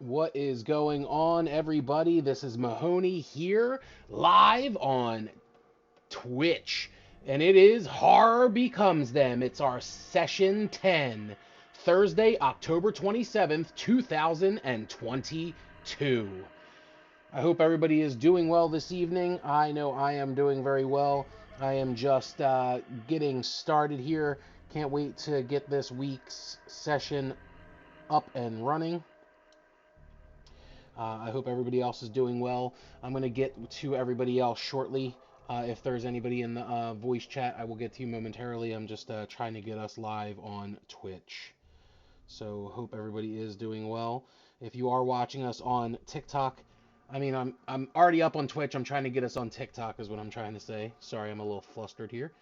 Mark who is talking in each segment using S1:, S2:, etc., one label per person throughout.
S1: What is going on, everybody? This is Mahoney here, live on Twitch. And it is Horror Becomes Them. It's our session 10, Thursday, October 27th, 2022. I hope everybody is doing well this evening. I know I am doing very well. I am just getting started here. Can't wait to get this week's session up and running. I hope everybody else is doing well. I'm going to get to everybody else shortly. If there's anybody in the voice chat, I will get to you momentarily. I'm just trying to get us live on Twitch. So hope everybody is doing well. If you are watching us on TikTok, I'm already up on Twitch. I'm trying to get us on TikTok is what I'm trying to say. Sorry, I'm a little flustered here.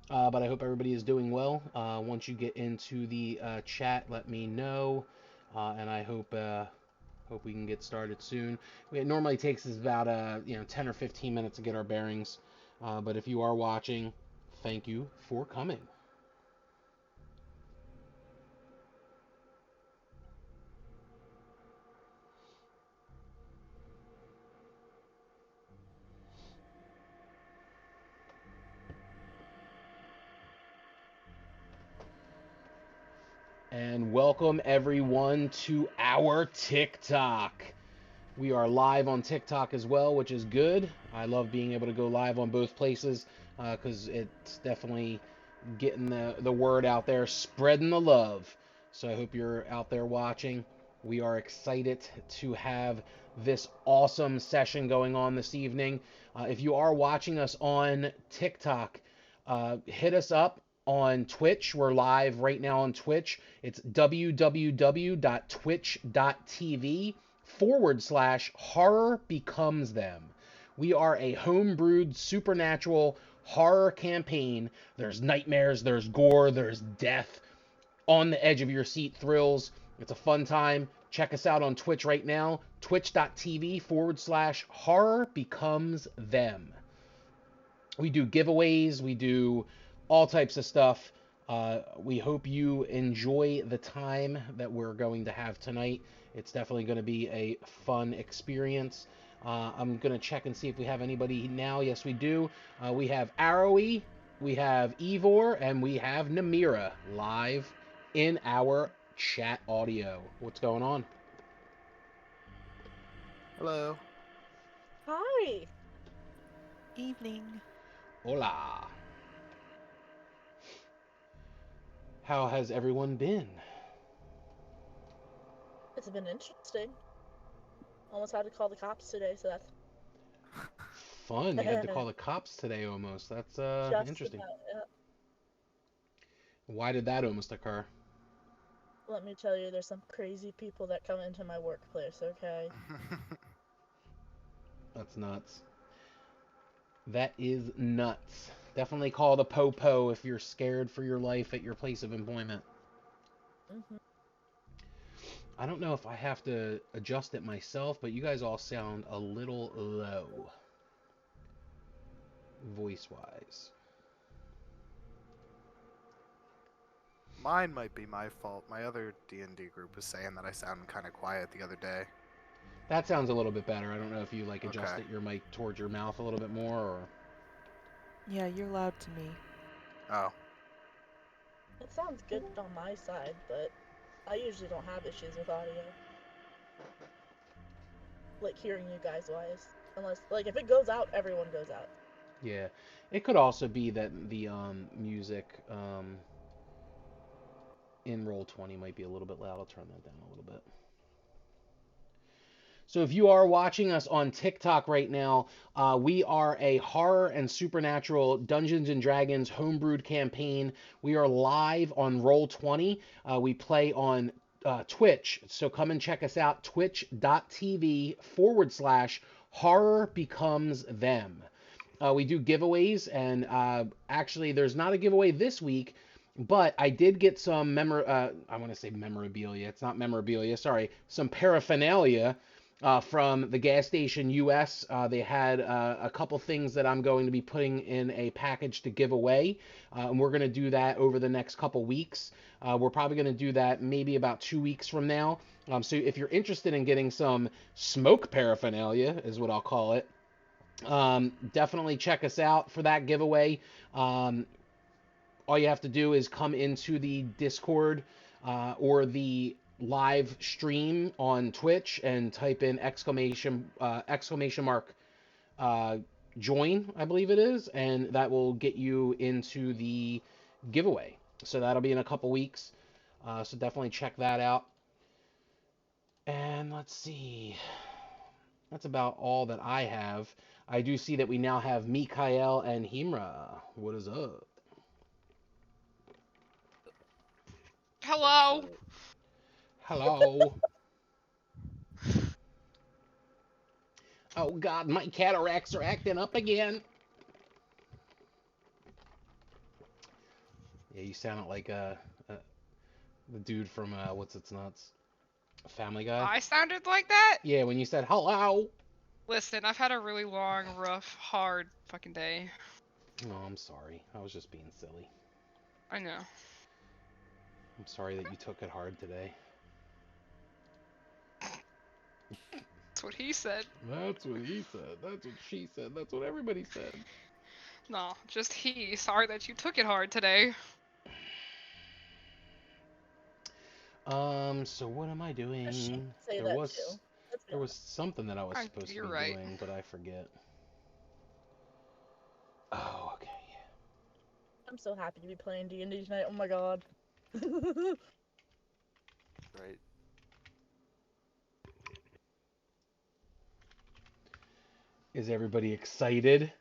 S1: But I hope everybody is doing well. Once you get into the chat, let me know. And I hope we can get started soon. It normally takes us about 10 or 15 minutes to get our bearings. But if you are watching, thank you for coming. And welcome everyone to our TikTok. We are live on TikTok as well, which is good. I love being able to go live on both places because it's definitely getting the word out there, spreading the love. So I hope you're out there watching. We are excited to have this awesome session going on this evening. If you are watching us on TikTok, hit us up on Twitch. We're live right now on Twitch. It's www.twitch.tv/horror becomes them. We are a homebrewed supernatural horror campaign. There's nightmares, there's gore, there's death, on the edge of your seat thrills. It's a fun time. Check us out on Twitch right now, twitch.tv/horror becomes them. We do giveaways, we do all types of stuff. We hope you enjoy the time that we're going to have tonight. It's definitely going to be a fun experience. I'm going to check and see if we have anybody now. Yes, we do. We have Arrowy, we have Ivor, and we have Namira live in our chat audio. What's going on?
S2: Hello.
S3: Hi.
S4: Evening.
S1: Hola. How has everyone been?
S3: It's been interesting. Almost had to call the cops today, so that's
S1: Fun. You had to call the cops today almost. That's
S3: just
S1: interesting.
S3: about it.
S1: Why did that almost occur?
S3: Let me tell you, there's some crazy people that come into my workplace, okay?
S1: That's nuts. That is nuts. Definitely call the po-po if you're scared for your life at your place of employment.
S3: Mm-hmm.
S1: I don't know if I have to adjust it myself, but you guys all sound a little low. Voice-wise.
S2: Mine might be my fault. My other D&D group was saying that I sounded kind of quiet the other day.
S1: That sounds a little bit better. I don't know if you adjusted
S2: Okay.
S1: your mic towards your mouth a little bit more or...
S4: Yeah, you're loud to me.
S2: Oh.
S3: It sounds good on my side, but I usually don't have issues with audio. Like, hearing you guys wise. Unless, like, if it goes out, everyone goes out.
S1: Yeah. It could also be that the music in Roll20 might be a little bit loud. I'll turn that down a little bit. So if you are watching us on TikTok right now, we are a horror and supernatural Dungeons and Dragons homebrewed campaign. We are live on Roll20. We play on Twitch. So come and check us out, twitch.tv/horror becomes them. We do giveaways, and actually there's not a giveaway this week, but I did get some I want to say memorabilia. It's not memorabilia, sorry. Some paraphernalia from the gas station US. They had a couple things that I'm going to be putting in a package to give away, and we're going to do that over the next couple weeks. We're probably going to do that maybe about 2 weeks from now. So if you're interested in getting some smoke paraphernalia, is what I'll call it, definitely check us out for that giveaway. All you have to do is come into the Discord or the live stream on Twitch and type in exclamation mark join, I believe it is, and that will get you into the giveaway. So that'll be in a couple weeks. So definitely check that out. And let's see. That's about all that I have. I do see that we now have Mikael and Himra. What is up?
S5: Hello.
S1: Hello. Oh God, my cataracts are acting up again. Yeah, you sound like the dude from What's Its Nuts, Family Guy.
S5: I sounded like that?
S1: Yeah, when you said hello.
S5: Listen, I've had a really long, rough, hard fucking day.
S1: Oh, I'm sorry. I was just being silly.
S5: I know.
S1: I'm sorry that you took it hard today.
S5: That's what he said.
S1: That's what he said. That's what she said. That's what everybody said.
S5: No, just he. Sorry that you took it hard today.
S1: So what am I doing?
S3: She can say
S1: There
S3: that
S1: was
S3: too. Let's be
S1: there was
S3: honest.
S1: something that I was supposed to
S5: You're
S1: be
S5: right.
S1: doing, but I forget. Oh, okay.
S3: I'm so happy to be playing D&D tonight. Oh my god.
S6: Right.
S1: Is everybody excited?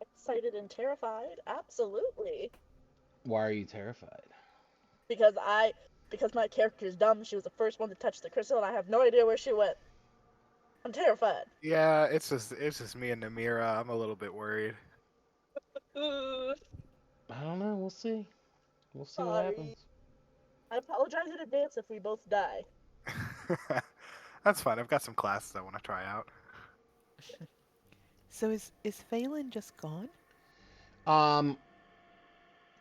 S3: Excited and terrified. Absolutely.
S1: Why are you terrified?
S3: Because my character is dumb. She was the first one to touch the crystal, and I have no idea where she went. I'm terrified.
S2: Yeah, it's just me and Namira. I'm a little bit worried.
S1: I don't know. We'll see. We'll see what
S3: Sorry.
S1: happens.
S3: I apologize in advance if we both die.
S2: That's fine. I've got some classes I want to try out.
S4: So is Phelan just gone?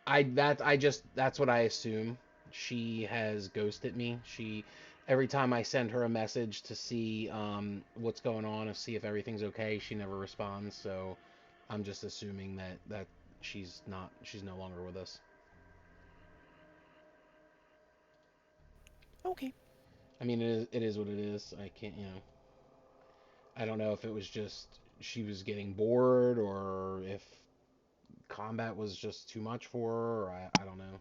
S1: That's what I assume. She has ghosted me. Every time I send her a message to see what's going on, to see if everything's okay, she never responds. So I'm just assuming that she's no longer with us.
S4: Okay.
S1: I mean, it is what it is. I can't, I don't know if it was just she was getting bored or if combat was just too much for her, or I don't know.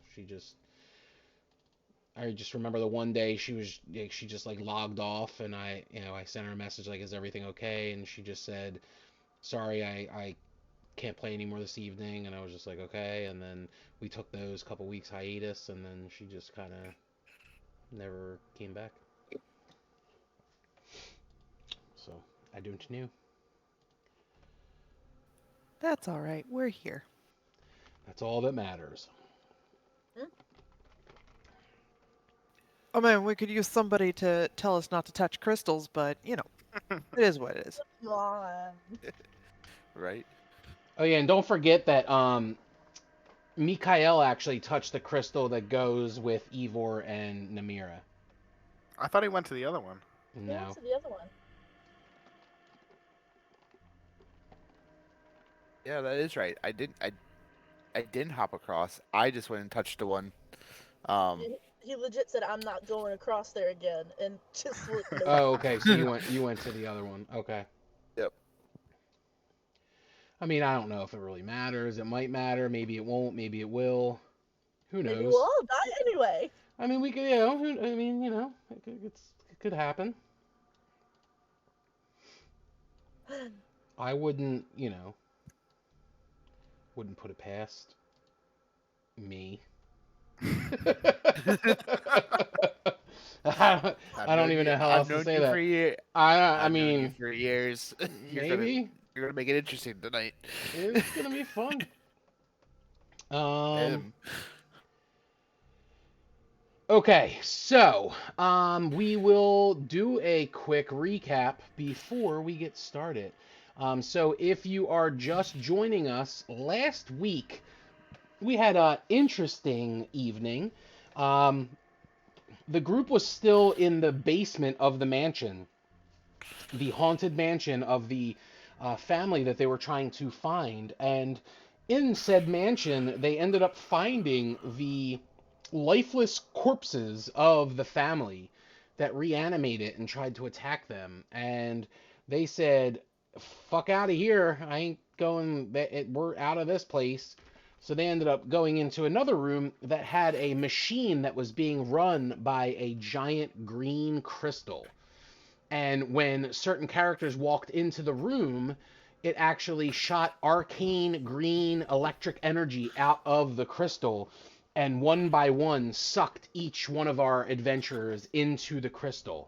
S1: I just remember the one day she just like logged off, and I sent her a message like, is everything okay? And she just said, sorry, I can't play anymore this evening. And I was just like, okay. And then we took those couple weeks hiatus, and then she just kind of never came back. So I don't know.
S4: That's all right. We're here.
S1: That's all that matters.
S4: I mean, we could use somebody to tell us not to touch crystals, but, it is what it is.
S3: Come on.
S6: Right.
S1: Oh yeah, and don't forget that Mikael actually touched the crystal that goes with Ivor and Namira.
S2: I thought he went to the other one.
S1: No.
S3: Yeah, to the other one.
S6: Yeah, that is right. I didn't hop across. I just went and touched the one.
S3: He legit said, "I'm not going across there again," and just looked away.
S1: Oh, okay. So you went to the other one. Okay.
S6: Yep.
S1: I mean, I don't know if it really matters. It might matter. Maybe it won't. Maybe it will. Who knows?
S3: Maybe we'll all die anyway.
S1: I mean, we could. It could happen. I wouldn't. Wouldn't put it past me. I don't even know how else to say that. I mean,
S6: for years.
S1: Maybe
S6: You're gonna make it interesting tonight.
S1: it's gonna be fun. Okay, so we will do a quick recap before we get started. So if you are just joining us, last week we had an interesting evening. Um, the group was still in the basement of the mansion, the haunted mansion of the family that they were trying to find. And in said mansion, they ended up finding the lifeless corpses of the family that reanimated and tried to attack them. And they said, fuck out of here. I ain't going, we're out of this place. So they ended up going into another room that had a machine that was being run by a giant green crystal. And when certain characters walked into the room, it actually shot arcane green electric energy out of the crystal and one by one sucked each one of our adventurers into the crystal.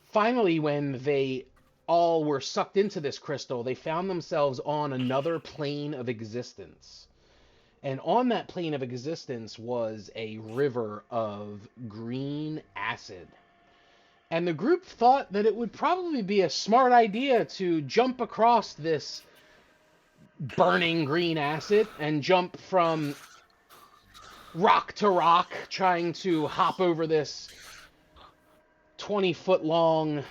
S1: Finally, when they all were sucked into this crystal, they found themselves on another plane of existence. And on that plane of existence was a river of green acid. And the group thought that it would probably be a smart idea to jump across this burning green acid and jump from rock to rock, trying to hop over this 20-foot long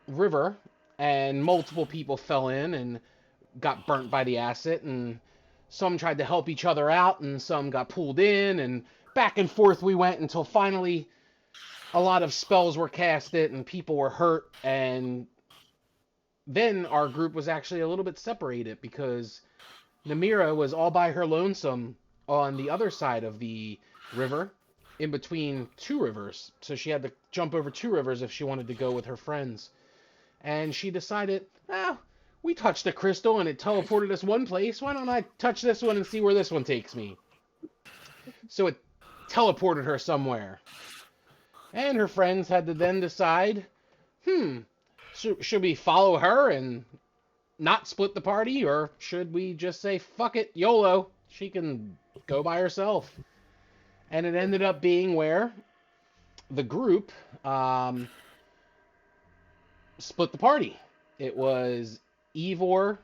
S1: river. And multiple people fell in and got burnt by the acid, and some tried to help each other out, and some got pulled in, and back and forth we went until finally a lot of spells were casted and people were hurt, and then our group was actually a little bit separated because Namira was all by her lonesome on the other side of the river, in between two rivers. So she had to jump over two rivers if she wanted to go with her friends. And she decided, we touched a crystal and it teleported us one place. Why don't I touch this one and see where this one takes me? So it teleported her somewhere. And her friends had to then decide, should we follow her and not split the party, or should we just say, fuck it, YOLO, she can go by herself? And it ended up being where the group split the party. It was Ivor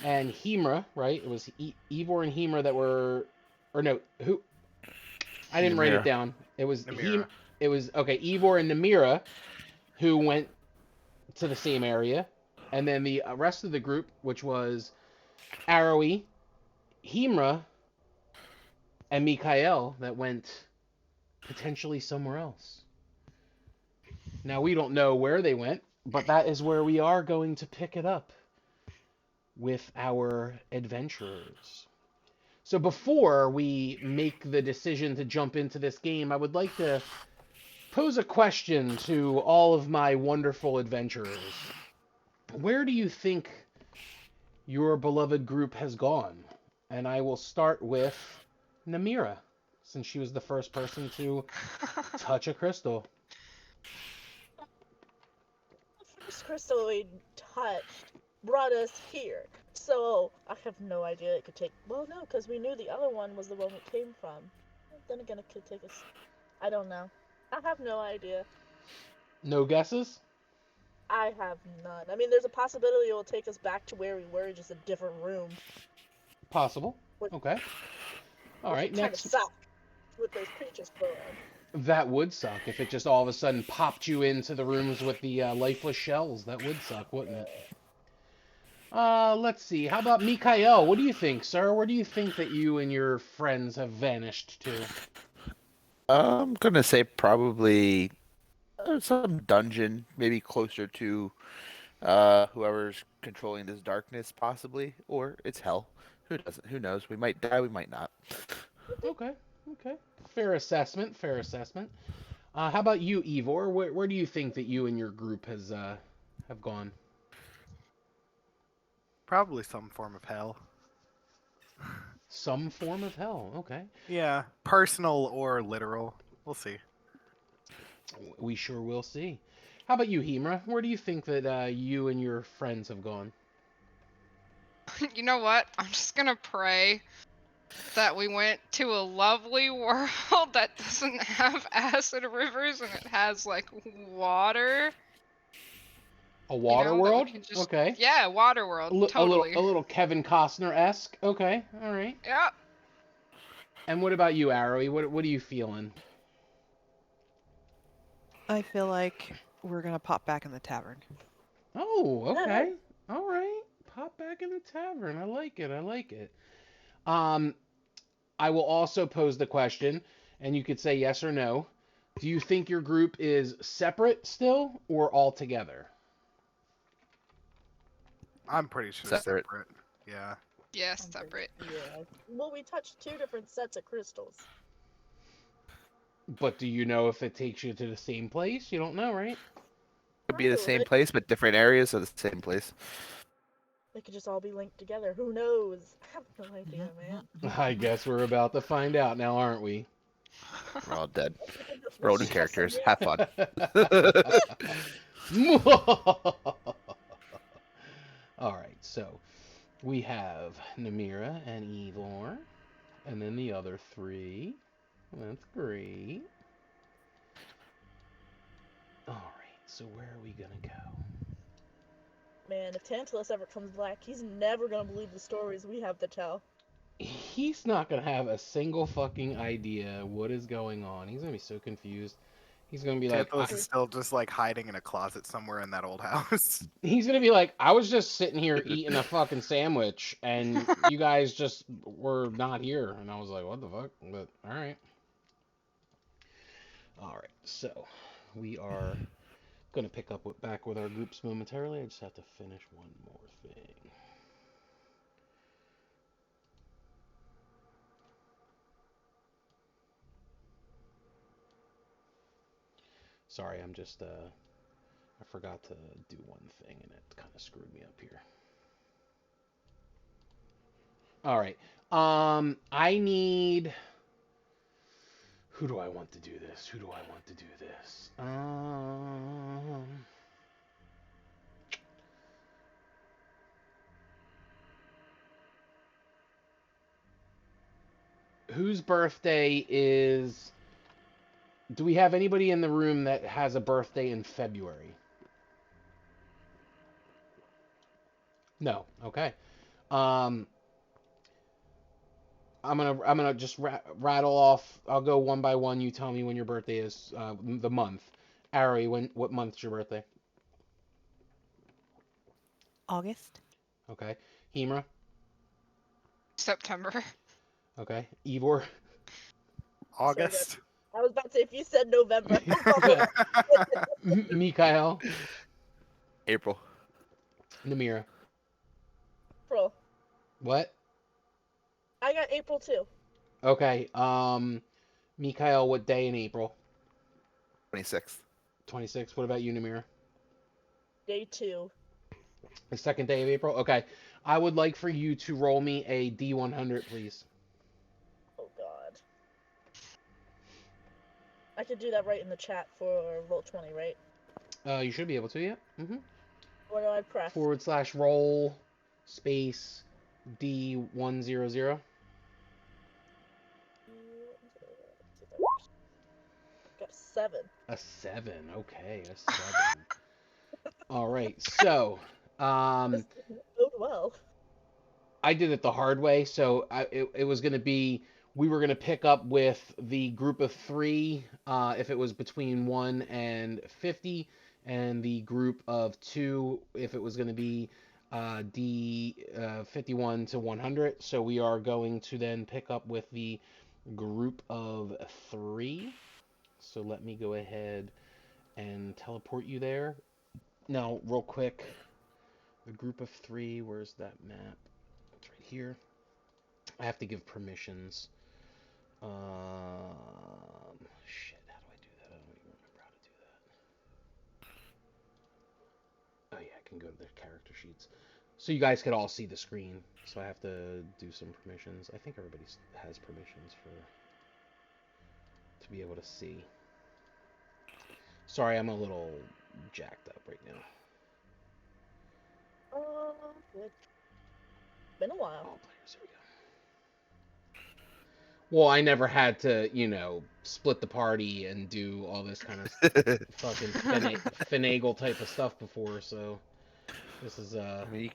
S1: and Hemra, right? It was Ivor and Hemra that were, or no, who? I didn't write it down. It was
S2: Namira.
S1: It was okay. Ivor and Namira, who went to the same area, and then the rest of the group, which was Arrowy, Hemra, and Mikael, that went potentially somewhere else. Now we don't know where they went, but that is where we are going to pick it up with our adventurers. So before we make the decision to jump into this game, I would like to pose a question to all of my wonderful adventurers. Where do you think your beloved group has gone? And I will start with Namira, since she was the first person to touch a crystal.
S3: The first crystal we touched brought us here. So I have no idea it could take. Well, no, because we knew the other one was the one we came from. Then again, it could take us. I don't know. I have no idea.
S1: No guesses?
S3: I have none. I mean, there's a possibility it will take us back to where we were, just a different room.
S1: Possible.
S3: What-
S1: Okay. All right,
S3: Kind of
S1: next.
S3: suck with those creatures going.
S1: That would suck if it just all of a sudden popped you into the rooms with the lifeless shells. That would suck, wouldn't it? Let's see. How about Mikael? What do you think, sir? Where do you think that you and your friends have vanished to?
S6: I'm gonna say probably some dungeon, maybe closer to whoever's controlling this darkness, possibly, or it's hell. Who doesn't? Who knows? We might die. We might not.
S1: Okay. Fair assessment. How about you, Ivor? Where do you think that you and your group have gone?
S2: Probably some form of hell.
S1: Some form of hell. Okay.
S2: Yeah, personal or literal. We'll see.
S1: We sure will see. How about you, Hemra? Where do you think that you and your friends have gone?
S5: You know what? I'm just gonna pray that we went to a lovely world that doesn't have acid rivers and it has like water.
S1: A water
S5: That we
S1: world?
S5: can just
S1: Okay.
S5: yeah, water world, totally.
S1: A little Kevin Costner-esque. Okay, all right.
S5: Yeah.
S1: And what about you, Arrowy? What are you feeling?
S4: I feel like we're gonna pop back in the tavern.
S1: Oh, okay. All right. Pop back in the tavern. I like it. I like it. I will also pose the question, and you could say yes or no. Do you think your group is separate still or all together?
S2: I'm pretty sure
S6: Separate.
S2: separate. Yeah.
S5: Yes,
S3: I'm pretty-
S5: separate.
S3: Yeah. Well, we touched 2 different sets of crystals.
S1: But do you know if it takes you to the same place? You don't know, right?
S6: Could be the same
S3: Probably.
S6: place, but different areas of the same place.
S3: They could just all be linked together. Who knows? I have no idea, man.
S1: I guess we're about to find out now, aren't we?
S6: We're all dead.
S3: Let's
S6: Rolling
S3: just
S6: characters.
S3: say
S6: Have fun.
S1: All right, so we have Namira and Evor, and then the other 3. That's great. All right, so where are we gonna go?
S3: Man, if Tantalus ever comes back, he's never gonna believe the stories we have to tell.
S1: He's not gonna have a single fucking idea what is going on. He's gonna be so confused. He's gonna be like,
S2: Tantalus is still just like hiding in a closet somewhere in that old house.
S1: he's gonna be like, I was just sitting here eating a fucking sandwich, and you guys just were not here, and I was like, what the fuck? But all right, so we are gonna pick up back with our groups momentarily. I just have to finish one more thing. Sorry, I'm just I forgot to do one thing, and it kind of screwed me up here. All right. I need. Who do I want to do this? Who do I want to do this? Whose birthday is? Do we have anybody in the room that has a birthday in February? No. Okay. I'm gonna just rattle off. I'll go one by one. You tell me when your birthday is. The month. Ari, what month's your birthday?
S4: August.
S1: Okay. Hemra.
S5: September.
S1: Okay. Ivor.
S2: August.
S3: I was about to say, if you said November.
S1: Mikhail.
S6: April.
S1: Namira.
S3: April.
S1: What?
S3: I got April too.
S1: Okay. Mikhail, what day in April?
S6: 26th.
S1: 26th. What about you, Namira?
S3: Day 2.
S1: The second day of April? Okay. I would like for you to roll me a D100, please.
S3: Oh god. I could do that right in the chat for Roll20, right?
S1: You should be able to, yeah. Mm-hmm.
S3: What do I press?
S1: /roll space D100.
S3: Got a 7.
S1: A 7. Okay, a 7. All right. So,
S3: This didn't bode well.
S1: I did it the hard way. So it was going to be, we were going to pick up with the group of 3 if it was between 1 and 50, and the group of 2 if it was going to be D51 to 100. So we are going to then pick up with the group of 3. So let me go ahead and teleport you there. Now, real quick, the group of 3, where's that map? It's right here. I have to give permissions. Shit, how do I do that? I don't even remember how to do that. Oh yeah, I can go to the character sheets. So you guys could all see the screen. So I have to do some permissions. I think everybody has permissions to be able to see. Sorry, I'm a little jacked up right now.
S3: Good. Been a while.
S1: All players, here we go. Well, I never had to, split the party and do all this kind of fucking finagle type of stuff before, so this is
S6: I mean, you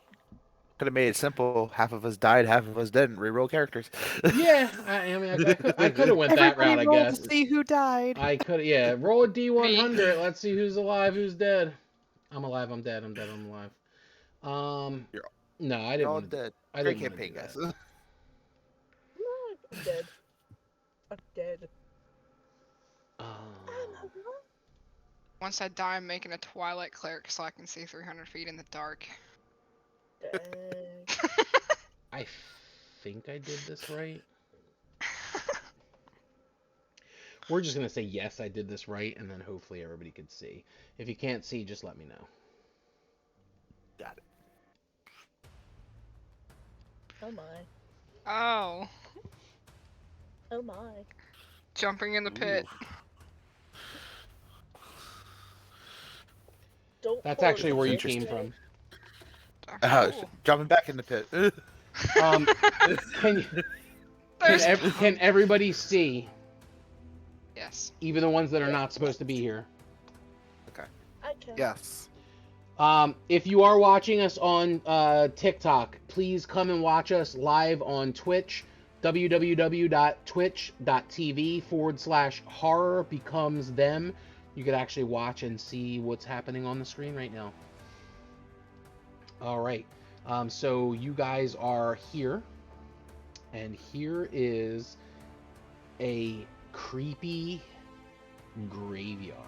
S6: could have made it simple. Half of us died, half of us didn't. Reroll characters.
S1: yeah. I mean, I could have went that
S4: Everybody
S1: route, I
S4: roll to
S1: guess.
S4: see who died.
S1: I could, yeah. Roll a
S5: Me.
S1: D100. Let's see who's alive, who's dead. I'm alive. I'm dead. I'm dead. I'm alive.
S6: You're
S1: No, I
S6: You're
S1: didn't
S6: all
S1: want to.
S6: dead.
S1: I
S6: Great
S1: didn't want to
S6: campaign,
S1: do
S6: guys.
S1: that.
S3: No, I'm dead. I'm dead.
S1: Um,
S3: I'm alive.
S5: Once I die, I'm making a Twilight Cleric so I can see 300 feet in the dark.
S3: Dang.
S1: I think I did this right. We're just gonna say yes, I did this right, and then hopefully everybody could see. If you can't see, just let me know.
S6: Got it.
S3: Oh my.
S5: Oh,
S3: Oh my.
S5: jumping in the pit.
S3: Don't
S1: That's
S3: pull
S1: actually
S3: it
S1: where you
S3: this
S1: came
S3: way.
S1: from.
S5: Oh.
S6: Jumping back in the pit.
S1: Can
S5: There's
S1: can everybody see,
S5: yes.
S1: even the ones that are not supposed to be here?
S3: I can.
S2: Yes.
S1: If you are watching us on TikTok, please come and watch us live on Twitch, www.twitch.tv/horror becomes them. You could actually watch and see what's happening on the screen right now. All right. So you guys are here, and here is a creepy graveyard.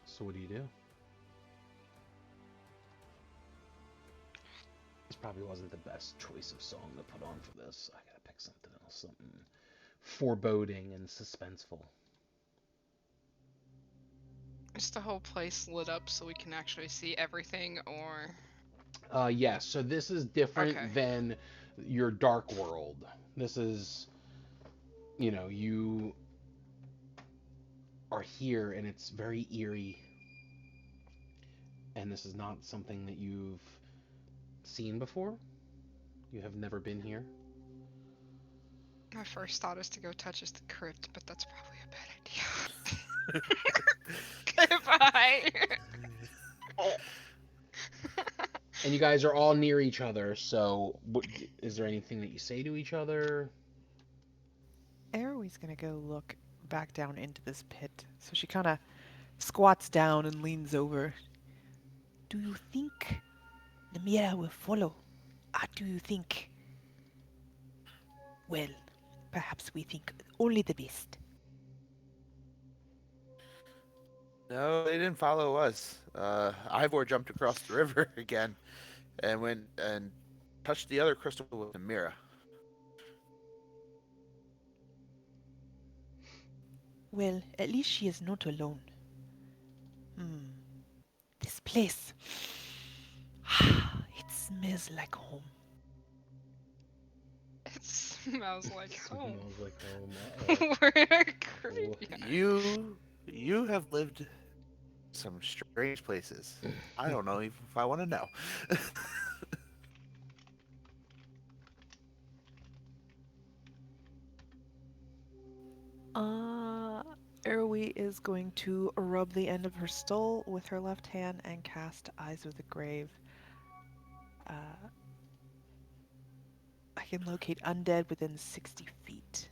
S1: So what do you do? This probably wasn't the best choice of song to put on for this. I gotta pick something else, something foreboding and suspenseful.
S5: Is the whole place lit up so we can actually see everything, or?
S1: Yes, so this is different
S5: Okay.
S1: than your dark world. This is, you are here and it's very eerie. And this is not something that you've seen before. You have never been here.
S5: My first thought is to go touch is the crypt, but that's probably a bad idea. Goodbye.
S1: And you guys are all near each other, so is there anything that you say to each other?
S4: Aroe's gonna go look back down into this pit. So she kind of squats down and leans over. Do you think Namira will follow? Or do you think... Well, perhaps we think only the best.
S6: No, they didn't follow us. Ivor jumped across the river again and went and touched the other crystal with the mirror.
S4: Well, at least she is not alone. This place... it smells like home.
S5: It smells like home.
S1: Smells like home.
S5: We're in a graveyard.
S6: You have lived some strange places. I don't know even if I want to know.
S4: Aroe is going to rub the end of her stole with her left hand and cast Eyes of the Grave. I can locate undead within 60 feet.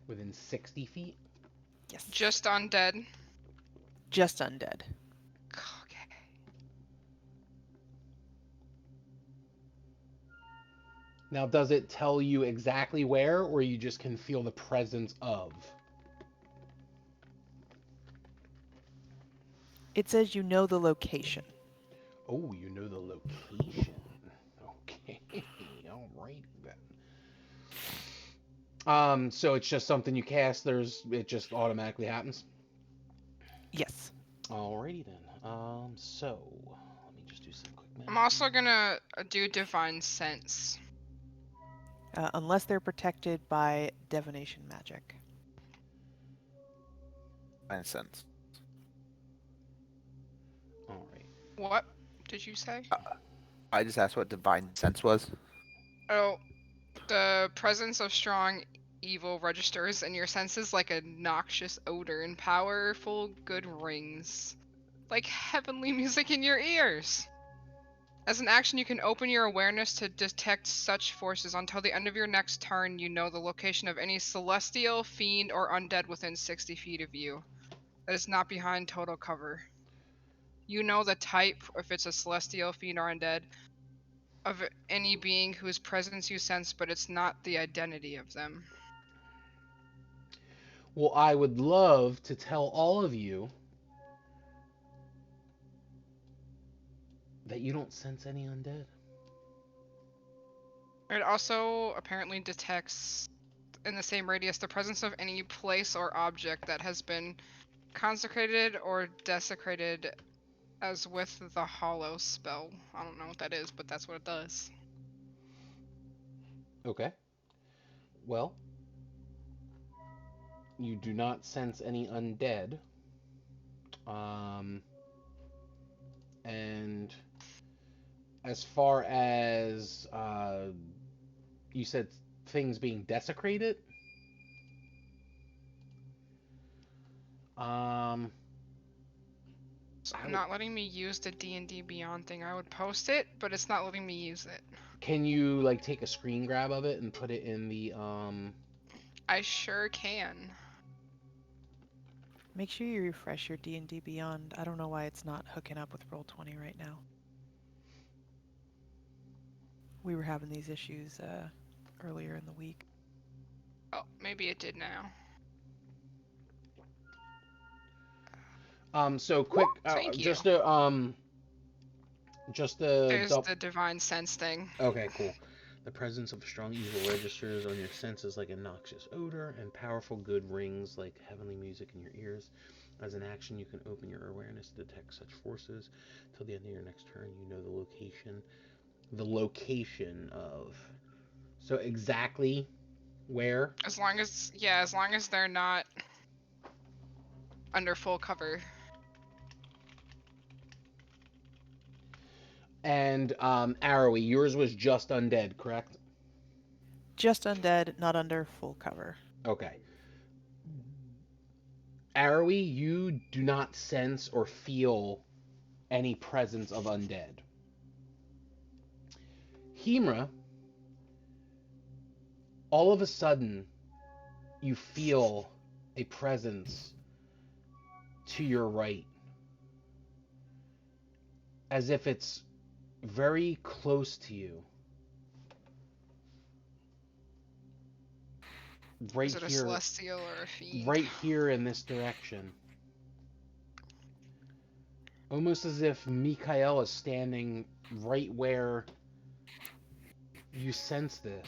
S1: Within 60 feet?
S4: Yes.
S5: Just undead.
S4: Just undead.
S5: Okay.
S1: Now, does it tell you exactly where, or you just can feel the presence of?
S4: It says you know the location.
S1: Oh, you know the location. Okay, alright then. So it's just something you cast. It just automatically happens.
S4: Yes.
S1: Alrighty then. So let me just do some quick math.
S5: I'm also gonna do Divine Sense.
S4: Unless they're protected by divination magic.
S6: Makes sense.
S1: Alright.
S5: What did you say?
S6: I just asked what divine sense was.
S5: Oh, the presence of strong evil registers in your senses like a noxious odor and powerful good rings, like heavenly music in your ears. As an action, you can open your awareness to detect such forces. Until the end of your next turn, you know the location of any celestial, fiend, or undead within 60 feet of you that is not behind total cover. You know the type, if it's a celestial, fiend, or undead, of any being whose presence you sense, but it's not the identity of them.
S1: Well, I would love to tell all of you that you don't sense any undead.
S5: It also apparently detects in the same radius the presence of any place or object that has been consecrated or desecrated, as with the Hollow spell. I don't know what that is, but that's what it does.
S1: Okay. Well, you do not sense any undead. And as far as you said things being desecrated,
S5: It's
S1: I
S5: not letting me use the D&D Beyond thing. I would post it, but it's not letting me use it.
S1: can you like take a screen grab of it and put it in the
S5: I sure can.
S4: Make sure you refresh your D&D Beyond. I don't know why it's not hooking up with Roll20 right now. We were having these issues earlier in the week.
S5: Oh, maybe it did now.
S1: so quick
S5: Thank you.
S1: just a
S5: There's the Divine Sense thing.
S1: Okay, cool. The presence of strong evil registers on your senses like a noxious odor, and powerful good rings like heavenly music in your ears. As an action, you can open your awareness to detect such forces. Till the end of your next turn, you know the location of. So exactly where?
S5: As long as they're not under full cover.
S1: And Arrowy, yours was just undead, correct?
S4: Just undead, not under full cover.
S1: Okay. Arrowy, you do not sense or feel any presence of undead. Hemra, all of a sudden, you feel a presence to your right, as if it's very close to you. Right
S5: Is it a
S1: here,
S5: celestial or a fiend?
S1: right here in this direction. Almost as if Mikael is standing right where you sense this.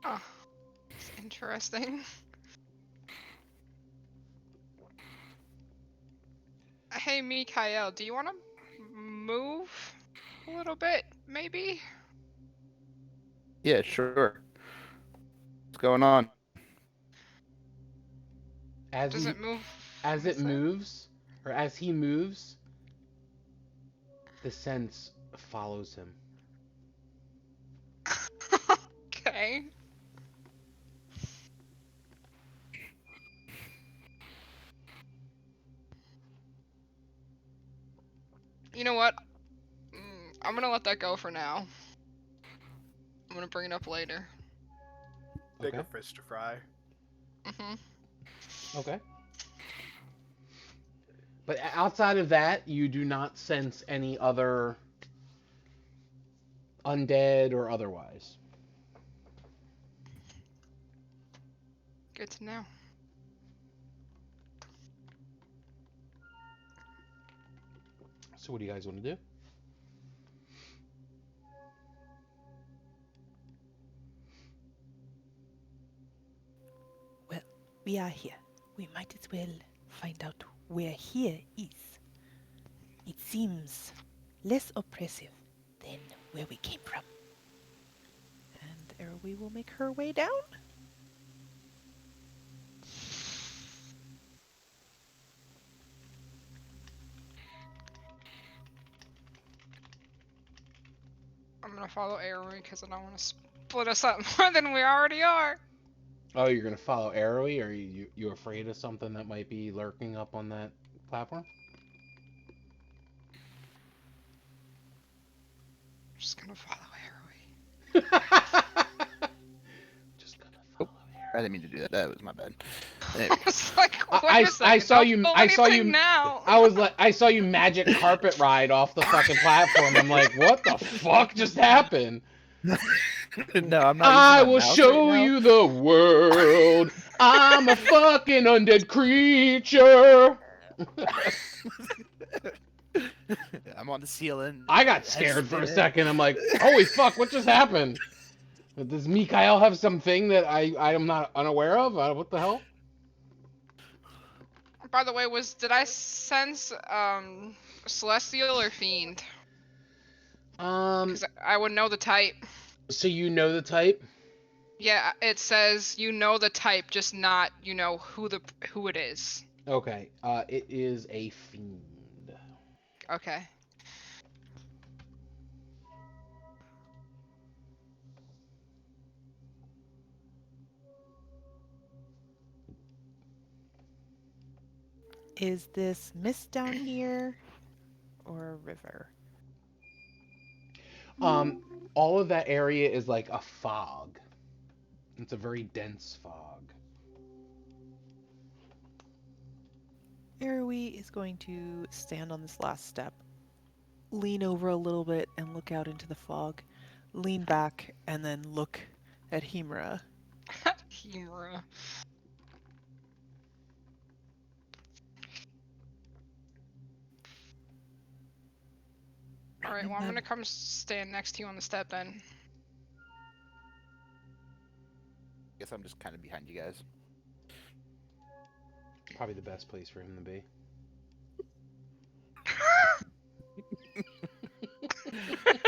S5: Oh, it's interesting. Hey, Mikael, do you want to move a little bit, maybe?
S6: Yeah, sure. What's going on?
S5: Does it move?
S1: As
S5: with
S1: it moves, or as he moves, the sense follows him.
S5: Okay. You know what? I'm gonna let that go for now. I'm gonna bring it up later.
S2: Bigger
S1: Okay.
S2: fish to fry.
S1: Okay. But outside of that, you do not sense any other undead or otherwise.
S5: Good to know.
S1: So what do you guys want to do?
S4: Well, we are here. We might as well find out where here is. It seems less oppressive than where we came from. And Arrowy will make her way down.
S5: gonna follow Arrowy because I don't want to split us up more than we already are.
S1: Oh, you're gonna follow Arrowy? Are you afraid of something that might be lurking up on that platform?
S5: I'm just gonna follow Arrowy.
S1: Just gonna follow
S6: I didn't mean to do that. That was my bad. There
S5: I
S6: we go.
S5: was like, wait
S1: I
S5: a second,
S1: saw
S5: don't
S1: you.
S5: pull
S1: I saw you.
S5: anything now.
S1: I saw you magic carpet ride off the fucking platform. I'm like, what the fuck just happened?
S6: No, I'm not.
S1: I
S6: using my
S1: will
S6: mouse
S1: show
S6: right now.
S1: you the world. I'm a fucking undead creature.
S6: I'm on the ceiling.
S1: I got scared for a second. I'm like, holy fuck, what just happened? Does Mikhail have something that I am not unaware of? What the hell?
S5: By the way, did I sense celestial or fiend? Because I would know the type.
S1: So you know the type?
S5: Yeah, it says you know the type, just not you know who it is.
S1: Okay. It is a fiend.
S5: Okay.
S4: Is this mist down here or a river?
S1: All of that area is like a fog. It's a very dense fog.
S4: Arrowy is going to stand on this last step, lean over a little bit and look out into the fog, lean back, and then look at Himura.
S5: Himura. Alright, well, I'm gonna come stand next to you on the step then.
S6: Guess I'm just kind of behind you guys.
S1: Probably the best place for him to be.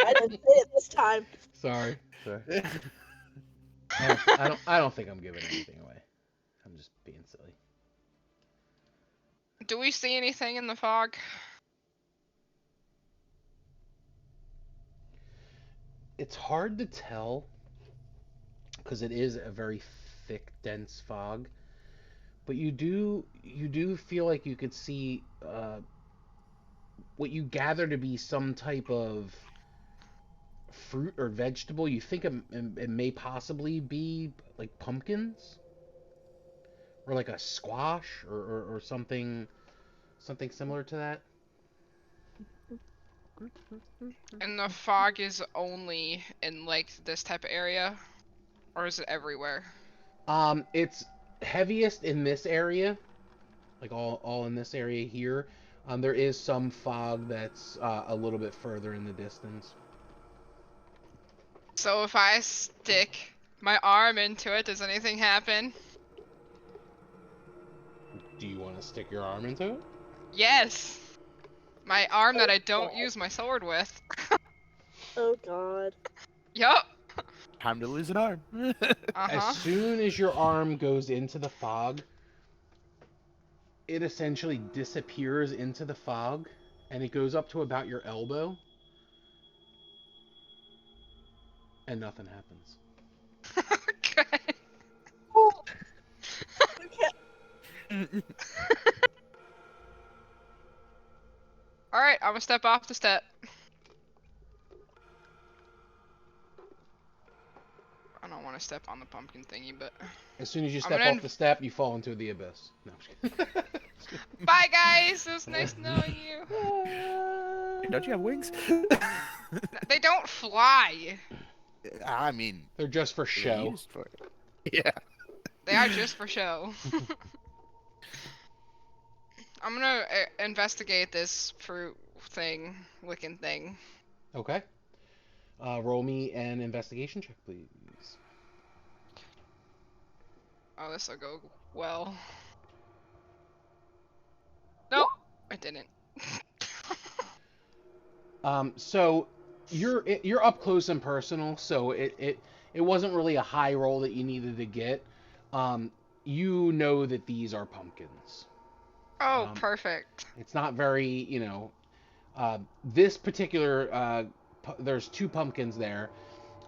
S3: I didn't say it this time.
S1: Sorry. I don't think I'm giving anything away. I'm just being silly.
S5: Do we see anything in the fog?
S1: It's hard to tell because it is a very thick, dense fog. But you do feel like you could see what you gather to be some type of fruit or vegetable. You think it may possibly be like pumpkins or like a squash or something similar to that.
S5: And the fog is only in like this type of area? Or is it everywhere?
S1: It's heaviest in this area, like all in this area here. There is some fog that's a little bit further in the distance.
S5: So if I stick my arm into it, does anything happen?
S1: Do you want to stick your arm into it?
S5: Yes! My arm that I don't use my sword with.
S3: Oh god.
S5: Yup!
S6: Time to lose an arm.
S5: Uh-huh.
S1: As soon as your arm goes into the fog, it essentially disappears into the fog, and it goes up to about your elbow, and nothing happens.
S5: Okay.
S3: Okay.
S5: Alright, I'm gonna step off the step. I don't want to step on the pumpkin thingy, but...
S1: As soon as you
S5: I'm
S1: step
S5: gonna
S1: off the step, you fall into the abyss. No, I'm just kidding.
S5: Bye guys! It was nice knowing you.
S6: Don't you have wings?
S5: They don't fly!
S6: I mean,
S1: They're just for
S6: they're
S1: show.
S6: used for it. Yeah.
S5: They are just for show. I'm gonna investigate this fruit thing, licking thing.
S1: Okay. Roll me an investigation check, please.
S5: Oh, this'll go well. Nope, I didn't.
S1: So you're up close and personal, so it wasn't really a high roll that you needed to get. You know that these are pumpkins.
S5: Oh, perfect.
S1: It's not very, this particular there's two pumpkins there.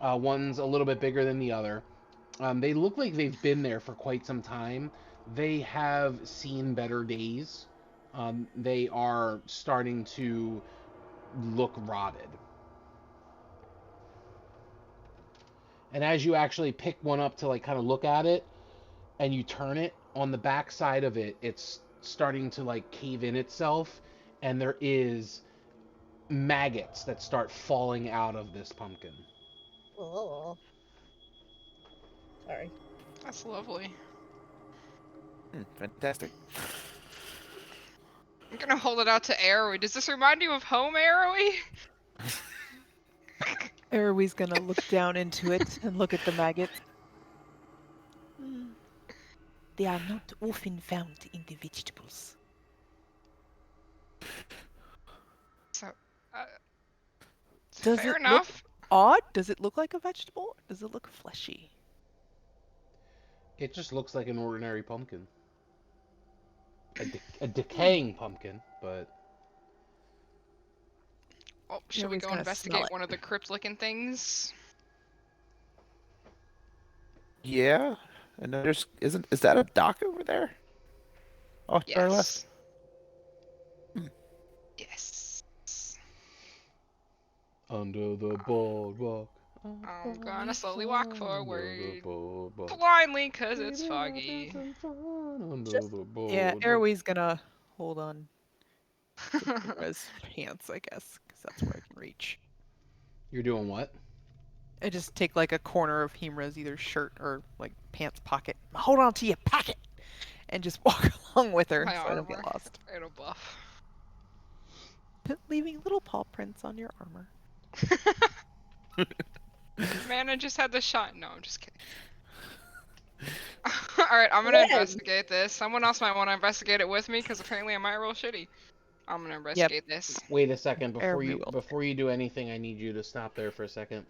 S1: One's a little bit bigger than the other. They look like they've been there for quite some time. They have seen better days. They are starting to look rotted. And as you actually pick one up to like kind of look at it, and you turn it, on the back side of it, it's starting to like cave in itself, and there is maggots that start falling out of this pumpkin.
S3: Oh. Sorry.
S5: That's lovely.
S6: Fantastic.
S5: I'm gonna hold it out to Arrowy. Does this remind you of home, Arrowy?
S4: Arrowie's gonna look down into it and look at the maggots. They are not often found in the vegetables.
S5: So,
S4: Does
S5: fair
S4: it
S5: enough.
S4: Odd? Does it look like a vegetable? Does it look fleshy?
S1: It just looks like an ordinary pumpkin. A decaying pumpkin, but...
S5: Oh, should we
S4: Arrow's
S5: go
S4: gonna
S5: investigate
S4: smell it.
S5: one of the crypt-looking things?
S6: Yeah. And there's is that a dock over there? Oh, to our left.
S5: Yes. Yes.
S1: Under the boardwalk.
S5: I'm gonna slowly walk forward.
S1: Blindly,
S5: Blindly, cause it's foggy.
S3: Just-
S4: Yeah, Arrowie's gonna hold on to Himra's pants, I guess, because that's where I can reach.
S1: You're doing what?
S4: I just take like a corner of Himra's either shirt or like pants pocket. Hold on to your pocket, and just walk along with her
S5: My
S4: so I don't get
S5: armor.
S4: lost.
S5: It'll buff.
S4: Leaving little paw prints on your armor.
S5: Man, I just had the shot. No, I'm just kidding. Alright, I'm gonna
S3: When?
S5: investigate this. Someone else might want to investigate it with me, because apparently I might roll shitty. I'm gonna investigate this.
S1: Wait a second,
S4: Everybody will.
S1: before you do anything, I need you to stop there for a second.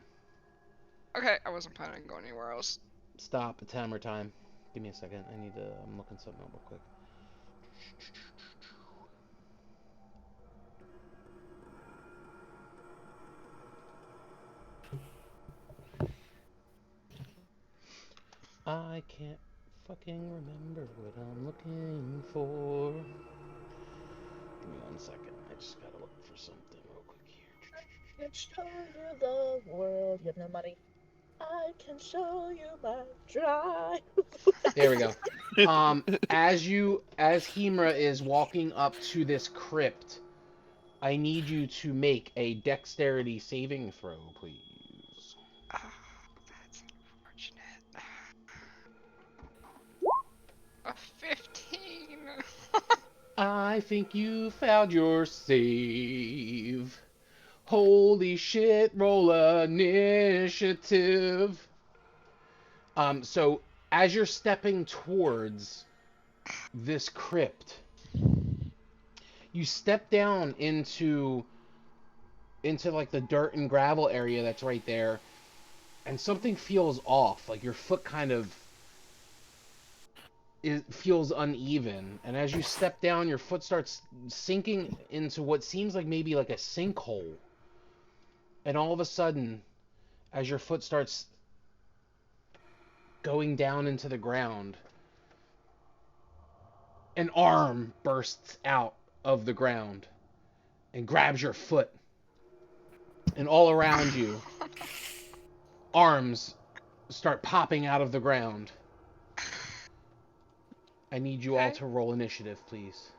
S5: Okay, I wasn't planning on going anywhere else.
S1: Stop, timer time. Give me a second. I'm looking something up real quick. I can't fucking remember what I'm looking for. Give me 1 second. I just gotta look for something real quick here.
S3: I can show you the world. You have no money. I can show you my drive.
S1: There we go. As Himra is walking up to this crypt, I need you to make a dexterity saving throw, please.
S5: Ah, that's unfortunate. A 15.
S1: I think you found your save. Holy shit, roll initiative. So as you're stepping towards this crypt, you step down into like the dirt and gravel area that's right there, and something feels off. Like your foot kind of feels uneven, and as you step down, your foot starts sinking into what seems like maybe like a sinkhole. And all of a sudden, as your foot starts going down into the ground, an arm bursts out of the ground and grabs your foot. And all around you, arms start popping out of the ground. I need you all
S5: Okay.
S1: to roll initiative, please.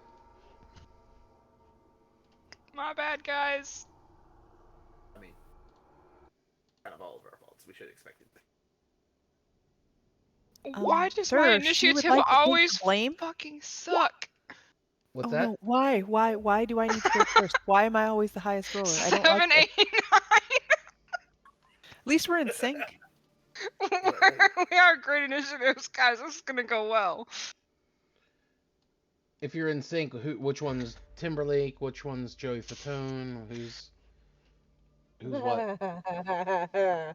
S5: My bad, guys.
S6: I mean, kind of all of our faults. We should expect it.
S5: Why does
S4: sir,
S5: my
S4: she would
S5: initiative
S4: like to take the
S5: always
S4: blame?
S5: fucking suck?
S1: What's
S4: Oh
S1: that?
S4: no! Why do I need to go first? Why am I always the highest roller? I don't
S5: 7,
S4: like
S5: 8,
S4: this. At least we're in sync.
S5: 9. We are great initiatives, guys. This is gonna go well.
S1: If you're in sync, which one's Timberlake? Which one's Joey Fatone? Who's what?
S3: I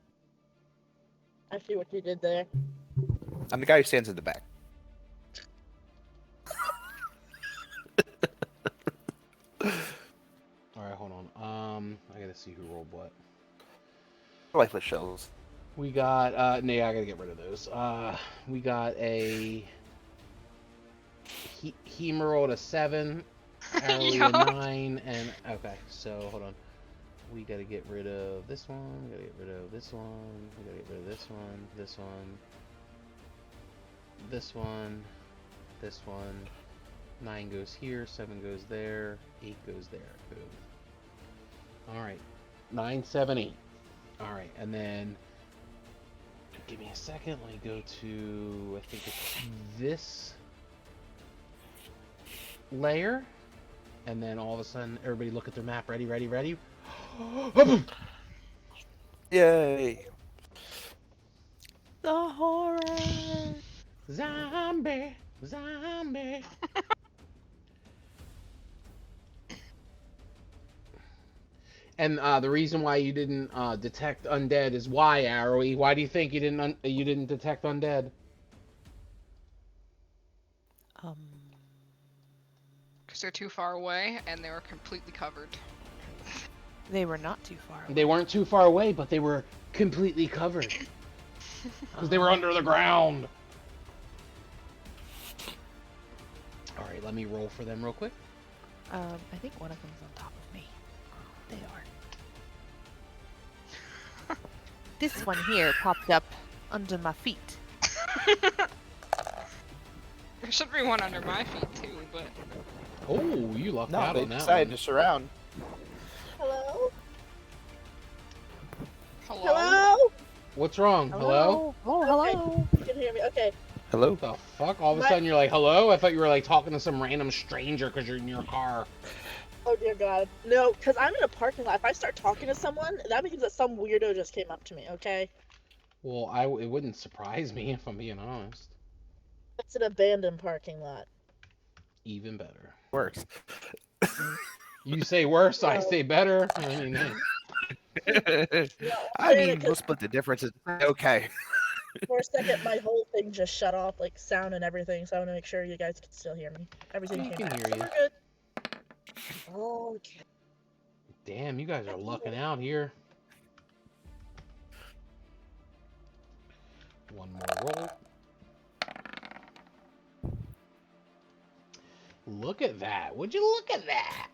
S3: see what you did there.
S6: I'm the guy who stands in the back.
S1: All right, hold on. I gotta see who rolled what.
S6: Lifeless shells.
S1: We got I gotta get rid of those. We got a Hemerald a 7, Arrowy a
S5: Yup.
S1: 9, and okay. So hold on. We gotta get rid of this one. We gotta get rid of this one. We gotta get rid of this one. This one. This one. This one. 9 goes here. 7 goes there. 8 goes there. Boom. All right. 9, 7, 8. All right, and then give me a second. Let me go to, I think it's this layer, and then all of a sudden, everybody look at their map. Ready, ready, ready.
S6: Yay!
S4: The horror.
S1: Zombie, zombie. And the reason why you didn't detect undead is why, Arrowy? Why do you think you didn't detect undead?
S5: Because they're too far away and they were completely covered.
S4: They were not too far away.
S1: They weren't too far away, but they were completely covered because they were under the ground. All right, let me roll for them real quick.
S4: I think one of them's on top of me. They are. This one here popped up under my feet.
S5: There should be one under my feet too, but
S1: Oh, you lucked
S6: No,
S1: out
S6: they
S1: on that
S6: decided
S1: one.
S6: to surround.
S3: Hello?
S5: hello.
S3: Hello?
S1: What's wrong? Hello?
S4: Oh, hello.
S3: You can hear me. Okay.
S6: Hello?
S1: What the fuck? All of a
S3: My-
S1: sudden you're like, hello? I thought you were like talking to some random stranger because you're in your car.
S3: Oh dear God. No, because I'm in a parking lot. If I start talking to someone, that means that some weirdo just came up to me, okay?
S1: Well, it wouldn't surprise me if I'm being honest.
S3: It's an abandoned parking lot.
S1: Even better.
S6: Works.
S1: You say worse, I
S3: No.
S1: say better. I mean, hey.
S3: No,
S6: I
S3: saying it
S6: mean,
S3: 'cause
S6: we'll split the differences. Okay.
S3: for a second my whole thing just shut off, like sound and everything, so I want to make sure you guys can still hear me. Everything
S1: We
S3: came
S1: can
S3: back.
S1: hear
S3: So
S1: you.
S3: we're good. Okay.
S1: Damn, you guys are lucking out here. One more roll. Look at that. Would you look at that?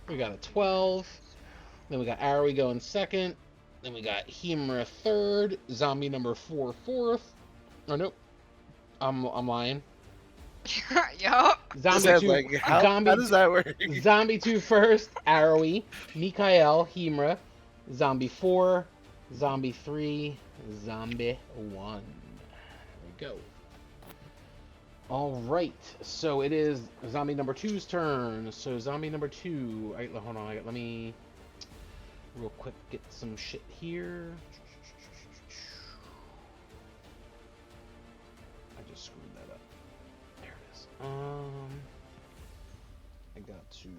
S1: We got a 12. Then we got Arrowy going second. Then we got Hemra third. Zombie number 4 fourth. Oh, nope. I'm lying.
S5: Yup.
S1: Zombie
S6: Sounds
S1: 2.
S6: like, how
S1: zombie
S6: does that work?
S1: Zombie 2 first, Arrowy, Mikael, Hemra, Zombie 4, Zombie 3, Zombie 1. There we go. Alright, so it is Zombie number 2's turn. So Zombie number 2, hold on, let me real quick get some shit here. I just screwed that up. There it is. I got to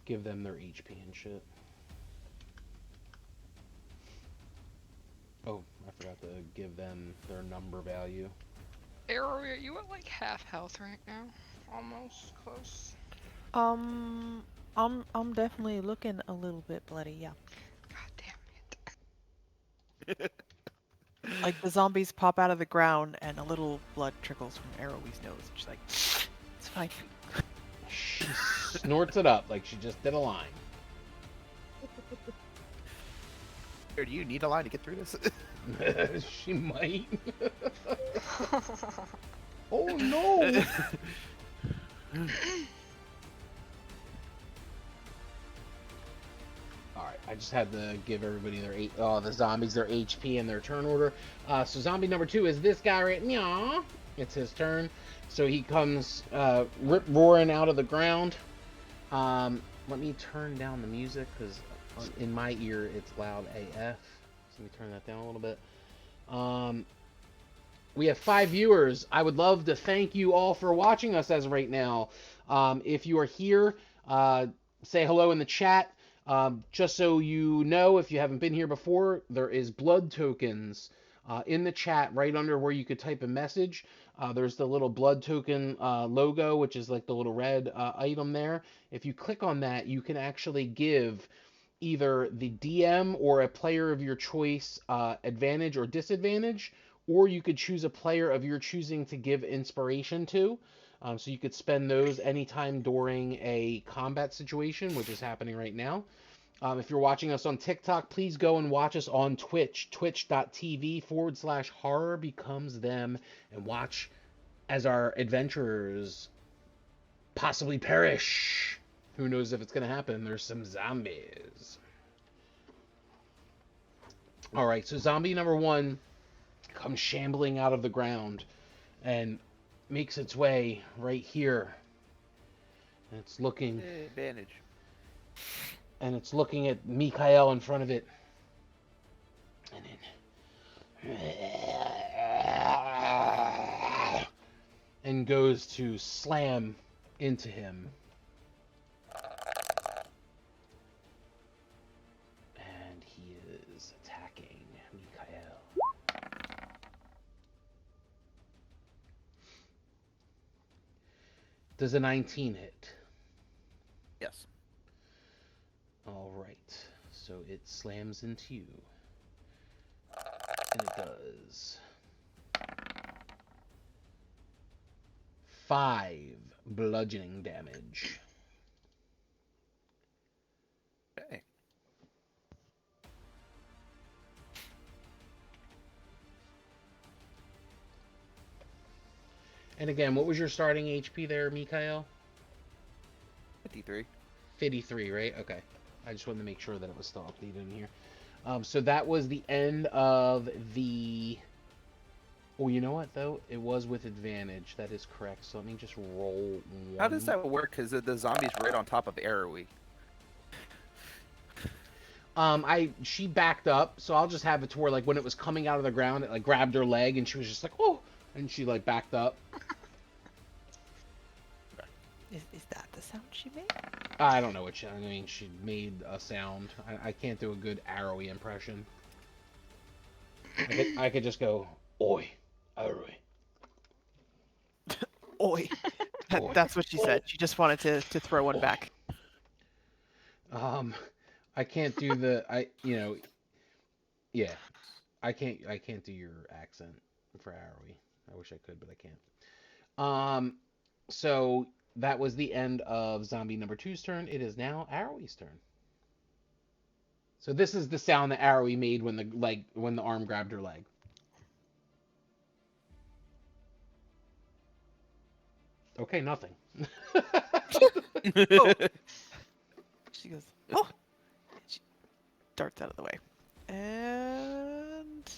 S1: give them their HP and shit. Oh, I forgot to give them their number value.
S5: Arrow, are you at like half health right now? Almost close.
S4: I'm definitely looking a little bit bloody, yeah.
S5: God damn it.
S4: Like the zombies pop out of the ground and a little blood trickles from Arrowy's nose. She's like, it's fine.
S1: She snorts it up like she just did a line.
S6: Do you need a line to get through this?
S1: She might. Oh no! Alright, I just had to give everybody the zombies their HP and their turn order. So zombie number 2 is this guy right now. It's his turn. So he comes rip roaring out of the ground. Let me turn down the music because in my ear it's loud AF. So let me turn that down a little bit. We have 5 viewers. I would love to thank you all for watching us as of right now. If you are here, say hello in the chat. Just so you know, if you haven't been here before, there is blood tokens in the chat right under where you could type a message. There's the little blood token logo, which is like the little red item there. If you click on that, you can actually give either the DM or a player of your choice advantage or disadvantage, or you could choose a player of your choosing to give inspiration to. So you could spend those anytime during a combat situation, which is happening right now. If you're watching us on TikTok, please go and watch us on Twitch, twitch.tv/horror becomes them, and watch as our adventurers possibly perish. Who knows if it's going to happen? There's some zombies. All right, so zombie number 1 comes shambling out of the ground and makes its way right here. And it's looking
S6: Advantage.
S1: and it's looking at Mikael in front of it. And then and goes to slam into him. And he is attacking Mikael. Does a 19 hit?
S6: Yes.
S1: All right. So it slams into you. And it does 5 bludgeoning damage.
S6: Okay.
S1: And again, what was your starting HP there, Mikael?
S6: 53.
S1: 53, right? Okay. I just wanted to make sure that it was still updated in here. So that was the end of the... Oh, you know what, though? It was with advantage. That is correct. So let me just roll one.
S6: How does that work? Because the zombie's right on top of Arrowy.
S1: She backed up, so I'll just have it to where, like, when it was coming out of the ground, it, like, grabbed her leg, and she was just like, oh! And she, like, backed up.
S4: Is that the sound she made?
S1: I don't know what she... I mean, she made a sound. I can't do a good Arrowy impression. I could just go, oi, Arrowy.
S4: Oi.
S1: Oi.
S4: That's what she said. She just wanted to throw one
S1: Oi.
S4: back.
S1: I can't do the... Yeah. I can't do your accent for Arrowy. I wish I could, but I can't. So that was the end of zombie number 2's turn. It is now Arrowy's turn. So this is the sound that Arrowy made when the arm grabbed her leg. Okay, nothing.
S4: Oh. She goes, oh! And she darts out of the way. And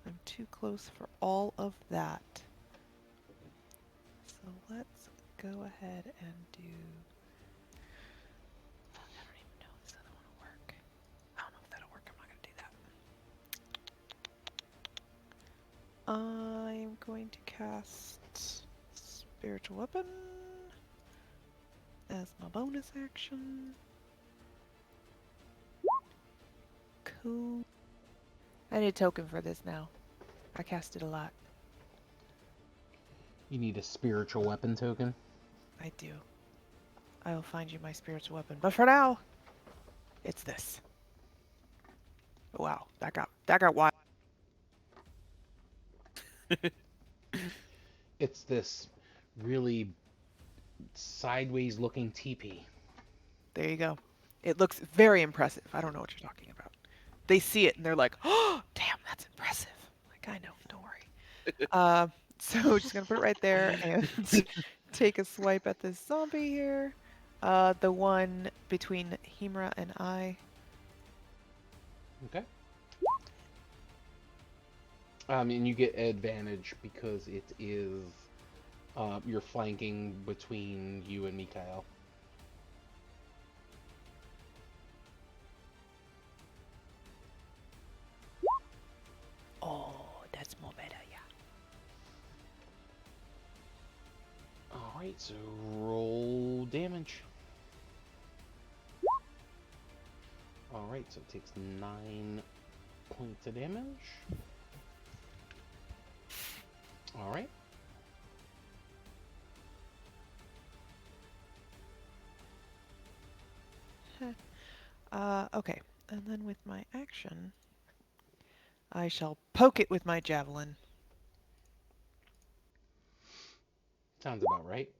S4: I'm too close for all of that. So let's go ahead and do... I don't even know if this other one will work. I don't know if that'll work. I'm not going to do that. I'm going to cast Spiritual Weapon as my bonus action. Cool. I need a token for this now. I cast it a lot.
S1: You need a spiritual weapon token.
S4: I do. I will find you my spiritual weapon. But for now, it's this. Wow, that got wild.
S1: It's this really sideways looking teepee.
S4: There you go. It looks very impressive. I don't know what you're talking about. They see it and they're like, oh, damn, that's impressive. Like, I know, don't worry. So just gonna put it right there and take a swipe at this zombie here. The one between Himra and I.
S1: Okay. And you get advantage because it is you're flanking between you and Mikael.
S4: Oh, that's more better, yeah.
S1: Alright, so roll damage. Alright, so it takes 9 points of damage. Alright.
S4: Okay. And then with my action, I shall poke it with my javelin.
S1: Sounds about right.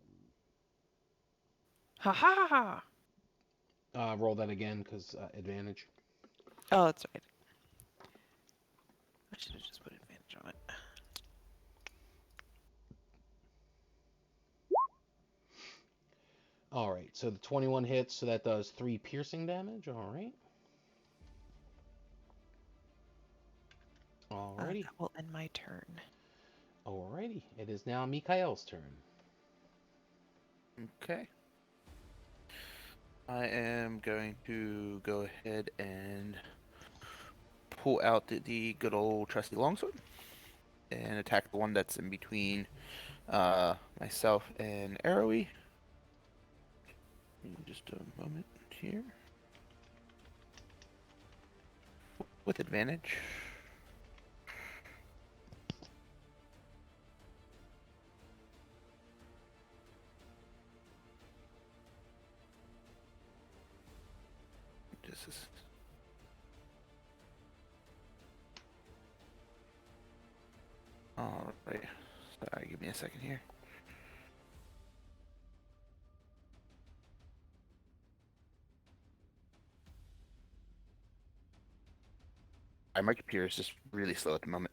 S4: Ha ha ha!
S1: Roll that again, because advantage.
S4: Oh, that's right. I should have just put advantage on it.
S1: All right, so the 21 hits, so that does 3 piercing damage. All right. Alrighty.
S4: That will end my turn.
S1: Alrighty. It is now Mikael's turn.
S6: Okay. I am going to go ahead and pull out the good old trusty longsword and attack the one that's in between myself and Arrowy. Just a moment here. With advantage. This is... Alright. Sorry, give me a second here. My computer is just really slow at the moment.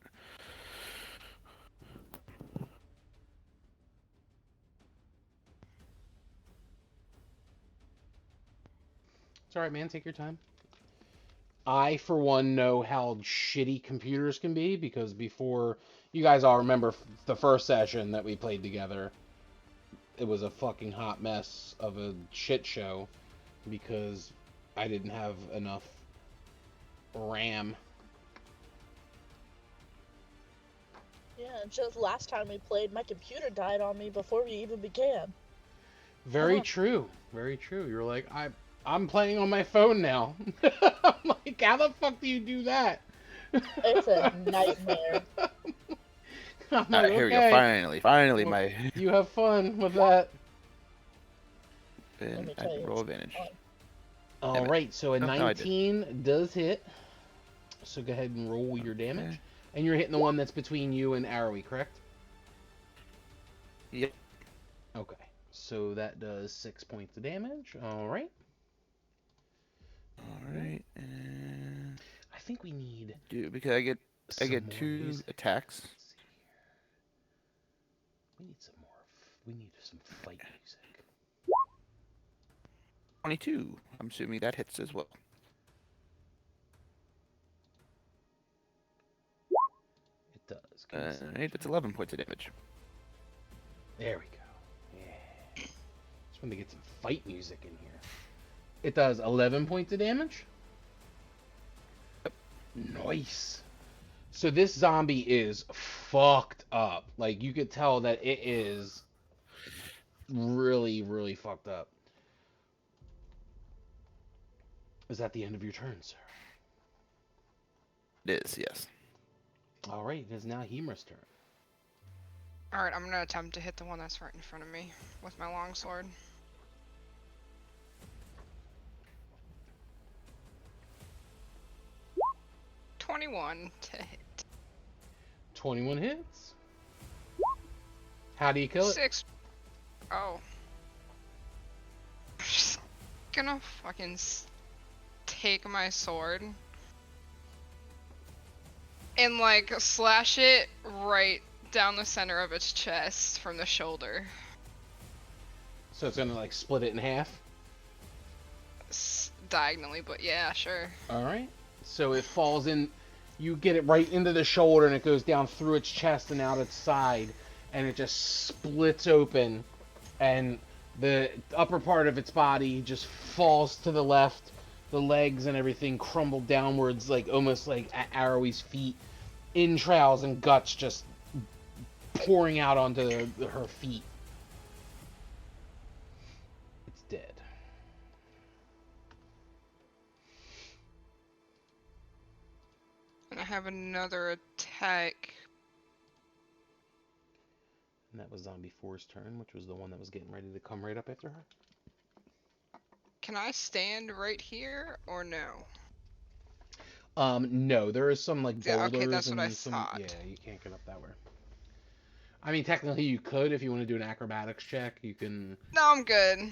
S1: It's alright, man. Take your time. I, for one, know how shitty computers can be because before, you guys all remember the first session that we played together, it was a fucking hot mess of a shit show because I didn't have enough RAM.
S3: Yeah, just last time we played, my computer died on me before we even began.
S1: Very
S3: Huh.
S1: true. Very true. You're like, I'm playing on my phone now. I'm like, how the fuck do you do that?
S3: It's a nightmare.
S1: I'm like,
S6: Alright, here we go.
S1: okay.
S6: Finally,
S1: Well,
S6: my...
S1: You have fun with that.
S6: And
S3: me
S6: I
S3: tell
S6: can
S3: you,
S6: roll
S3: it's
S6: advantage.
S3: fun.
S1: All right, so a
S6: Oh, no, I didn't.
S1: 19 does hit. So go ahead and roll your damage.
S6: Okay.
S1: And you're hitting the one that's between you and Arrowy, correct?
S6: Yep.
S1: Okay. So that does 6 points of damage. All right.
S6: Alright, and...
S1: I think we need
S6: because I get
S1: some more
S6: 2
S1: music.
S6: attacks.
S1: Let's see here. We need some more. We need some fight music.
S6: 22. I'm assuming that hits as well.
S1: It does. Give me a second,
S6: Alright, that's
S1: chat.
S6: 11 points of damage.
S1: There we go. Yeah. Just wanted to get some fight music in here. It does 11 points of damage. Nice. So this zombie is fucked up. Like, you could tell that it is really, really fucked up. Is that the end of your turn, sir?
S6: It is, yes.
S1: All right, it is now Hemra's turn.
S5: Alright, I'm gonna attempt to hit the one that's right in front of me with my longsword. $21 to hit.
S1: 21 hits. How do you kill it?
S5: 6. Oh. I'm just gonna fucking take my sword and like slash it right down the center of its chest from the shoulder.
S1: So it's gonna like split it in half.
S5: Diagonally, but yeah, sure.
S1: All right. So it falls in. You get it right into the shoulder, and it goes down through its chest and out its side, and it just splits open, and the upper part of its body just falls to the left. The legs and everything crumble downwards, like almost like at Arrowy's feet. Entrails and guts just pouring out onto her feet. It's dead.
S5: And I have another attack.
S1: And that was Zombie 4's turn, which was the one that was getting ready to come right up after her.
S5: Can I stand right here or no?
S1: No, there is some like
S5: Yeah, okay,
S1: boulders
S5: that's what I
S1: and some.
S5: thought.
S1: Yeah, you can't get up that way. I mean, technically you could if you want to do an acrobatics check. You can.
S5: No, I'm good.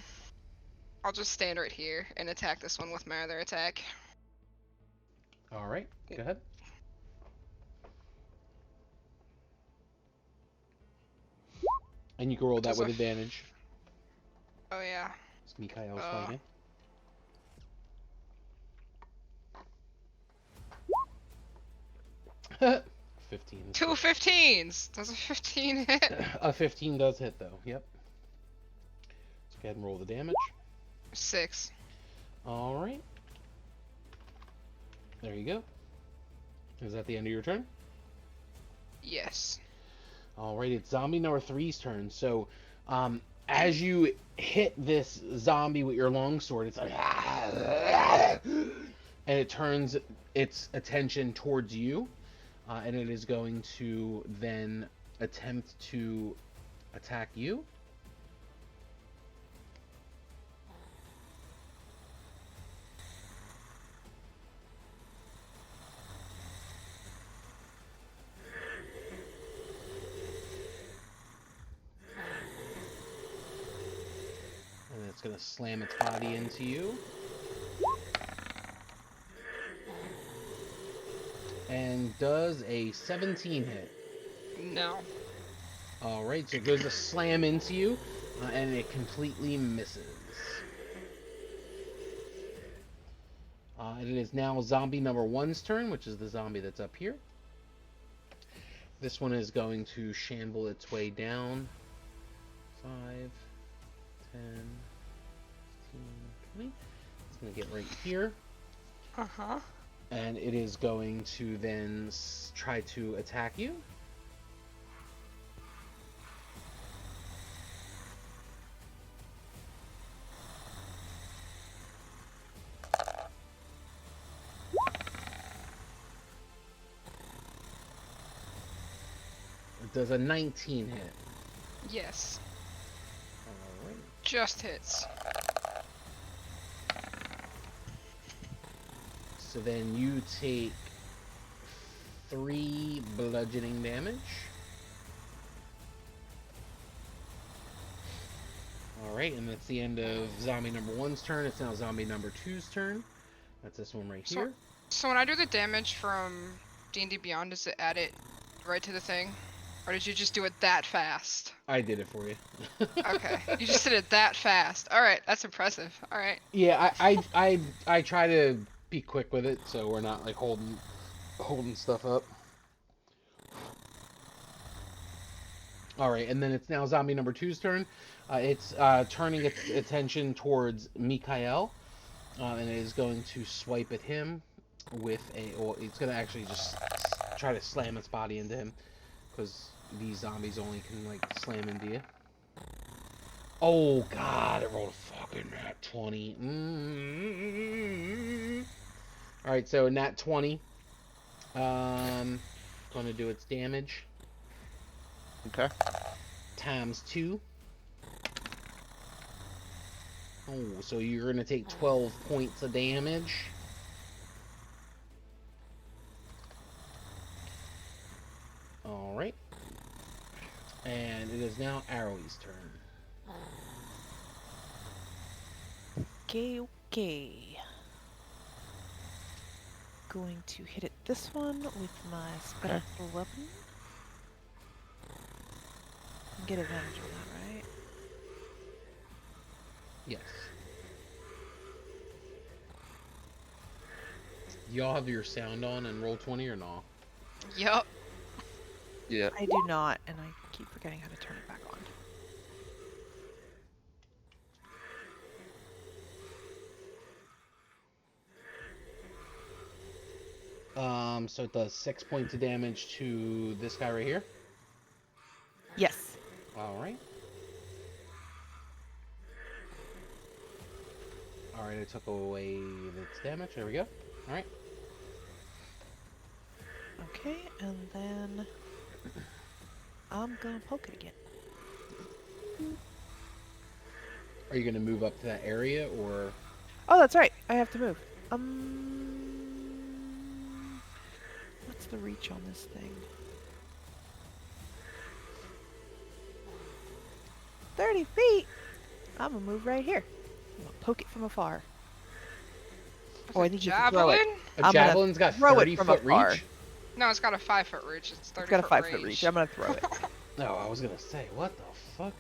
S5: I'll just stand right here and attack this one with my other attack.
S1: All right, go ahead. And you can roll that
S5: Does
S1: with
S5: a-
S1: advantage.
S5: Oh yeah.
S1: It's Mikhail's
S5: Uh,
S1: fighting. $15.
S5: 2 15s! Does a 15 hit?
S1: A 15 does hit though. Yep. Let's go ahead and roll the damage.
S5: 6.
S1: All right. There you go. Is that the end of your turn?
S5: Yes.
S1: All right, it's zombie number 3's turn. So, as you hit this zombie with your longsword, it's like, and it turns its attention towards you, and it is going to then attempt to attack you. And it's going to slam its body into you. And does a 17 hit.
S5: No.
S1: Alright, so it goes to slam into you, and it completely misses. And it is now zombie number 1's turn, which is the zombie that's up here. This one is going to shamble its way down. 5, 10, 15, 20. It's going to get right here.
S5: Uh-huh.
S1: And it is going to then try to attack you. It does a 19 hit.
S5: Yes.
S1: Alright.
S5: Just hits.
S1: So then you take 3 bludgeoning damage. Alright, and that's the end of zombie number 1's turn. It's now zombie number 2's turn. That's this one right here.
S5: So when I do the damage from D&D Beyond, does it add it right to the thing? Or did you just do it that fast?
S1: I did it for you.
S5: Okay, you just did it that fast. Alright, that's impressive. Alright.
S1: Yeah, I try to be quick with it, so we're not like holding stuff up. All right, and then it's now zombie number 2's turn. It's turning its attention towards Mikhail, and it is going to swipe at him with a. Well, it's going to actually just try to slam its body into him, because these zombies only can like slam into you. Oh God! It rolled a fucking nat 20. All right, so nat 20. Going to do its damage.
S6: Okay.
S1: Times 2. Oh, so you're going to take 12 points of damage. Alright. And it is now Arrowie's turn.
S4: Okay. Going to hit it this one with my special weapon. Get advantage on that, right?
S1: Yes. Y'all have your sound on and roll 20 or not?
S5: Yup.
S6: Yeah.
S4: I do not, and I keep forgetting how to turn it back on.
S1: So it does 6 points of damage to this guy right here.
S4: Yes.
S1: Alright. Alright, I took away its damage. There we go. Alright.
S4: Okay, and then I'm gonna poke it again.
S1: Are you going to move up to that area, or...
S4: Oh, that's right. I have to move. What's the reach on this thing? 30 feet. I'm gonna move right here. I'm gonna poke it from afar. Oh, I think you can throw it.
S5: Javelin?
S1: A
S4: I'm gonna
S1: javelin's got
S4: throw it
S1: 30-foot
S4: from afar.
S1: reach?
S5: No, it's got a 5-foot reach. It's 30
S4: It's got a
S5: foot
S4: 5-foot
S5: range.
S4: reach. I'm gonna throw it.
S1: No, I was gonna say, what the fuck?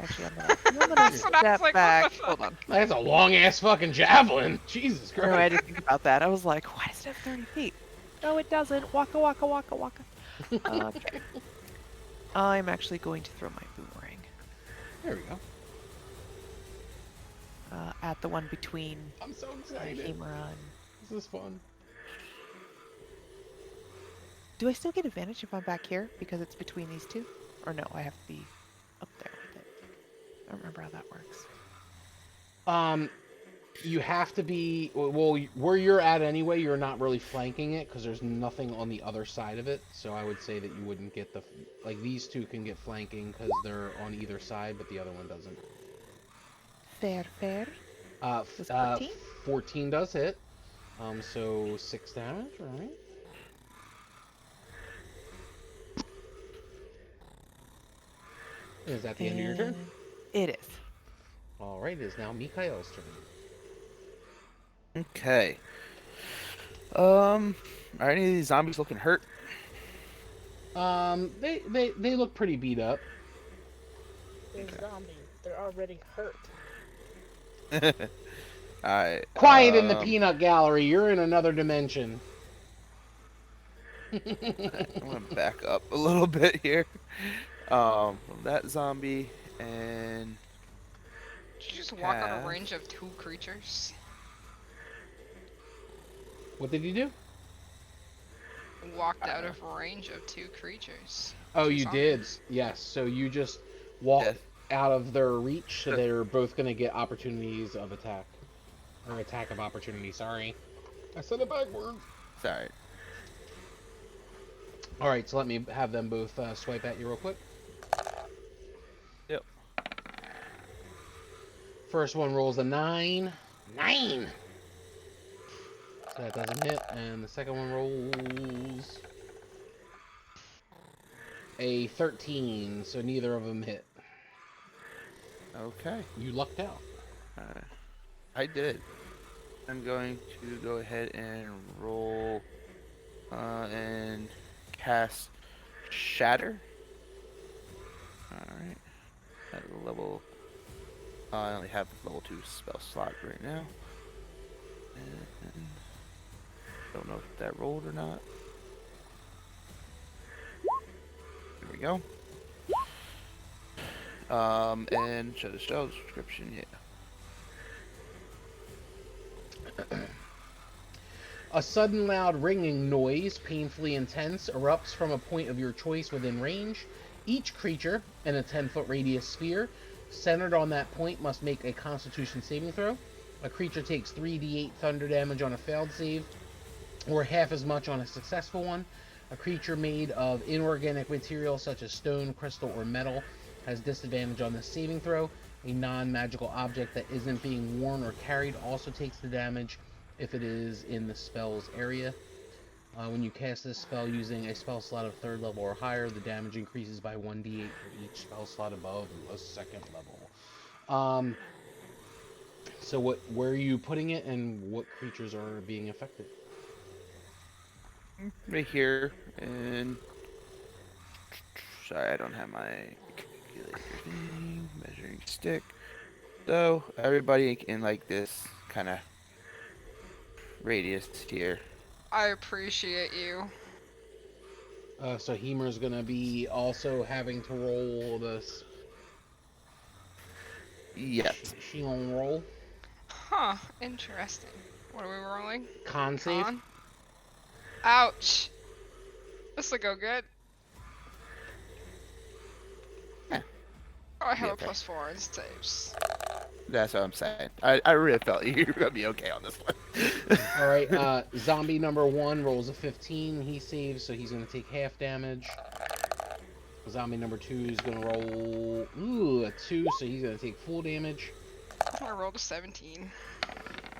S4: Actually, I'm gonna
S5: That's what I was
S4: step
S5: like, what
S4: back.
S5: the fuck?
S4: Hold on.
S1: That's a long ass fucking javelin. Jesus
S4: I know, I
S1: Christ.
S4: had to think about that. I was like, why does it have 30 feet? No, it doesn't. Waka waka waka waka. Okay. I'm actually going to throw my boomerang
S1: There we go.
S4: at the one between
S1: I'm so excited.
S4: Hemera and...
S1: This is fun.
S4: Do I still get advantage if I'm back here because it's between these two? Or no, I have to be up there with it. I don't remember how that works.
S1: You have to be, well, where you're at anyway, you're not really flanking it because there's nothing on the other side of it. So I would say that you wouldn't get the, like these two can get flanking because they're on either side, but the other one doesn't.
S4: Fair, fair.
S1: Does
S4: 14?
S1: 14 does hit. So 6 damage, right? Is that the end of your turn?
S4: It is.
S1: Alright, it is now Mikhail's turn.
S6: Okay. Are any of these zombies looking hurt?
S1: They look pretty beat up.
S3: They're zombies. They're already hurt.
S6: Alright.
S1: Quiet in the peanut gallery, you're in another dimension.
S6: I'm gonna back up a little bit here. That zombie and
S5: Did you just walk on
S6: Have-
S5: a range of 2 creatures?
S1: What did you do?
S5: Walked out of range of 2 creatures.
S1: Oh,
S5: 2
S1: you did.
S5: zombies.
S1: Yes. So you just walked
S6: Yes.
S1: out of their reach, so they're both going to get opportunities of attack. Or attack of opportunity, sorry. I said it backwards.
S6: sorry.
S1: Alright, so let me have them both swipe at you real quick.
S6: Yep.
S1: First one rolls a 9. 9! So that doesn't hit. And the second one rolls a 13, so neither of them hit.
S6: Okay.
S1: You lucked out.
S6: I did. I'm going to go ahead and roll and cast Shatter. Alright. At level. I only have level 2 spell slot right now. And don't know if that rolled or not. There we go. And show the spell description, yeah.
S1: A sudden loud ringing noise, painfully intense, erupts from a point of your choice within range. Each creature in a 10-foot radius sphere centered on that point must make a Constitution saving throw. A creature takes 3d8 thunder damage on a failed save, or half as much on a successful one. A creature made of inorganic material such as stone, crystal, or metal has disadvantage on this saving throw. A non-magical object that isn't being worn or carried also takes the damage if it is in the spell's area. When you cast this spell using a spell slot of 3rd level or higher, the damage increases by 1d8 for each spell slot above a 2nd level. So where are you putting it, and what creatures are being affected?
S6: Right here, and sorry, I don't have my calculator thing, measuring stick. So everybody in like this kind of radius here.
S5: I appreciate you.
S1: So Hemer's gonna be also having to roll this.
S6: Yes.
S1: She gonna roll
S5: Huh, interesting. What are we rolling?
S1: con save.
S5: Con? Ouch! This'll go good.
S6: Yeah.
S5: Oh, I have
S6: Yeah,
S5: a
S6: okay.
S5: +4 in saves.
S6: That's what I'm saying. I really felt you were gonna be okay on this one.
S1: All right. Zombie number 1 rolls a 15. He saves, so he's gonna take half damage. Zombie number 2 is gonna roll a 2, so he's gonna take full damage.
S5: I rolled a 17.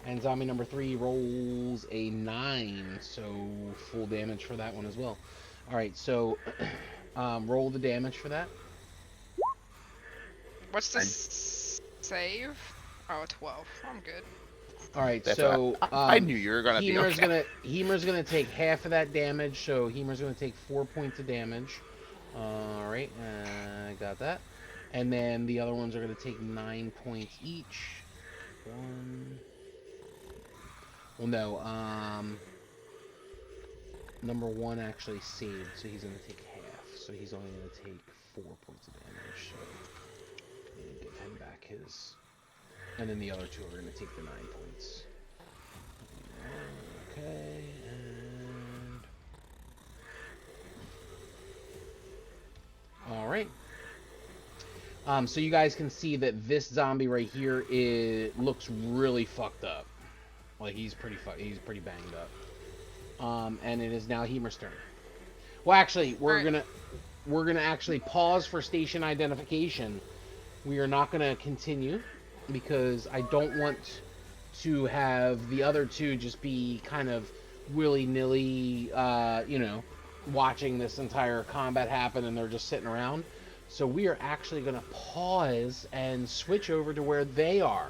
S1: And zombie number 3 rolls a 9, so full damage for that one as well. All right, so roll the damage for that.
S5: What's the
S6: Fine.
S5: save? Oh, 12. I'm good.
S1: All right,
S6: That's
S1: so
S6: what I knew you were gonna be
S1: Hemer's
S6: okay.
S1: Hemer's gonna take half of that damage, so Hemer's gonna take 4 points of damage. All right, I got that. And then the other ones are gonna take 9 points each. One. Well, no. Number 1 actually saved, so he's gonna take half. So he's only gonna take 4 points of damage. So I'm gonna give him back his. And then the other 2 are gonna take the 9 points. Okay, and all right. So you guys can see that this zombie right here looks really fucked up. Like he's pretty banged up. And it is now Hemer's turn. Well, actually, we're
S5: Alright.
S1: gonna actually pause for station identification. We are not gonna continue because I don't want to have the other 2 just be kind of willy-nilly, watching this entire combat happen and they're just sitting around. So we are actually going to pause and switch over to where they are.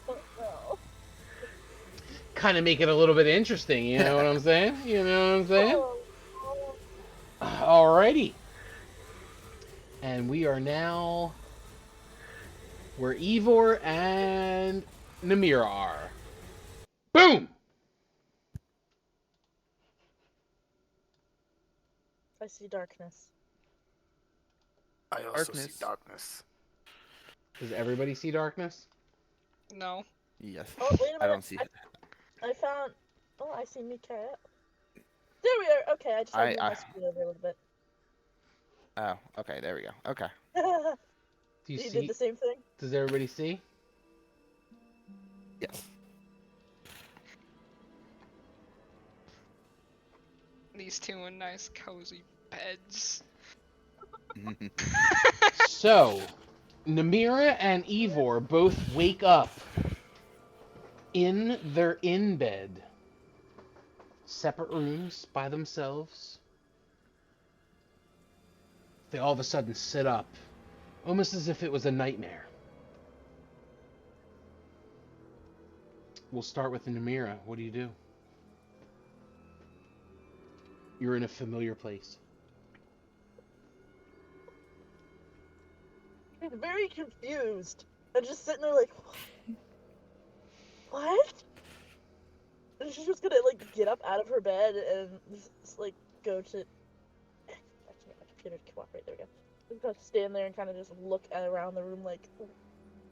S3: Oh, no.
S1: Kind of make it a little bit interesting, you know what I'm saying? You know what I'm saying?
S3: Oh, no.
S1: Alrighty. And we are now where Ivor and Namira are. Boom!
S3: I see darkness.
S2: I also see
S6: Darkness.
S2: darkness.
S1: Does everybody see darkness?
S5: No.
S6: Yes.
S3: Oh, wait a minute.
S6: I don't see it.
S3: I found. Oh, I see Mikael. There we are. Okay, I just had to move my screen over a little bit.
S6: Oh, okay. There we go. Okay.
S1: Do you
S3: You
S1: see?
S3: did the same thing?
S1: Does everybody see?
S6: Yes.
S5: These 2 in nice cozy beds.
S1: So, Namira and Ivor both wake up in their in-bed. Separate rooms by themselves. They all of a sudden sit up, almost as if it was a nightmare. We'll start with Namira. What do you do? You're in a familiar place.
S3: I'm very confused. I'm just sitting there like, what? And she's just gonna like get up out of her bed and just like go to. Actually, my computer to cooperate. There we go. I'm gonna stand there and kind of just look around the room like,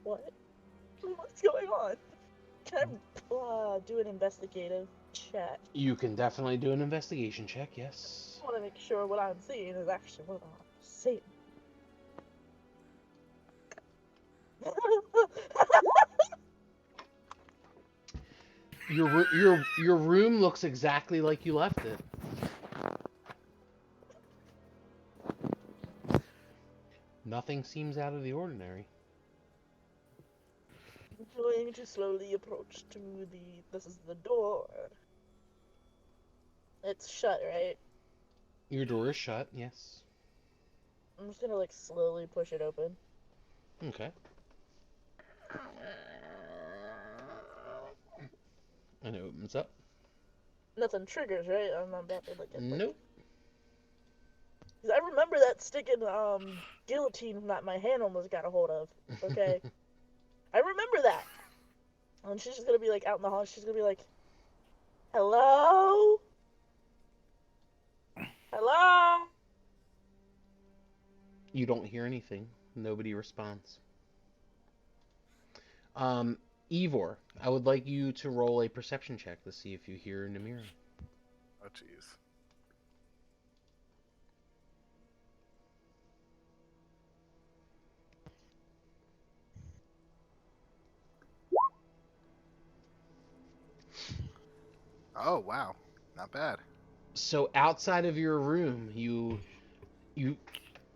S3: what? What's going on? Can I do an investigative check?
S1: You can definitely do an investigation check, yes.
S3: I want to make sure what I'm seeing is actually what I'm seeing.
S1: Your room looks exactly like you left it. Nothing seems out of the ordinary.
S3: I'm going to slowly approach to this is the door. It's shut, right?
S1: Your door is shut, yes.
S3: I'm just gonna like slowly push it open.
S1: Okay. And it opens up.
S3: Nothing triggers, right? I'm not about to like get,
S1: Nope.
S3: 'Cause I remember that sticking guillotine that my hand almost got a hold of. Okay. I remember that. And she's just gonna be like out in the hall. She's gonna be like, "Hello, hello."
S1: You don't hear anything. Nobody responds. Ivor, I would like you to roll a perception check to see if you hear Namira.
S2: Oh, jeez. Oh, wow. Not bad.
S1: So outside of your room, you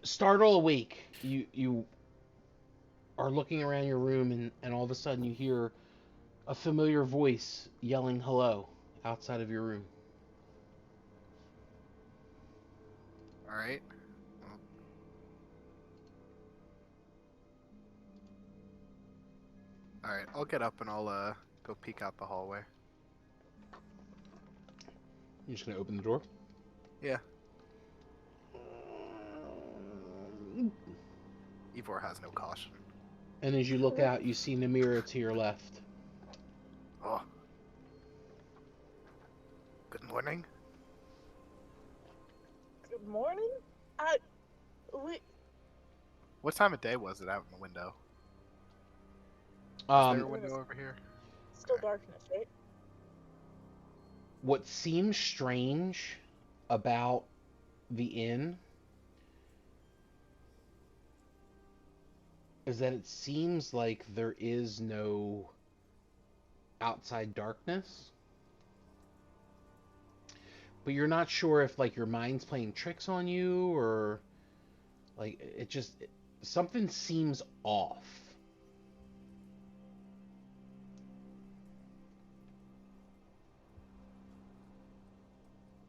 S1: startle awake. You are looking around your room and all of a sudden you hear a familiar voice yelling hello outside of your room.
S2: All right. All right. I'll get up and I'll go peek out the hallway.
S1: You're just gonna open the door?
S2: Yeah. Ivor has no caution.
S1: And as you look out, you see Namira to your left.
S2: Oh. Good morning.
S3: Good morning. We
S2: What time of day was it out in the window? Is there a
S1: Um,
S2: window over here?
S3: still darkness, right?
S1: what seems strange about the inn is that it seems like there is no outside darkness. But you're not sure if like your mind's playing tricks on you or like something seems off.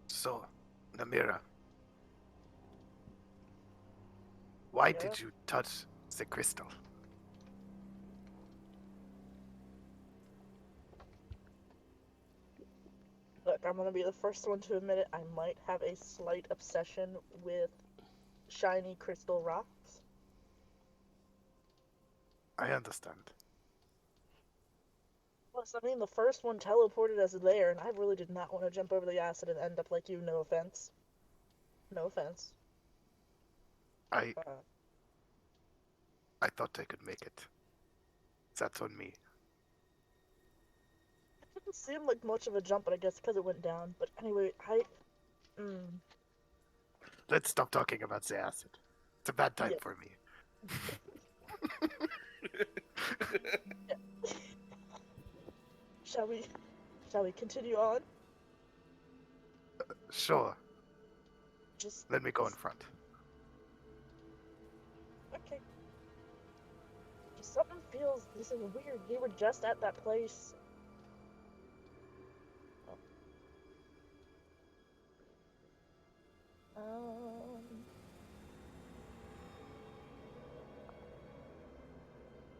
S2: So, Namira, why
S3: Yeah?
S2: did you touch the crystal?
S3: Look, I'm gonna be the first one to admit it. I might have a slight obsession with shiny crystal rocks.
S2: I understand.
S3: Plus, I mean, the first one teleported us there, and I really did not want to jump over the acid and end up like you. No offense. No offense.
S2: I
S3: Uh,
S2: I thought I could make it. That's on me.
S3: it didn't seem like much of a jump, but I guess because it went down. But anyway,
S2: Let's stop talking about the acid. It's a bad time
S3: Yeah.
S2: for me.
S3: Shall we continue on?
S2: Sure,
S3: Just
S2: let me go in front.
S3: okay. Just something feels this is weird. We were just at that place.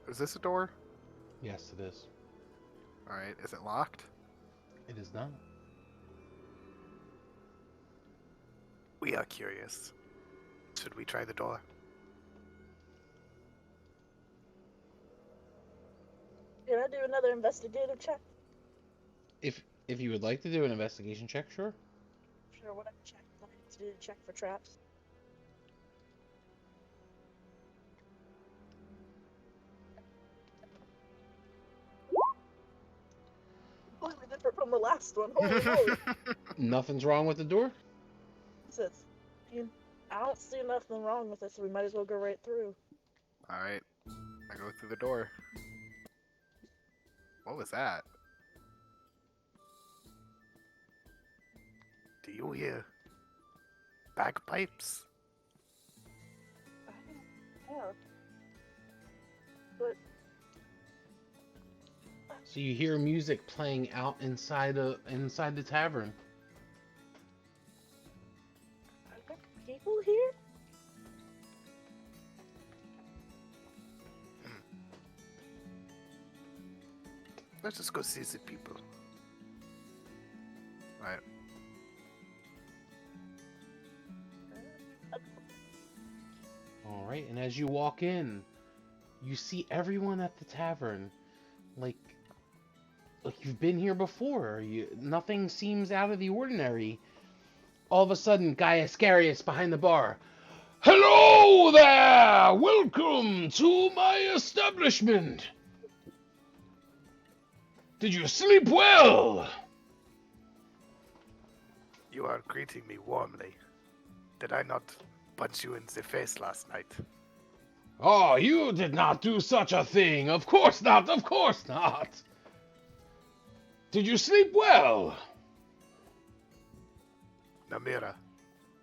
S2: Is this a door?
S1: Yes, it is.
S2: Alright, is it locked?
S1: It is not.
S2: We are curious. Should we try the door?
S3: Can I do another investigative check?
S1: If you would like to do an investigation check, sure.
S3: Sure, whatever check. I need to do a check for traps. Completely different from the last one. Holy moly.
S1: Nothing's wrong with the door?
S3: Says, I don't see nothing wrong with this, so we might as well go right through.
S2: Alright, I go through the door. What was that? Do you hear bagpipes?
S3: I don't know. But
S1: So you hear music playing out inside the tavern.
S3: are there people here?
S2: Let's just go see the people. Alright.
S1: All right, and as you walk in, you see everyone at the tavern, like you've been here before. Nothing seems out of the ordinary. All of a sudden, Guy Ascarius behind the bar. Hello there! Welcome to my establishment. Did you sleep well?
S2: You are greeting me warmly. Did I not punch you in the face last night?
S1: Oh, you did not do such a thing. Of course not, of course not. Did you sleep well?
S2: Namira,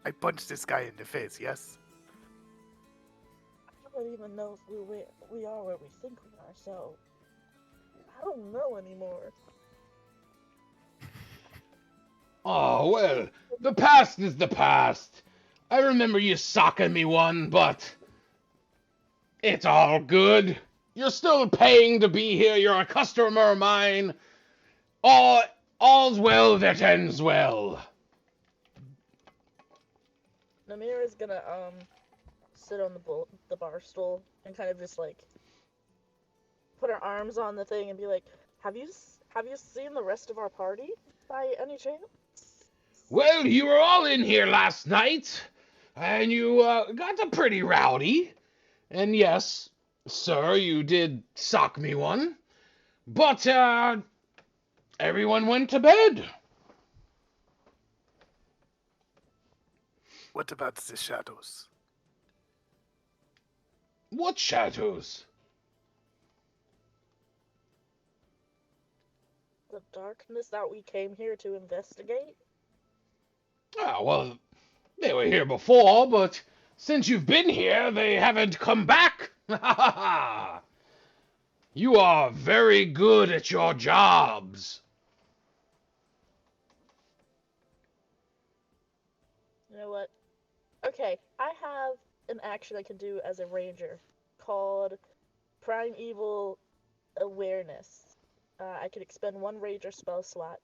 S2: I punched this guy in the face, yes?
S3: I don't even know if we are where we think we are, so I don't know anymore.
S1: Oh, well, the past is the past. I remember you socking me one, but it's all good. You're still paying to be here. You're a customer of mine. All's well that ends well.
S3: Namira's gonna sit on the bar stool and kind of just like put her arms on the thing and be like, have you seen the rest of our party by any chance?
S1: Well, you were all in here last night, and you got pretty rowdy. And yes, sir, you did sock me one. But everyone went to bed.
S2: What about the shadows?
S1: What shadows?
S3: The darkness that we came here to investigate?
S1: Ah, well, they were here before, but since you've been here, they haven't come back. Ha ha ha! You are very good at your jobs.
S3: You know what? Okay, I have an action I can do as a ranger called Primeval Awareness. I can expend one ranger spell slot.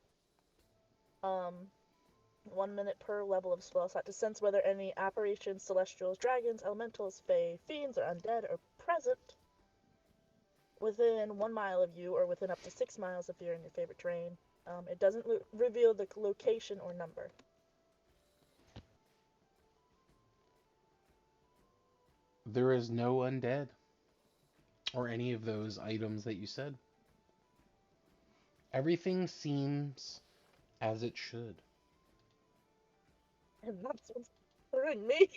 S3: 1 minute per level of spell slot to sense whether any apparitions, celestials, dragons, elementals, fae, fiends, or undead are present within 1 mile of you or within up to 6 miles if you're in your favorite terrain. It doesn't reveal the location or number.
S1: There is no undead or any of those items that you said. Everything seems as it should.
S3: And that's what's bothering me.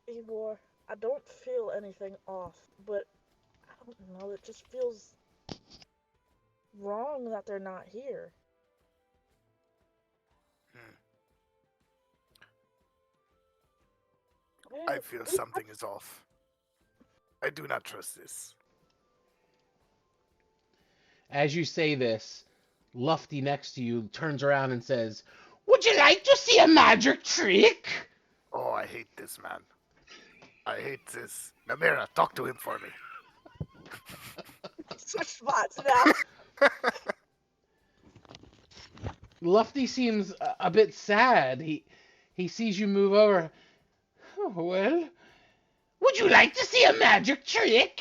S3: Ivor, I don't feel anything off, but I don't know, it just feels wrong that they're not here.
S2: I feel something is off. I do not trust this.
S1: As you say this, Lufty next to you turns around and says, "Would you like to see a magic trick?"
S2: Oh, I hate this man. I hate this. Namira, talk to him for me.
S3: Switch spots now.
S1: Lufty seems a bit sad. He sees you move over. Oh, well, would you like to see a magic trick?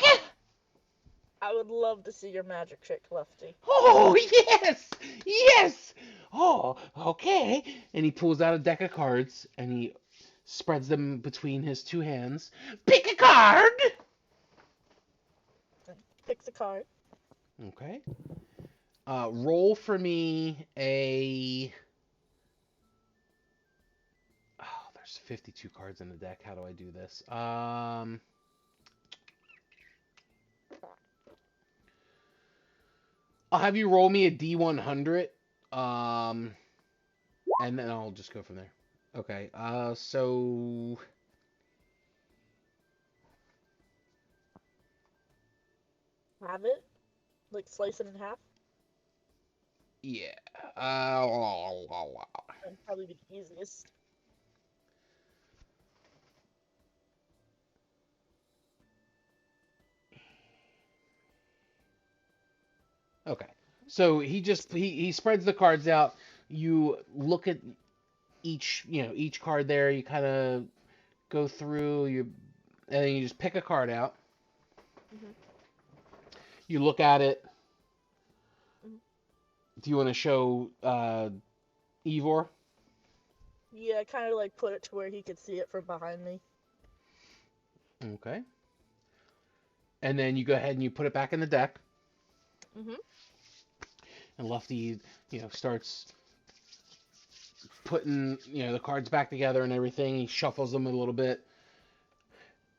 S3: I would love to see your magic trick, Lufty.
S1: Oh, yes! Yes! Oh, okay. And he pulls out a deck of cards and he spreads them between his two hands. Pick a card!
S3: Picks a card.
S1: Okay. Roll for me a... Oh, there's 52 cards in the deck. How do I do this? I'll have you roll me a D100. And then I'll just go from there. Okay, so...
S3: Have it? Like slice it in half?
S1: Yeah.
S3: That'd probably be the easiest.
S1: Okay. So he spreads the cards out. You look at each card there. You kind of go through and then you just pick a card out.
S3: Mhm.
S1: You look at it.
S3: Mhm.
S1: Do you want to show Ivor?
S3: Yeah, kind of like put it to where he could see it from behind me.
S1: Okay. And then you go ahead and you put it back in the deck.
S3: Mhm.
S1: And Lufty, starts putting, the cards back together and everything. He shuffles them a little bit.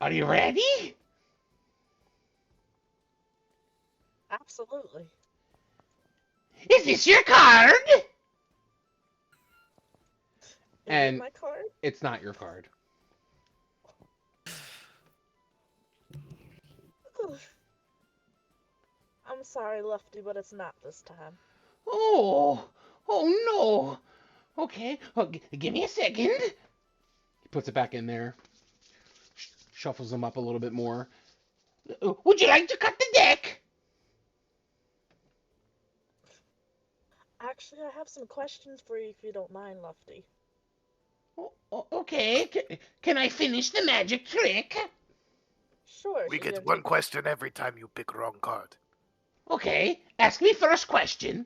S1: Are you ready?
S3: Absolutely.
S1: Is this your card?
S3: Is
S1: And-
S3: it my card?
S1: It's not your card.
S3: I'm sorry, Lufty, but it's not this time.
S1: Oh, oh no. Okay, give me a second. He puts it back in there, shuffles them up a little bit more. Would you like to cut the deck?
S3: Actually, I have some questions for you if you don't mind, Lufty.
S1: Okay, can I finish the magic trick?
S3: Sure.
S2: We
S3: she's
S2: get
S3: gonna
S2: one
S3: take-
S2: question every time you pick wrong card.
S1: Okay, ask me first question.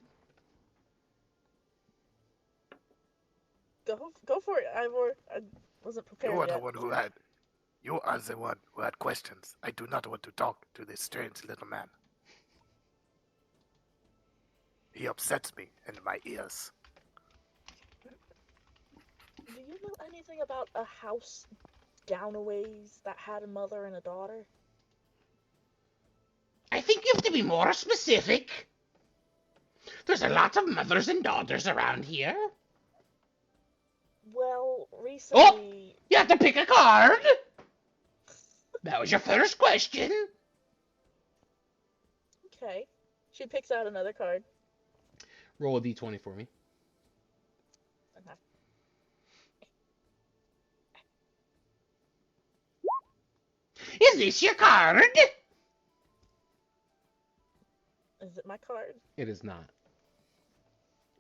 S3: Go for it, Ivor. I wasn't prepared
S2: You are
S3: yet.
S2: the one who had. You are the one who had questions. I do not want to talk to this strange little man. He upsets me in my ears.
S3: Do you know anything about a house down a ways that had a mother and a daughter?
S1: I think you have to be more specific. There's a lot of mothers and daughters around here.
S3: Well, recently.
S1: You have to pick a card. That was your first question.
S3: Okay. She picks out another card.
S1: Roll a d20 for me.
S3: Okay.
S1: Is this your card?
S3: Is it my card?
S1: It is not.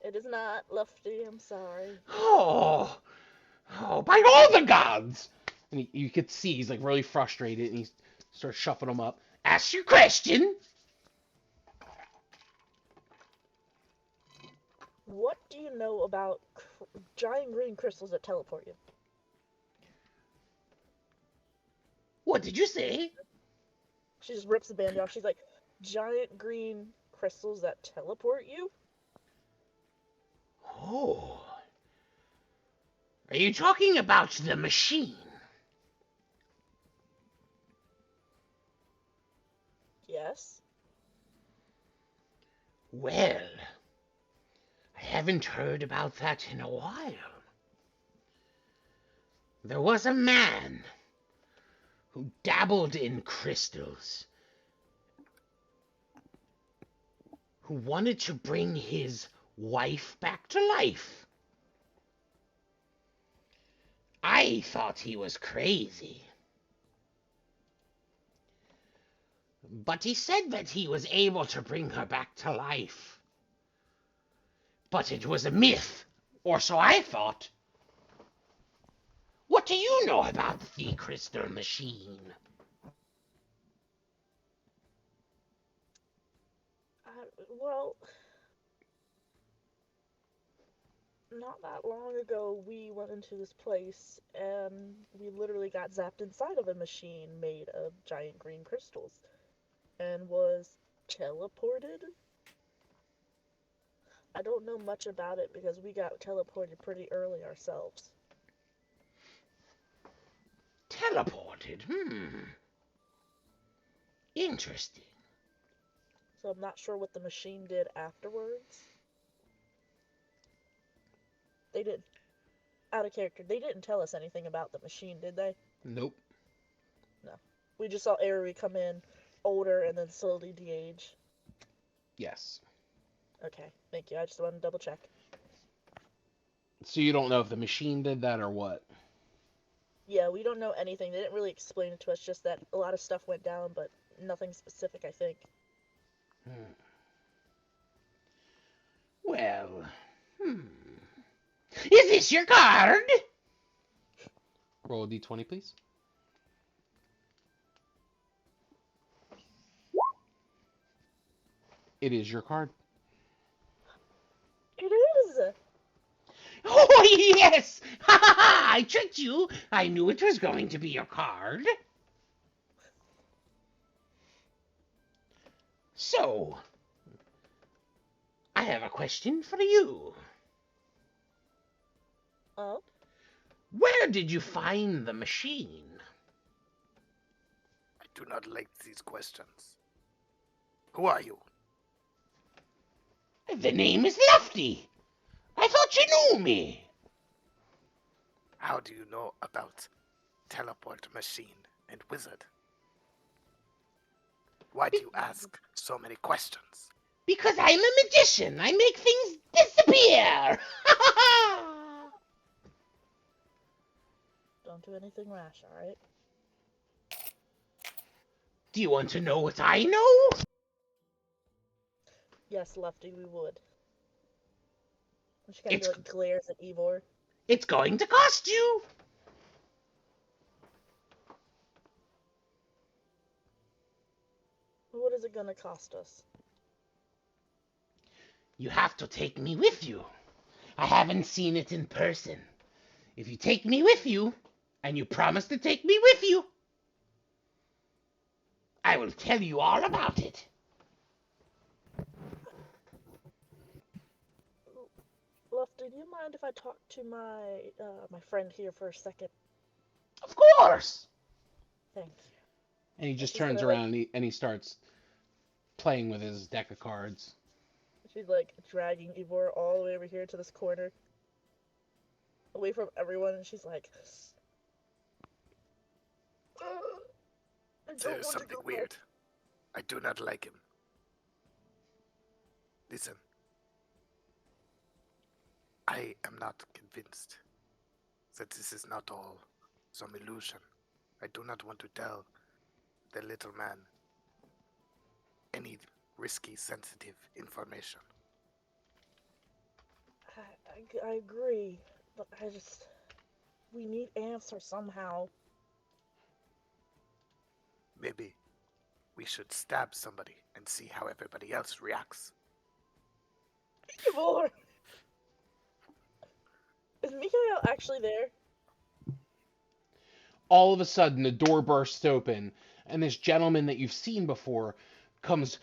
S3: It is not, Lufty. I'm sorry.
S1: Oh, by all the gods! And you could see he's like really frustrated, and he starts shuffling them up. Ask your question.
S3: What do you know about giant green crystals that teleport you?
S1: What did you say?
S3: She just rips the band off. She's like, giant green crystals that teleport you?
S1: Oh. Are you talking about the machine?
S3: Yes.
S1: Well, I haven't heard about that in a while. There was a man who dabbled in crystals, who wanted to bring his wife back to life. I thought he was crazy. But he said that he was able to bring her back to life. But it was a myth, or so I thought. What do you know about the crystal machine?
S3: Well, not that long ago, we went into this place and we literally got zapped inside of a machine made of giant green crystals and was teleported. I don't know much about it because we got teleported pretty early ourselves.
S1: Teleported? Interesting.
S3: So I'm not sure what the machine did afterwards. They did. Out of character, they didn't tell us anything about the machine, did they?
S1: Nope.
S3: No. We just saw Aerie come in, older, and then slowly de-age.
S1: Yes.
S3: Okay, thank you. I just wanted to double check.
S1: So you don't know if the machine did that or what?
S3: Yeah, we don't know anything. They didn't really explain it to us, just that a lot of stuff went down, but nothing specific, I think.
S1: Well, Is this your card? Roll a d20, please. It is your card.
S3: It is!
S1: Oh, yes! Ha ha ha! I tricked you. I knew it was going to be your card. So, I have a question for you.
S3: Oh?
S1: Where did you find the machine?
S2: I do not like these questions. Who are you?
S1: The name is Lufty. I thought you knew me.
S2: How do you know about teleport machine and wizard? Why do you ask so many questions?
S1: Because I'm a magician. I make things disappear.
S3: Don't do anything rash, alright?
S1: Do you want to know what I know?
S3: Yes, Lefty, we would. And she kind
S1: It's-
S3: of like glares at Ivor.
S1: It's going to cost you.
S3: What is it gonna cost us?
S1: You have to take me with you. I haven't seen it in person. If you take me with you, and you promise to take me with you, I will tell you all about it.
S3: Lefty, do you mind if I talk to my friend here for a second?
S1: Of course.
S3: Thank you.
S1: And he just
S3: She's
S1: turns
S3: gonna, like-
S1: around and he starts playing with his deck of cards.
S3: She's like dragging Ivor all the way over here to this corner. Away from everyone, and she's like, I don't
S2: There
S3: want
S2: is
S3: to
S2: something
S3: go back."
S2: weird. I do not like him. Listen. I am not convinced that this is not all some illusion. I do not want to tell the little man any risky, sensitive information.
S3: I agree, but we need answers somehow.
S2: Maybe we should stab somebody and see how everybody else reacts.
S3: Ivor! Is Mikael actually there?
S1: All of a sudden, the door bursts open, and this gentleman that you've seen before comes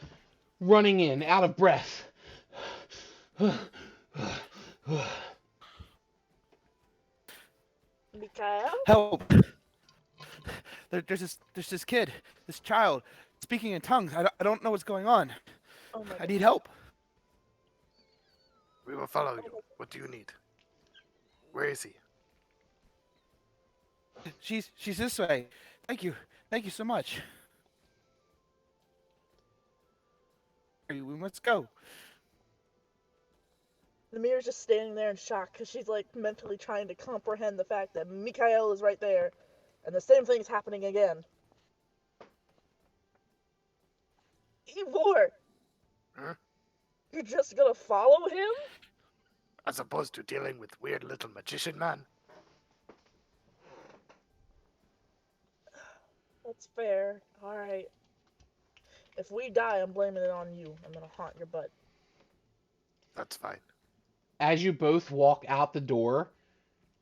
S1: running in, out of breath.
S3: Mikael?
S6: Help! There's this kid, this child, speaking in tongues. I don't know what's going on.
S3: Oh my
S6: I
S3: god.
S6: need help.
S2: We will follow you. What do you need? Where is he?
S6: She's this way. Thank you so much. We must go.
S3: Namir's just standing there in shock because she's like mentally trying to comprehend the fact that Mikael is right there and the same thing's happening again. Ivor!
S2: Huh?
S3: You're just gonna follow him?
S2: As opposed to dealing with weird little magician man?
S3: That's fair. Alright. If we die, I'm blaming it on you. I'm gonna haunt your butt.
S2: That's fine.
S1: As you both walk out the door,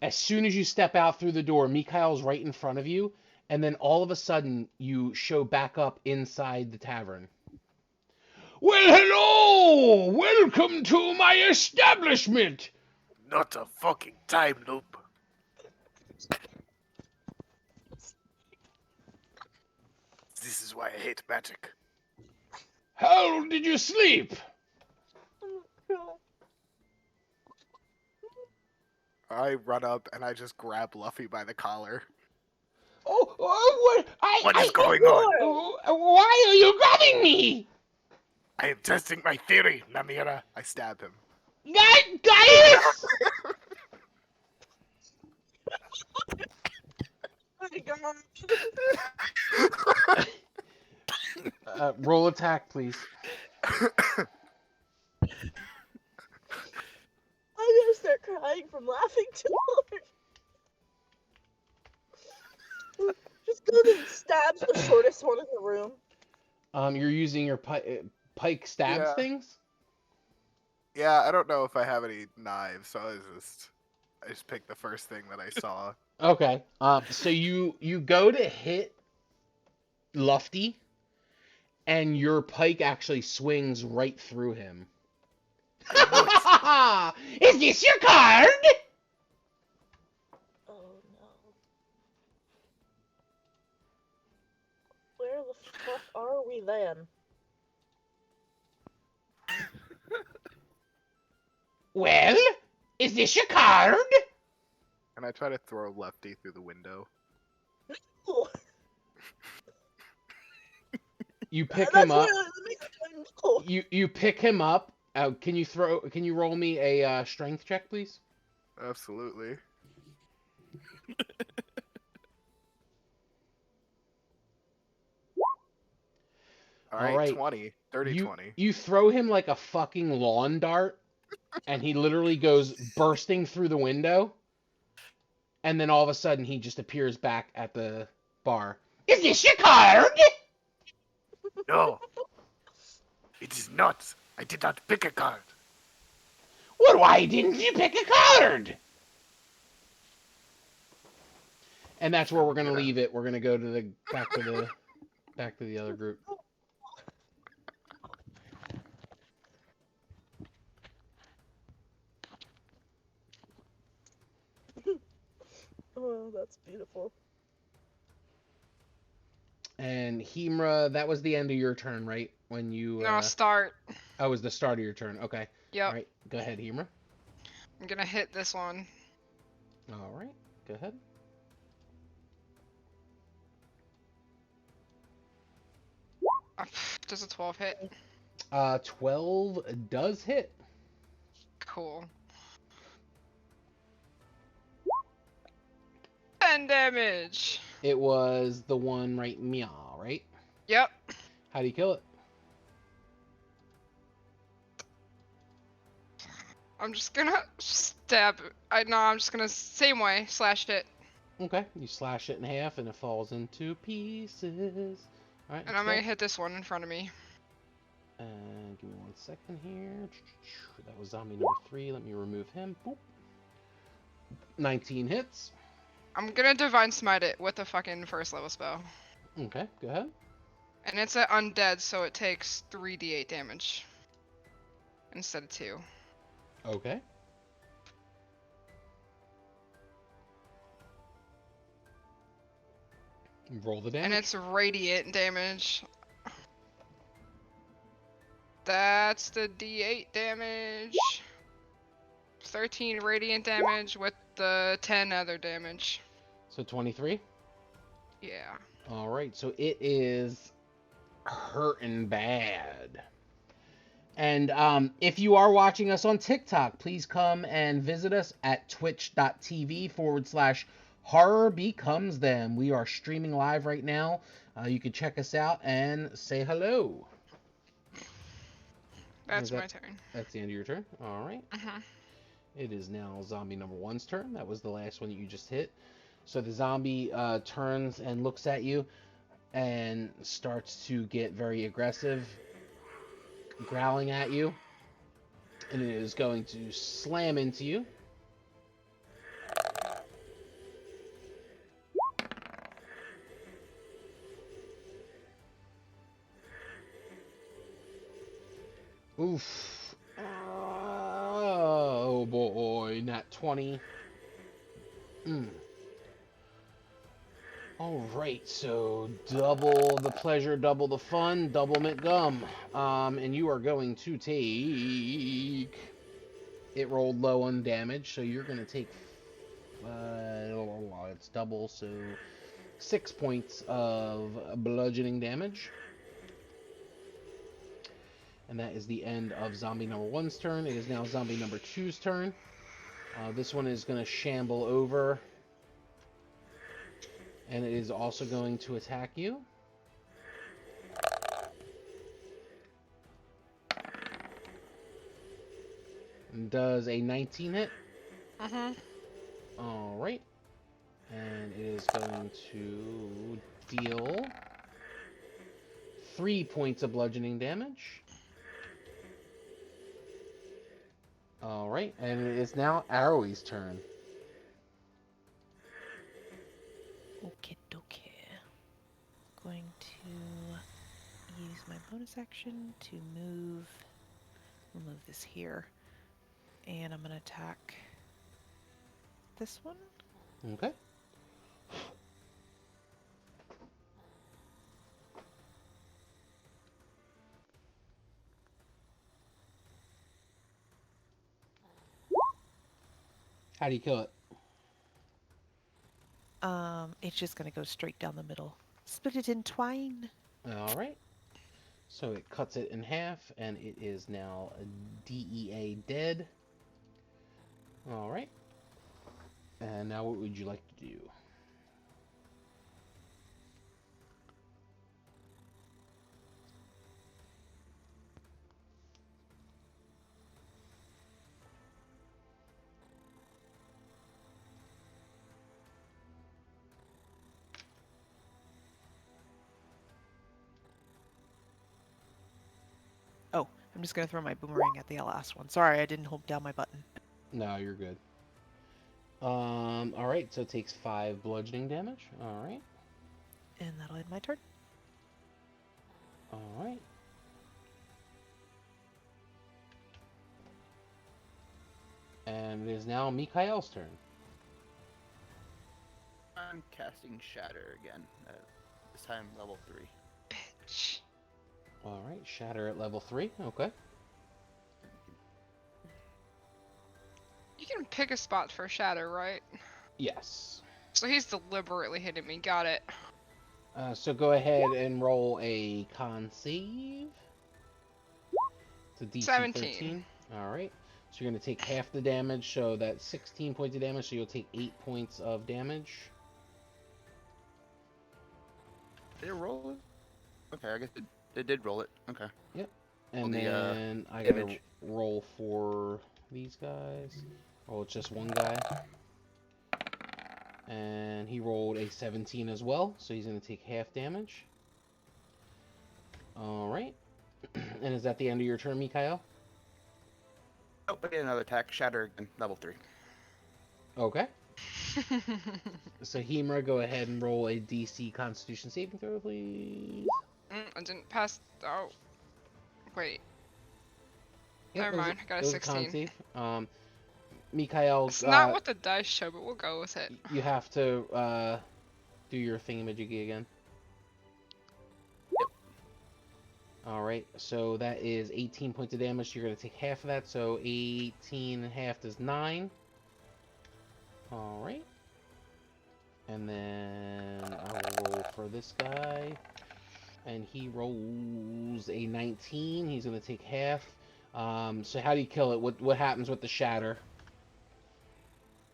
S1: as soon as you step out through the door, Mikhail's right in front of you, and then all of a sudden you show back up inside the tavern. Well, hello! Welcome to my establishment!
S2: Not a fucking time loop. This is why I hate magic.
S1: How did you sleep?
S3: Oh god.
S2: I run up and I just grab Luffy by the collar.
S1: What
S2: What is going on?
S1: Why are you grabbing me?
S2: I am testing my theory, Namira. I stab him.
S1: Guys!
S3: Oh my god.
S1: Roll attack, please.
S3: I'm gonna start crying from laughing too hard. Just goes and stabs the shortest one in the room.
S1: You're using your pike stabs
S2: Yeah.
S1: things?
S2: Yeah, I don't know if I have any knives, so I just picked the first thing that I saw.
S1: Okay. So you go to hit Lufty, and your pike actually swings right through him. Is this your card?
S3: Oh no. Where the fuck are we then?
S1: Well, is this your card?
S2: And I try to throw Lefty through the window.
S1: You pick
S3: That's
S1: him up.
S3: what makes me know.
S1: You pick him up. Can you roll me a strength check, please?
S2: Absolutely. All right,
S1: right.
S2: 20. Dirty 20.
S1: You throw him like a fucking lawn dart, and he literally goes bursting through the window. And then all of a sudden, he just appears back at the bar. Is this your card?
S2: No, it is not. I did not pick a card.
S1: Well, why didn't you pick a card? And that's where we're gonna leave it. We're gonna go to the back to the other group.
S3: Oh, that's beautiful.
S1: And Hemra, that was the end of your turn, right? When you
S5: No, start.
S1: oh, was the start of your turn. Okay.
S5: Yep.
S1: All right. Go ahead, Hemra.
S5: I'm gonna hit this one.
S1: All right. Go ahead.
S5: Does a 12 hit?
S1: 12 does hit.
S5: Cool. 10 damage.
S1: It was the one right meow, right?
S5: Yep.
S1: How do you kill it?
S5: I'm just gonna stab. I'm just gonna same way slash it.
S1: Okay. You slash it in half and it falls into pieces. All right.
S5: And I'm gonna hit this one in front of me.
S1: And give me 1 second here. That was zombie number 3. Let me remove him. Boop. 19 hits.
S5: I'm gonna divine smite it with a fucking first level spell.
S1: Okay, go ahead.
S5: And it's an undead, so it takes 3d8 damage instead of 2.
S1: Okay. Roll the damage.
S5: And it's radiant damage. That's the d8 damage. 13 radiant damage with the 10 other damage.
S1: So 23.
S5: Yeah.
S1: All right, so it is hurting bad. And if you are watching us on TikTok, please come and visit us at twitch.tv/horror becomes them. We are streaming live right now. You can check us out and say hello.
S5: That's my turn.
S1: That's the end of your turn. All right.
S5: Uh-huh.
S1: It is now zombie number 1's turn. That was the last one that you just hit. So the zombie turns and looks at you and starts to get very aggressive, growling at you. And it is going to slam into you. Oof. Oh boy, nat 20. Alright, so double the pleasure, double the fun, double McGum. And you are going to take... It rolled low on damage, so you're going to take... it's double, so 6 points of bludgeoning damage. And that is the end of zombie number 1's turn. It is now zombie number 2's turn. This one is going to shamble over. And it is also going to attack you. And does a 19 hit?
S5: Uh-huh.
S1: Alright. And it is going to deal 3 points of bludgeoning damage. Alright, and it is now Arrowie's turn.
S4: Okay, going to use my bonus action to move. We'll move this here. And I'm going to attack this one.
S1: Okay. How do you kill it?
S4: It's just going to go straight down the middle. Split it in twine.
S1: All right. So it cuts it in half, and it is now DEA dead. All right. And now what would you like to do?
S4: Oh, I'm just gonna throw my boomerang at the last one. Sorry, I didn't hold down my button.
S1: No, you're good. All right, so it takes 5 bludgeoning damage. All right.
S4: And that'll end my turn.
S1: All right. And it is now Mikhail's turn.
S6: I'm casting Shatter again. This time level 3.
S5: Bitch.
S1: All right, Shatter at level 3. Okay.
S5: You can pick a spot for Shatter, right?
S1: Yes.
S5: So he's deliberately hitting me. Got it.
S1: So go ahead and roll a con save. It's a DC
S5: 17.
S1: 13. All right. So you're going to take half the damage, so that's 16 points of damage, so you'll take 8 points of damage.
S6: Did it roll it? Okay, I guess it did roll it. Okay.
S1: And
S6: the,
S1: then I got to
S6: damage.
S1: roll for these guys. Oh, it's just one guy. And he rolled a 17 as well, so he's going to take half damage. All right. And is that the end of your turn, Mikhail?
S6: Oh, but get another attack. Shatter again. Level 3.
S1: Okay. So Hemra, go ahead and roll a DC Constitution saving throw, please.
S5: I didn't pass. Oh. Wait.
S1: Yep,
S5: Never
S1: it was
S5: mind. I got a
S1: it was con
S5: 16.
S1: save. Mikhail,
S5: It's not what the dice show, but we'll go with it.
S1: you have to do your thingamajiggy again.
S6: Yep.
S1: All right, so that is 18 points of damage. You're going to take half of that, so 18 and half is 9. All right. And then I will roll for this guy. And he rolls a 19. He's going to take half. So how do you kill it? What happens with the shatter?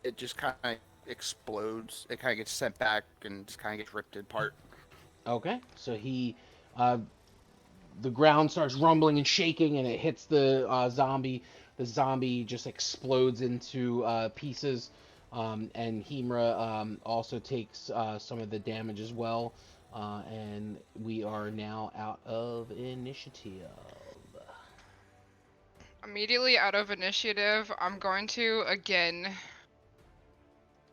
S6: It just kind of explodes. It kind of gets sent back and just kind of gets ripped apart.
S1: Okay, so he, the ground starts rumbling and shaking, and it hits the zombie. The zombie just explodes into pieces, and Hemra also takes some of the damage as well. And we are now out of initiative.
S5: Immediately out of initiative, I'm going to again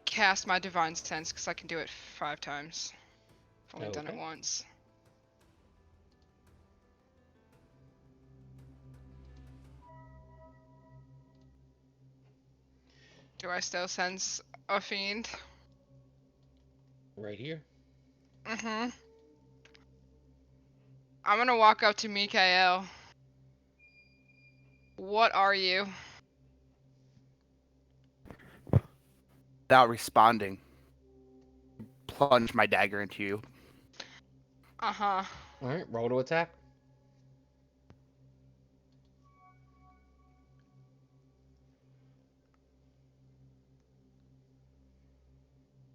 S5: cast my Divine Sense because I can do it 5 times. I've only done it
S1: Okay.
S5: once. Do I still sense a fiend?
S1: Right here.
S5: Mm-hmm. I'm gonna walk up to Mikhail. What are you?
S6: Without responding, plunge my dagger into you.
S5: Uh-huh.
S1: All right, roll to attack.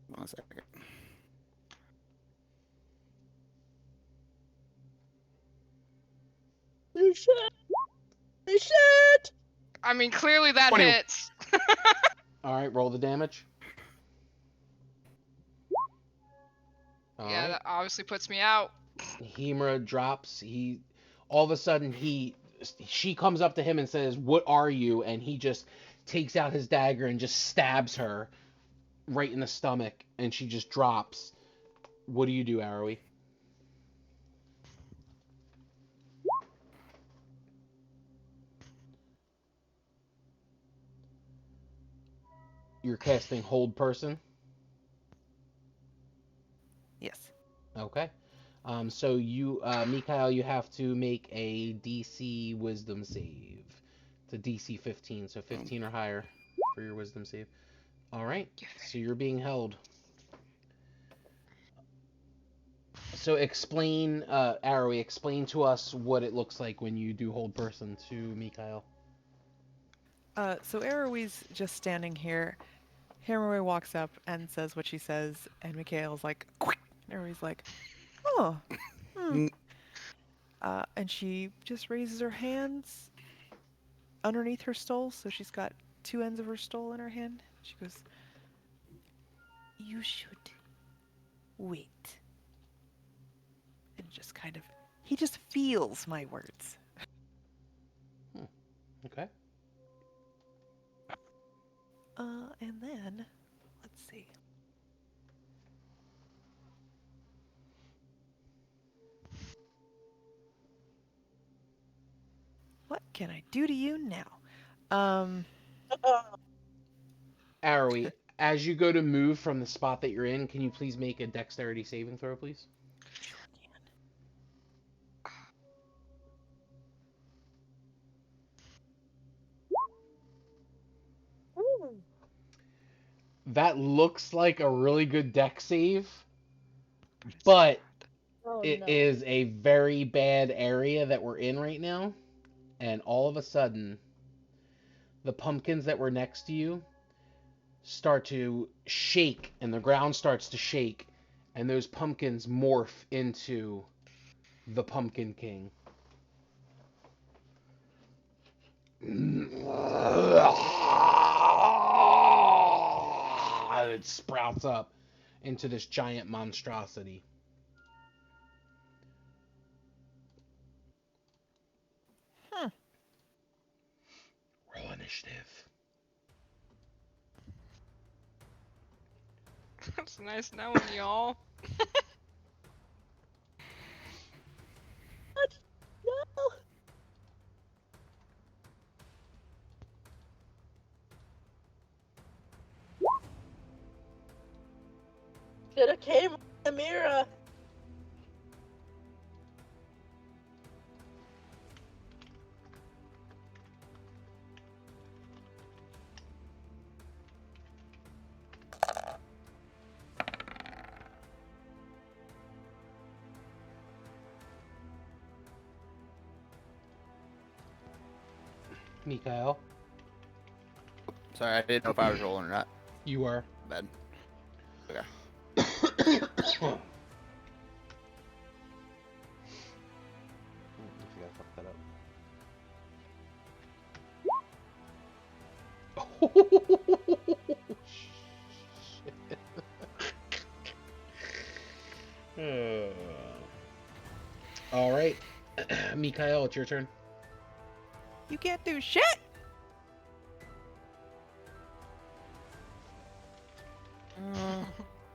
S6: One second.
S3: You shit! You shit!
S5: I mean, clearly that
S6: 20.
S5: hits.
S1: All right, roll the damage. All
S5: Yeah,
S1: right.
S5: that obviously puts me out.
S1: Hemra drops. All of a sudden she comes up to him and says, "What are you?" And he just takes out his dagger and just stabs her right in the stomach, and she just drops. What do you do, Arrowy? You're casting Hold Person.
S4: Yes.
S1: Okay. So you, Mikhail, you have to make a DC Wisdom save. It's a DC 15, so 15 or higher for your Wisdom save. All right. So you're being held. So So explain, Arrowy, explain to us what it looks like when you do hold person to Mikhail.
S4: So Eroi's just standing here. Hammerway walks up and says what she says, and Mikhail's like, quick. Eroi's like, oh. And she just raises her hands underneath her stole, so she's got two ends of her stole in her hand. She goes, you should wait. And just kind of, he just feels my words.
S1: Okay.
S4: And then, let's see. What can I do to you now?
S1: Arrowy, as you go to move from the spot that you're in, can you please make a dexterity saving throw, please?
S4: Sure can.
S3: Ooh.
S1: That looks like a really good dex save, but
S3: Oh
S1: it
S3: no.
S1: is a very bad area that we're in right now. And all of a sudden, the pumpkins that were next to you start to shake, and the ground starts to shake, and those pumpkins morph into the Pumpkin King. It sprouts up into this giant monstrosity. Roll initiative.
S5: It's nice knowing y'all.
S3: No. Should have came with Amira.
S1: Mikhail,
S6: Sorry, I didn't know if I was rolling or not.
S1: you are.
S6: Bad. Okay.
S1: I fucked that up. Shit. All right, Mikhail, it's your turn.
S4: You can't do shit!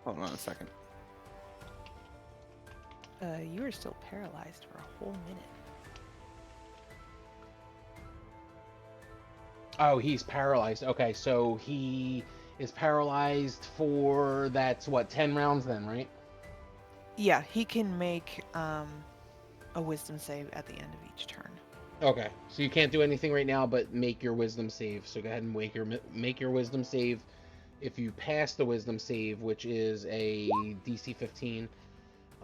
S6: Hold on a second.
S4: You are still paralyzed for a whole minute.
S1: Oh, he's paralyzed. Okay, so he is paralyzed for, that's what, 10 rounds then, right?
S4: Yeah, he can make a wisdom save at the end of each turn.
S1: Okay, so you can't do anything right now but make your wisdom save. So go ahead and make your wisdom save. If you pass the wisdom save, which is a DC 15,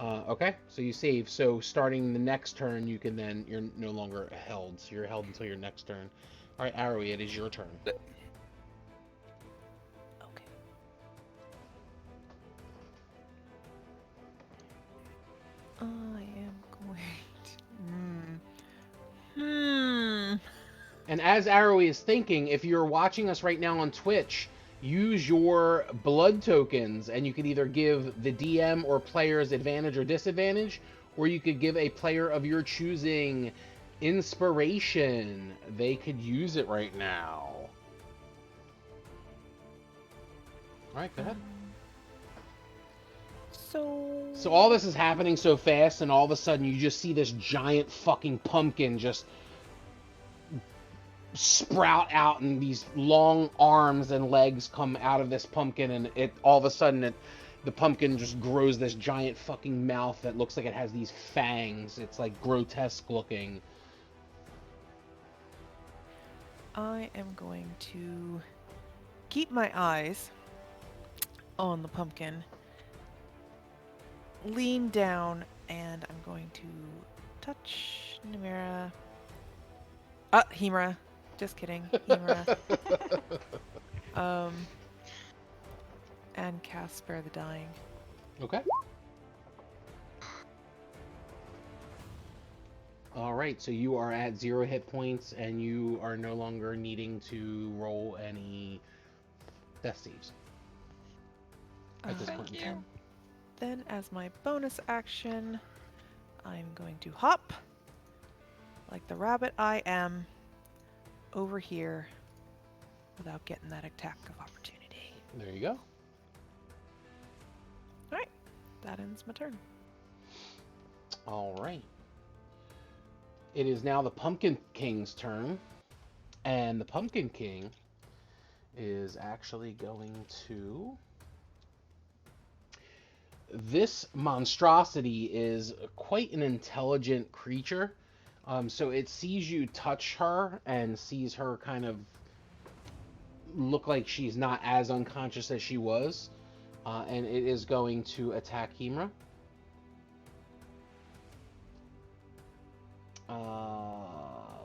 S1: okay, so you save. So starting the next turn, you can then, you're no longer held. So you're held until your next turn. All right, Arrowy, it is your turn.
S4: Okay. I am going to...
S1: And as Arrowy is thinking, if you're watching us right now on Twitch, use your blood tokens, and you could either give the DM or players advantage or disadvantage, or you could give a player of your choosing inspiration. They could use it right now. All right, go ahead. So all this is happening so fast, and all of a sudden you just see this giant fucking pumpkin just sprout out, and these long arms and legs come out of this pumpkin, and it all of a sudden the pumpkin just grows this giant fucking mouth that looks like it has these fangs. It's like grotesque looking.
S4: I am going to keep my eyes on the pumpkin, lean down, And I'm going to touch Namira. Hemra. Just kidding. Hemra. And cast Spare the Dying.
S1: Okay. All right, so you are at 0 hit points, and you are no longer needing to roll any death saves at this point in
S5: Thank
S1: time.
S5: you.
S4: Then, as my bonus action, I'm going to hop, like the rabbit I am, over here without getting that attack of opportunity.
S1: There you go.
S4: Alright, that ends my turn.
S1: All right. It is now the Pumpkin King's turn, and the Pumpkin King is actually going to... This monstrosity is quite an intelligent creature. So it sees you touch her and sees her kind of look like she's not as unconscious as she was. And it is going to attack Hemra.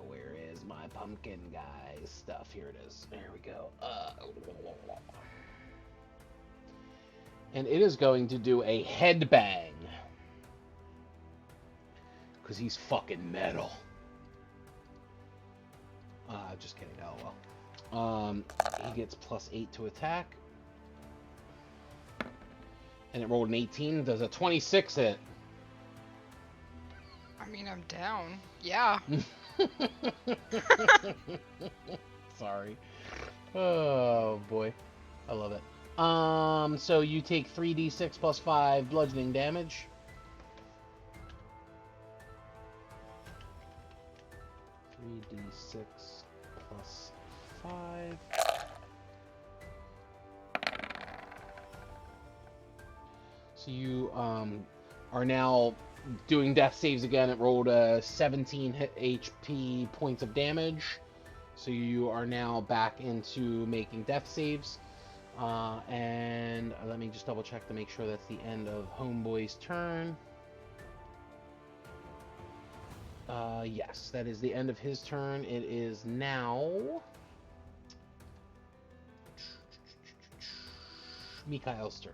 S1: Where is my pumpkin guy stuff? Here it is. There we go. And it is going to do a headbang. Because he's fucking metal. Just kidding. Oh well. He gets +8 to attack. And it rolled an 18. Does a 26 hit?
S5: I mean, I'm down. Yeah.
S1: Sorry. Oh boy. I love it. So you take 3d6 plus 5 bludgeoning damage. (3d6 plus 5). So you are now doing death saves again. It rolled a 17 hit HP points of damage. So you are now back into making death saves. And let me just double check to make sure that's the end of Homeboy's turn. Yes, that is the end of his turn. It is now Mikhail's turn.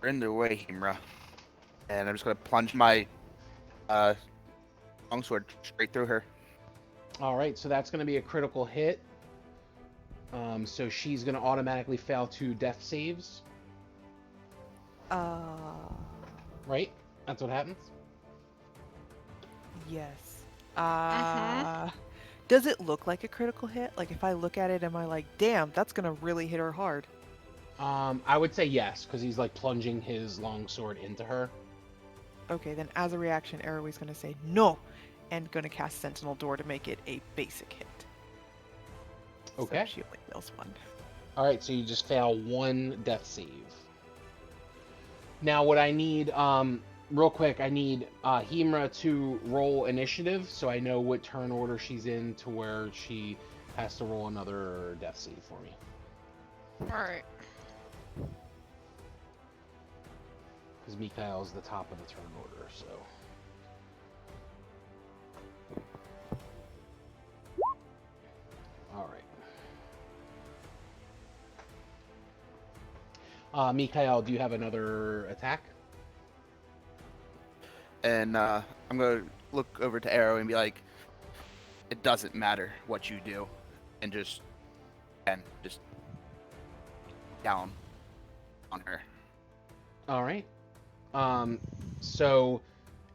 S6: We're in the way, Hemra. And I'm just gonna plunge my longsword straight through her.
S1: All right, so that's going to be a critical hit. So she's going to automatically fail 2 death saves, right? That's what happens.
S4: Yes.
S5: Mhm.
S4: Does it look like a critical hit? Like, if I look at it, am I like, damn, that's gonna really hit her hard?
S1: I would say yes, because he's like plunging his longsword into her.
S4: Okay, then as a reaction, Arrow's gonna say no, and gonna cast Sentinel Door to make it a basic hit.
S1: Okay.
S4: So she only fails 1.
S1: All right, so you just fail 1 death save. Now, what I need, real quick, I need Hemra to roll initiative, so I know what turn order she's in to where she has to roll another death save for me.
S5: Alright.
S1: Because Mikhail's the top of the turn order, so. All right. Mikhail, do you have another attack?
S6: And I'm gonna look over to Arrow and be like, "It doesn't matter what you do," and just down on her.
S1: All right. So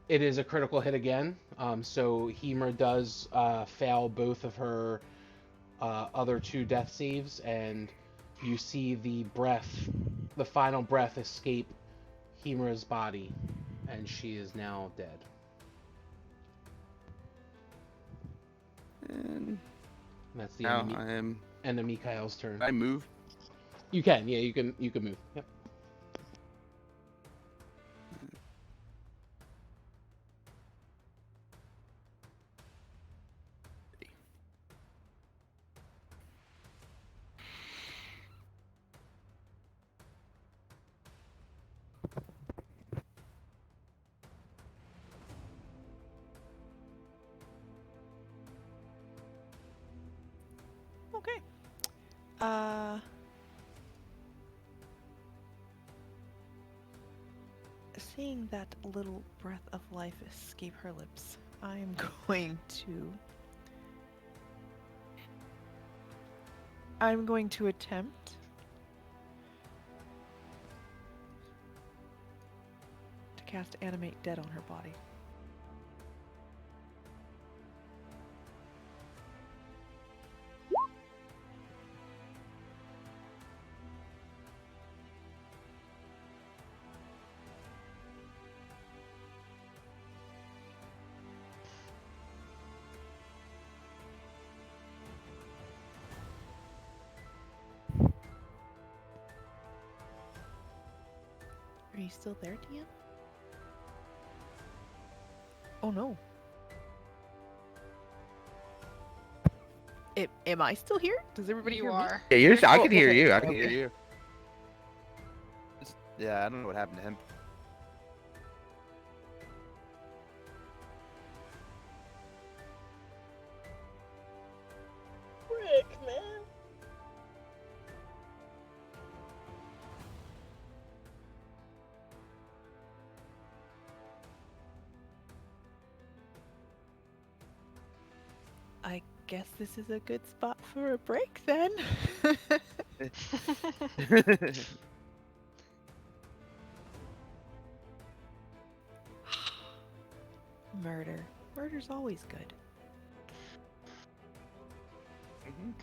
S1: it is a critical hit again. So Hemra does fail both of her other 2 death saves, and you see the final breath escape Hemra's body, and she is now dead.
S6: And
S1: That's the
S6: now
S1: end of Mikhail's turn.
S6: I move.
S1: You can, yeah, you can move. Yep.
S4: Seeing that little breath of life escape her lips, I'm going to... I'm going to attempt to cast Animate Dead on her body. Are you still there, Tian? Oh no. Am I still here? Does everybody
S5: You
S4: hear me?
S5: are.
S6: Yeah, you're. I
S4: Oh,
S6: can hear
S4: okay,
S6: you. I can
S4: okay.
S6: hear you. Yeah, I don't know what happened to him.
S3: Frick, man.
S4: I guess this is a good spot for a break then. Murder. Murder's always good.
S6: Mhm.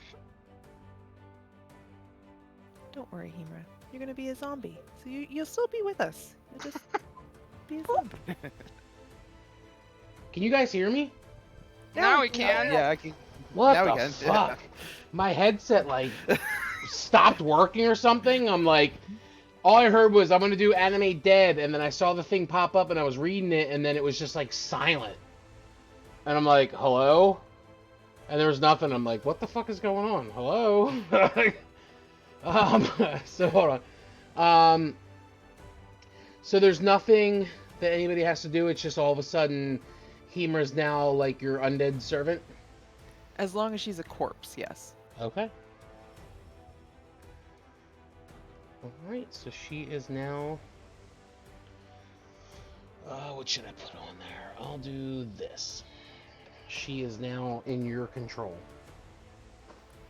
S4: Don't worry, Himra. You're gonna be a zombie, so you'll still be with us. You'll just be a zombie.
S1: Can you guys hear me?
S5: Now we can.
S6: Yeah, I can.
S1: What
S6: Now we
S1: the
S6: can.
S1: fuck? My headset like stopped working or something. I'm like, all I heard was I'm gonna do Animate Dead, and then I saw the thing pop up and I was reading it, and then it was just like silent. And I'm like, hello? And there was nothing. I'm like, what the fuck is going on? Hello? So hold on. So there's nothing that anybody has to do. It's just all of a sudden, Himra's now like your undead servant.
S4: As long as she's a corpse, yes.
S1: Okay. Alright, so she is now... what should I put on there? I'll do this. She is now in your control.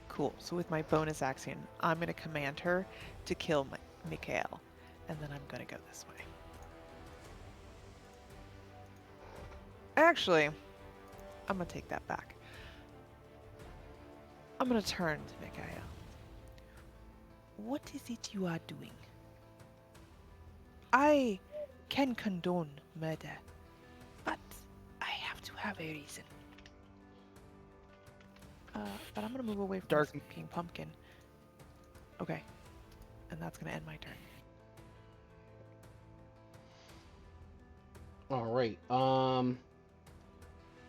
S4: Cool. So with my bonus action, I'm gonna command her to kill Mikael, and then I'm gonna go this way. Actually, I'm gonna take that back. I'm gonna turn to Mikael. What is it you are doing? I can condone murder, but I have to have a reason. But I'm gonna move away from
S6: Dark-
S4: King Pumpkin. Okay. And that's gonna end my turn.
S1: Alright,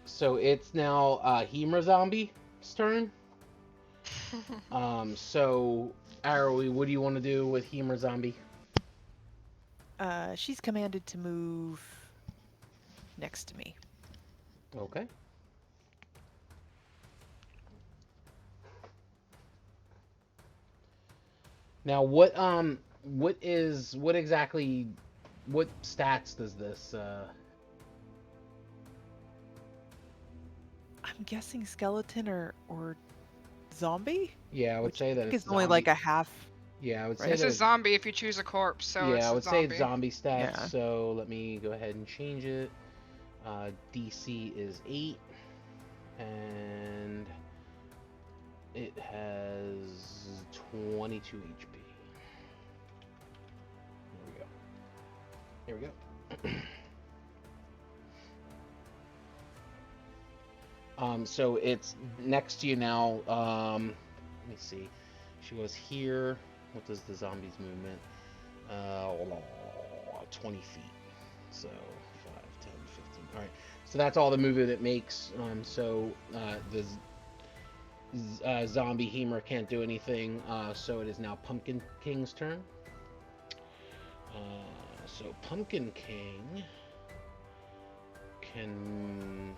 S1: so it's now Himra Zombie's turn. So Arrowy, what do you want to do with Himra Zombie?
S4: She's commanded to move next to me.
S1: Okay. Now what exactly what stats does this
S4: I'm guessing skeleton or zombie?
S1: Yeah, I would
S4: Which
S1: say that
S4: I think
S1: it's
S4: it's only like
S1: zombie.
S4: a half.
S1: Yeah, I would say
S4: Right.
S5: It's
S1: that
S5: a
S1: it's...
S5: zombie if you choose a corpse, so it's
S1: Yeah, I
S5: a
S1: would say
S5: zombie.
S1: it's zombie stats,
S4: Yeah.
S1: so let me go ahead and change it. DC is 8, and it has 22 HP. There we go. So it's next to you now. Let me see. She goes here. What does the zombie's movement? 20 feet. So 5, 10, 15. All right. So that's all the movement it makes. So the zombie Himra can't do anything. So it is now Pumpkin King's turn. So Pumpkin King can...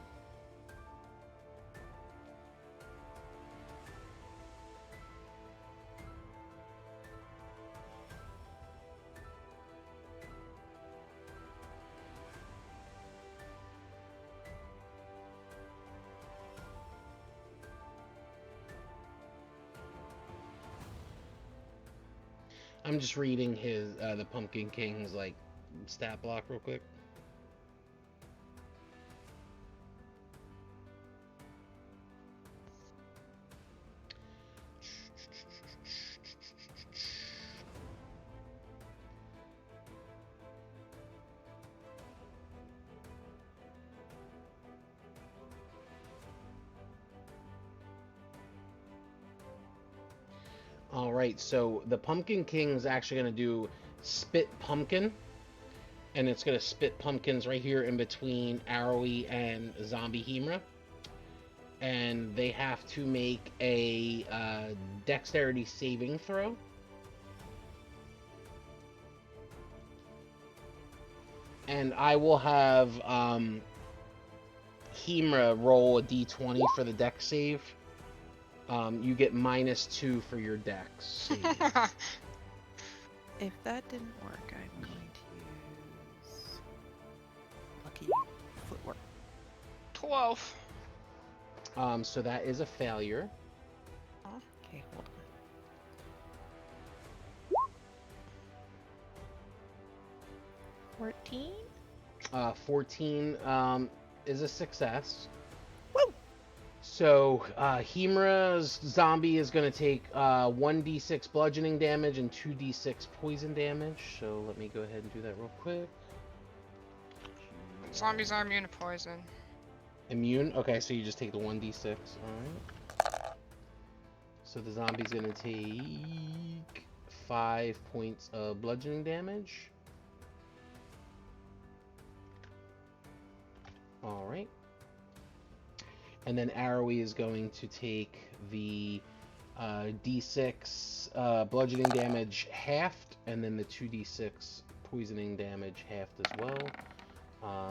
S1: I'm just reading his the Pumpkin King's like stat block real quick. All right, so the Pumpkin King is actually going to do Spit Pumpkin, and it's going to spit pumpkins right here in between Arrowy and Zombie Hemra. And they have to make a dexterity saving throw. And I will have Hemra roll a d20 for the dex save. You get -2 for your dex save.
S4: If that didn't work, I'm going to use lucky footwork.
S5: 12.
S1: So that is a failure.
S4: Okay, hold on. 14?
S1: 14 is a success.
S4: Woo!
S1: So Hemra's zombie is going to take 1d6 bludgeoning damage and 2d6 poison damage. So let me go ahead and do that real quick.
S5: Zombies are immune to poison.
S1: Immune? Okay, so you just take the 1d6. Alright. So the zombie's going to take 5 points of bludgeoning damage. Alright. And then Arrowy is going to take the d6 bludgeoning damage halved, and then the 2d6 poisoning damage halved as well.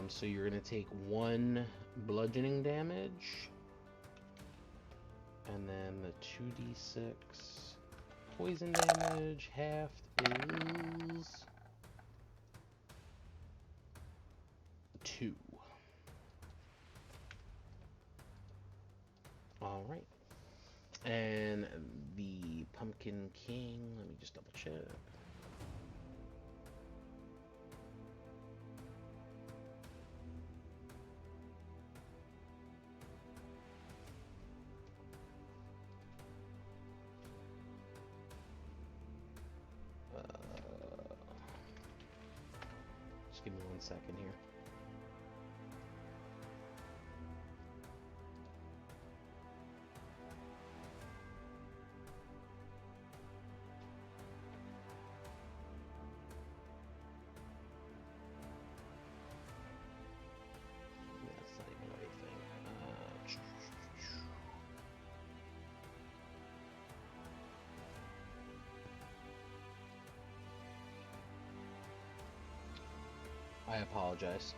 S1: So you're going to take 1 bludgeoning damage, and then the 2d6 poison damage halved is 2. All right. And the Pumpkin King, let me just double check. Just give me 1 second here. That's not even the right thing. I apologize.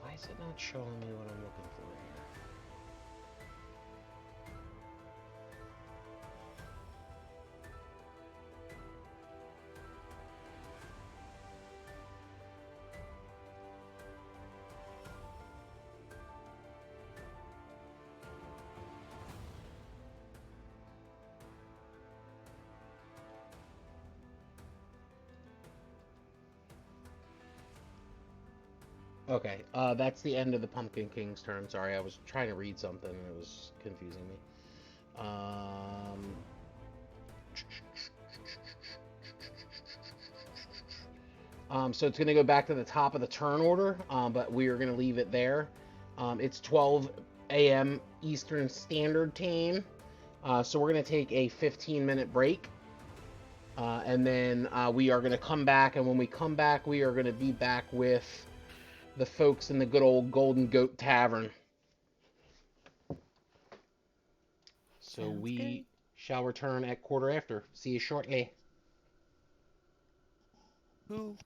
S1: Why is it not showing me what I'm looking for here? Okay, that's the end of the Pumpkin King's turn. Sorry, I was trying to read something and it was confusing me. So it's going to go back to the top of the turn order, but we are going to leave it there. It's 12 a.m. Eastern Standard Time, so we're going to take a 15-minute break. And then we are going to come back, and when we come back, we are going to be back with the folks in the good old Golden Goat Tavern. So
S4: Sounds
S1: we
S4: good.
S1: shall return at quarter after. See you shortly.
S4: Who?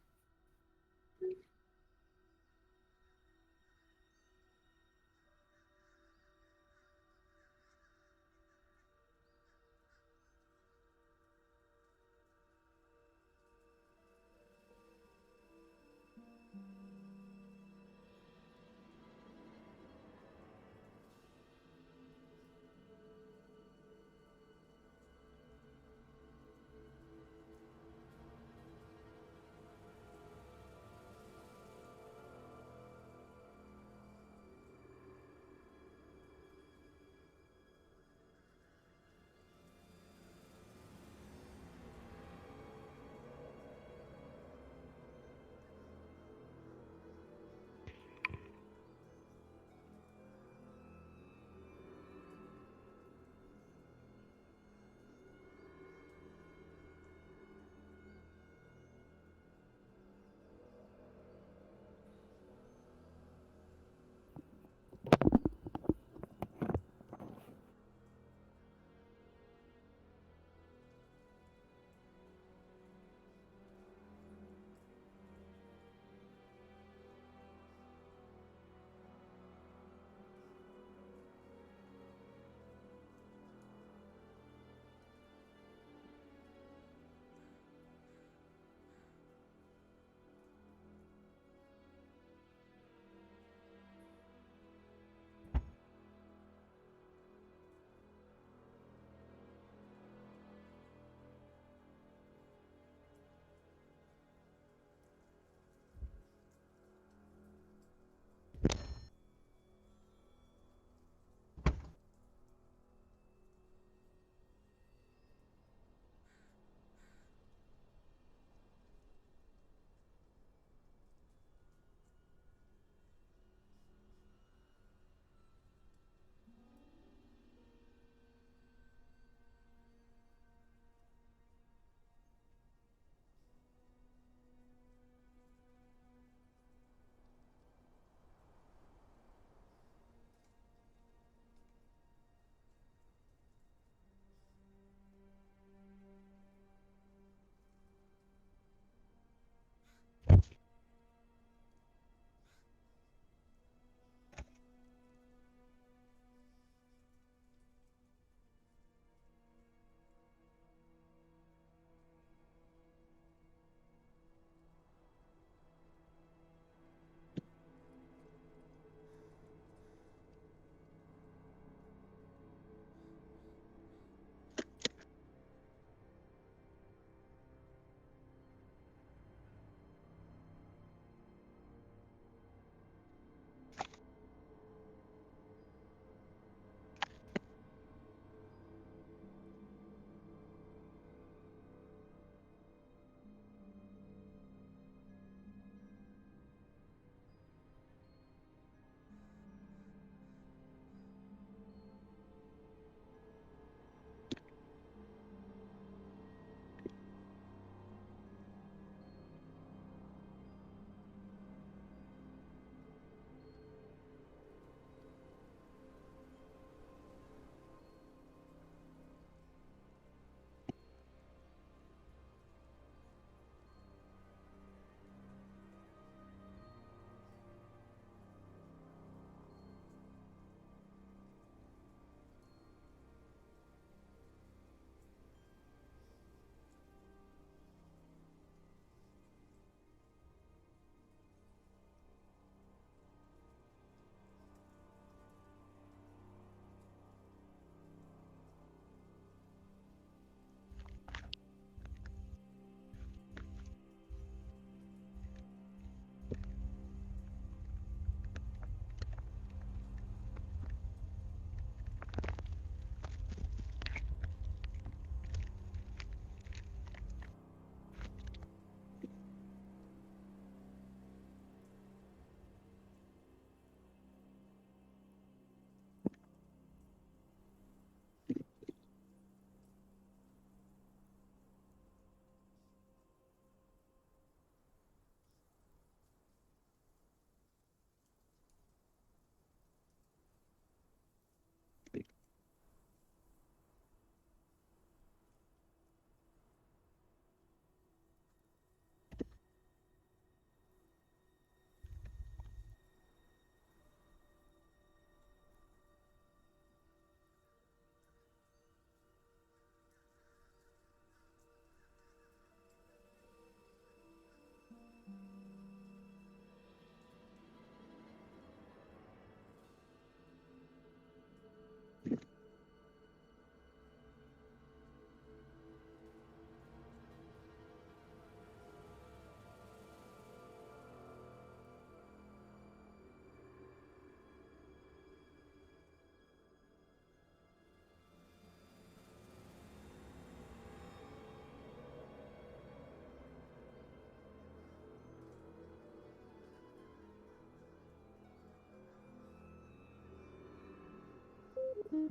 S3: Yeah,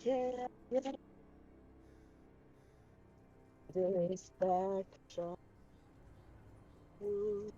S3: yeah, this back shot. Ooh.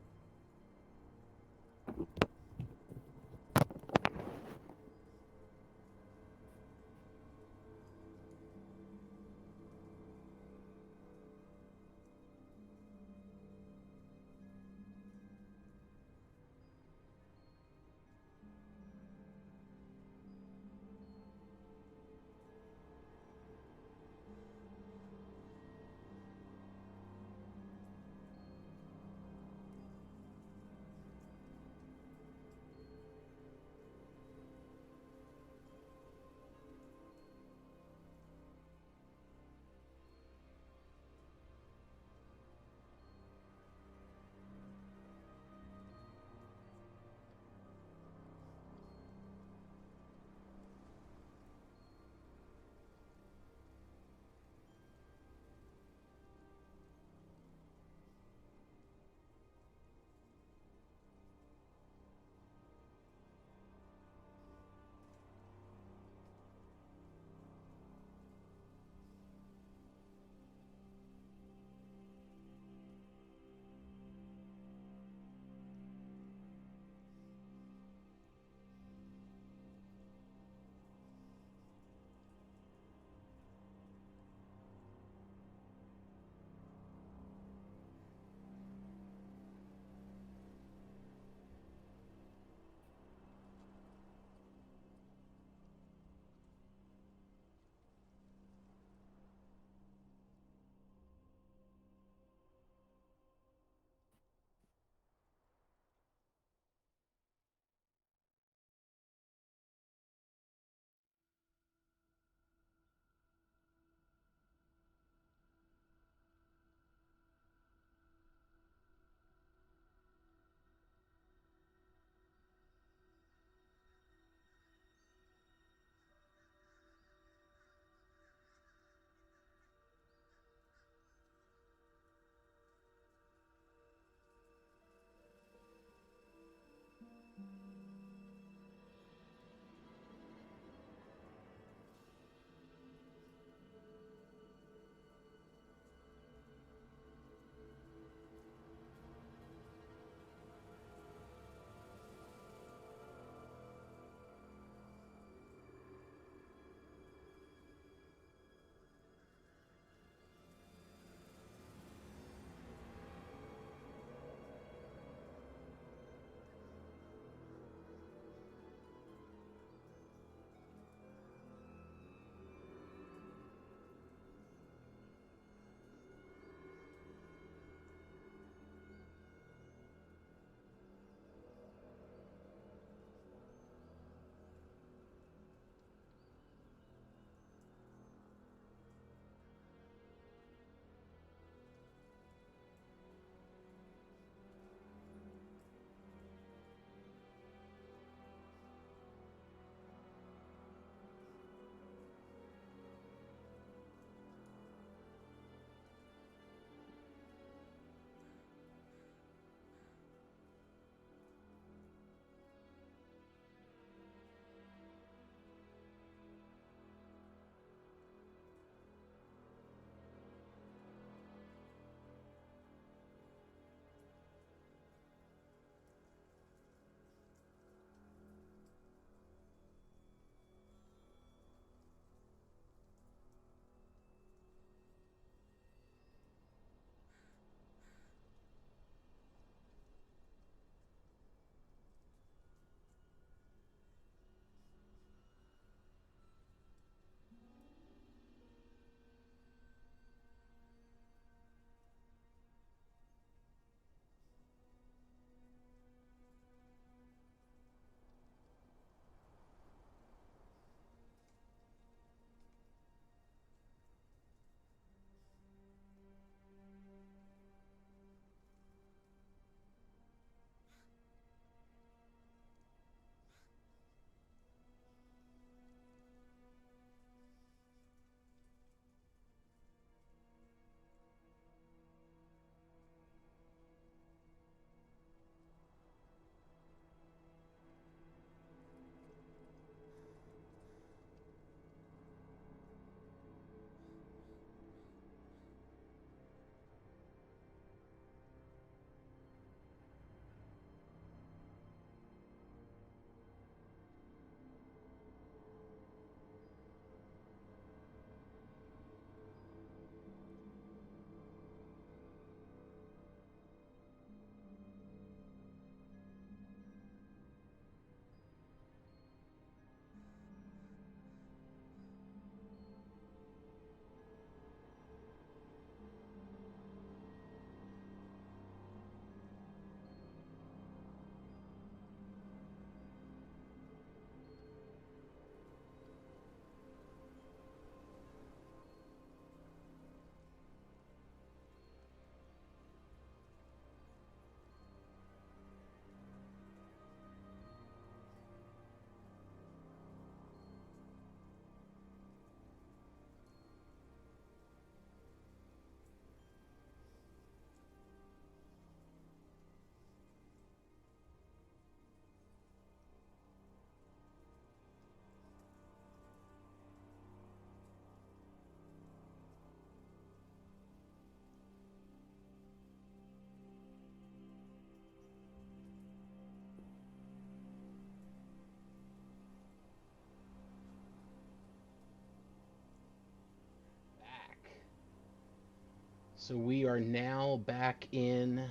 S1: So we are now back in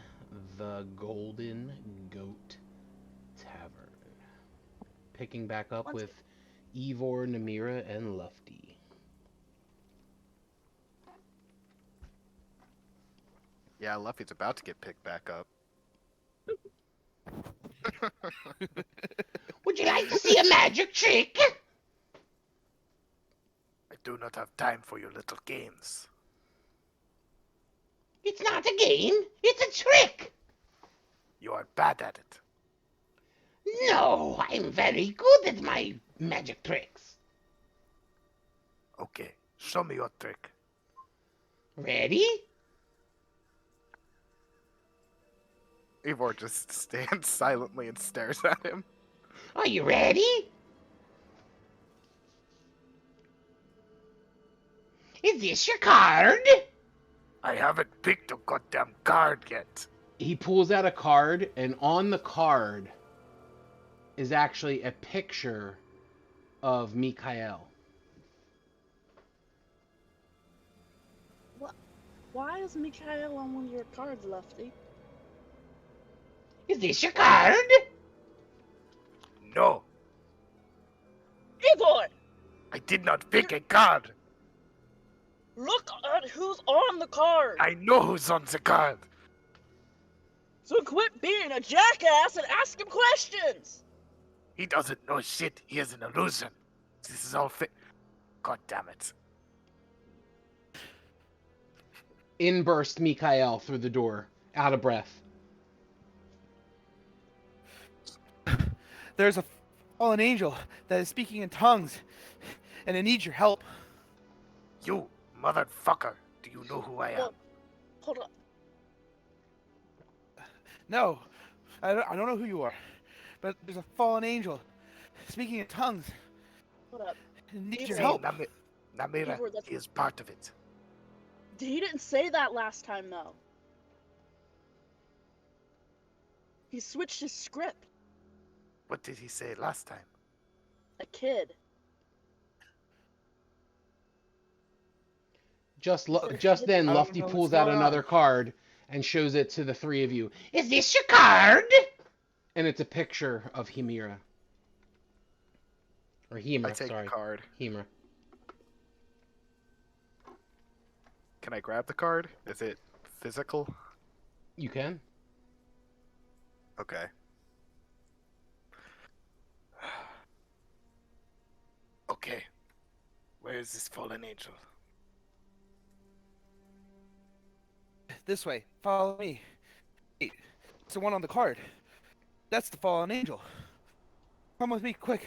S1: the Golden Goat Tavern. Picking back up with Ivor, Namira, and Lufty.
S2: Yeah, Luffy's about to get picked back up.
S1: Would you like to see a magic trick?
S2: I do not have time for your little games.
S1: It's not a game, it's a trick.
S2: You are bad at it.
S1: No, I'm very good at my magic tricks.
S2: Okay, show me your trick.
S1: Ready?
S2: Ivor just stands silently and stares at him.
S1: Are you ready? Is this your card?
S2: I haven't picked a goddamn card yet.
S1: He pulls out a card, and on the card is actually a picture of Mikhail.
S3: Why is Mikhail on one of your cards, Lefty?
S1: Is this your card?
S2: No,
S3: Ivor!
S2: I did not pick a card.
S3: Look at who's on the card!
S2: I know who's on the card.
S3: So quit being a jackass and ask him questions!
S2: He doesn't know shit. He is an illusion. This is all fit. God damn it.
S1: In burst Mikhail through the door, out of breath.
S6: There's a fallen angel that is speaking in tongues, and it needs your help.
S2: You motherfucker. Do you know who I am?
S3: Well, hold on.
S6: No, I don't know who you are, but there's a fallen angel speaking in tongues.
S3: Hold up.
S6: It needs your
S3: Say
S6: help.
S2: Namira
S3: Ivor, that's-
S2: is part of it.
S3: He didn't say that last time, though. He switched his script.
S2: What did he say last time?
S3: A kid.
S1: Just then,
S6: I don't
S1: Lufty
S6: know what's
S1: pulls out
S6: going on.
S1: another card and shows it to the three of you. Is this your card? And it's a picture of Himira. Or
S2: I
S1: Himra,
S2: take
S1: sorry.
S2: a card.
S1: Himra.
S2: Can I grab the card? Is it physical?
S1: You can.
S2: Okay. Okay. Where is this fallen angel?
S6: This way. Follow me. Wait, it's the one on the card. That's the fallen angel. Come with me, quick.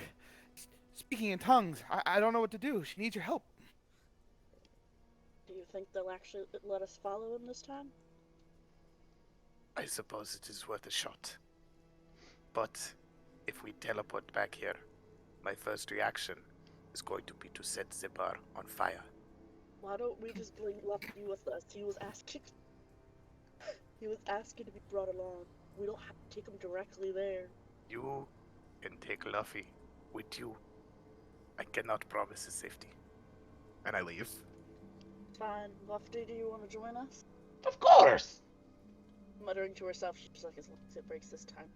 S6: Speaking in tongues. I don't know what to do. She needs your help.
S3: Do you think they'll actually let us follow him this time?
S2: I suppose it is worth a shot. But if we teleport back here, my first reaction is going to be to set the bar on fire.
S3: Why don't we just bring Lefty with us? He was asking. He was asking to be brought along. We don't have to take him directly there.
S2: You can take Luffy with you. I cannot promise his safety. And I leave.
S3: Fine. Lefty, do you want to join us?
S1: Of course!
S3: Muttering to herself, she's like, as long as it breaks this time.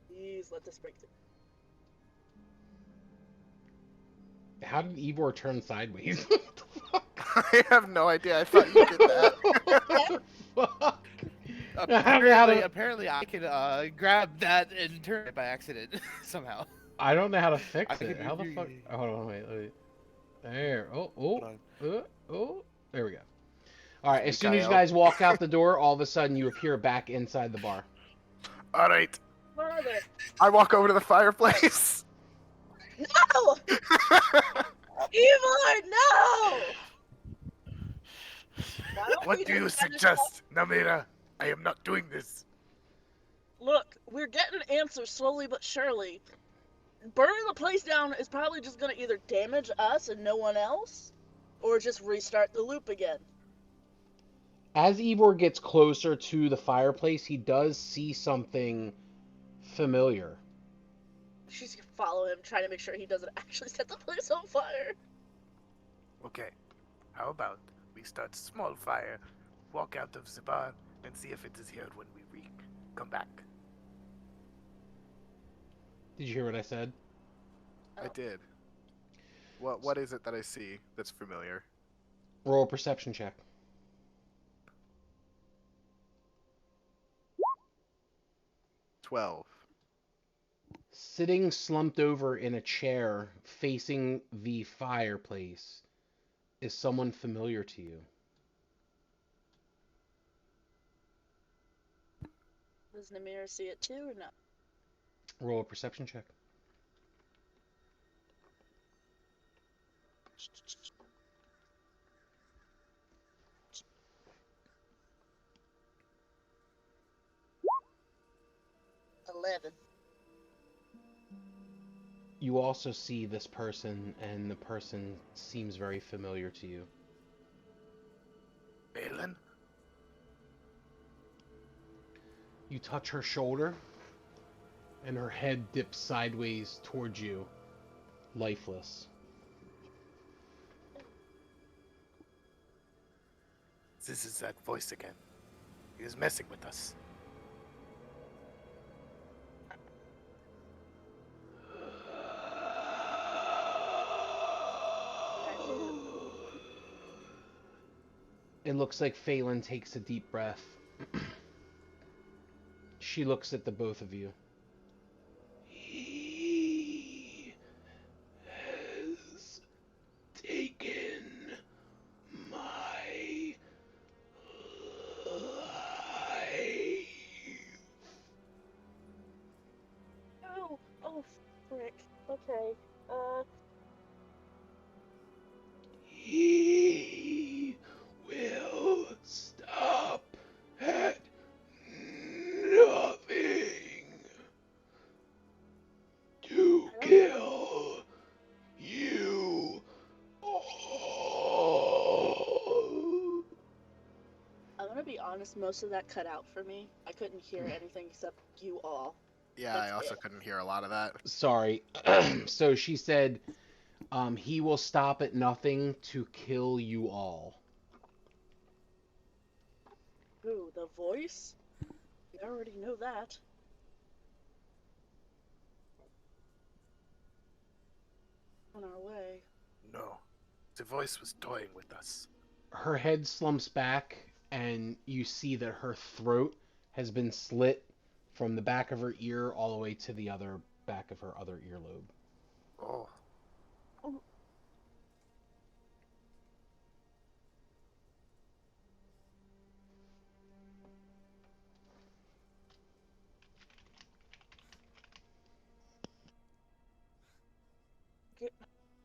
S3: Please let this break.
S1: How did Ivor turn sideways?
S2: I have no idea. I thought you did that.
S1: Fuck.
S6: Apparently I can grab that and turn it by accident somehow.
S1: I don't know how to fix
S6: I
S1: it.
S6: can
S1: How the
S6: do-
S1: fuck? Oh, hold on, wait. There. Oh. There we go. All right. As soon as you
S2: Mikhail.
S1: guys walk out the door, all of a sudden you appear back inside the bar.
S2: All right.
S3: Where are they?
S2: I walk over to the fireplace.
S3: No! Ivor, no! Why don't
S2: What
S3: we
S2: do you
S3: just finish
S2: suggest, Namira? I am not doing this.
S3: Look, we're getting answers slowly but surely. Burning the place down is probably just gonna either damage us and no one else, or just restart the loop again.
S1: As Ivor gets closer to the fireplace, he does see something familiar.
S3: She's gonna follow him, trying to make sure he doesn't actually set the place on fire.
S2: Okay. How about we start small fire walk out of the bar and see if it is here when we come back.
S1: Did you hear what I said?
S3: Oh.
S7: I did. What is it that I see that's familiar?
S1: Roll a perception check.
S7: $12.
S1: Sitting slumped over in a chair facing the fireplace is someone familiar to you.
S3: Does Namir see it too or no?
S1: Roll a perception check.
S3: $11.
S1: You also see this person, and the person seems very familiar to you.
S2: Balin?
S1: You touch her shoulder, and her head dips sideways towards you, lifeless.
S2: This is that voice again. He is messing with us.
S1: It looks like Phelan takes a deep breath. She looks at the both of you. He has taken my life.
S3: Oh, frick. Okay.
S1: He will stop at nothing to kill you all.
S3: I'm gonna be honest, most of that cut out for me. I couldn't hear anything except you all.
S7: Yeah,
S3: That's
S7: I also
S3: it.
S7: couldn't hear a lot of that.
S1: Sorry. So she said, he will stop at nothing to kill you all.
S3: Ooh, the voice? We already know that. On our way.
S2: No. The voice was toying with us.
S1: Her head slumps back, and you see that her throat has been slit from the back of her ear all the way to the other back of her other earlobe.
S2: Oh.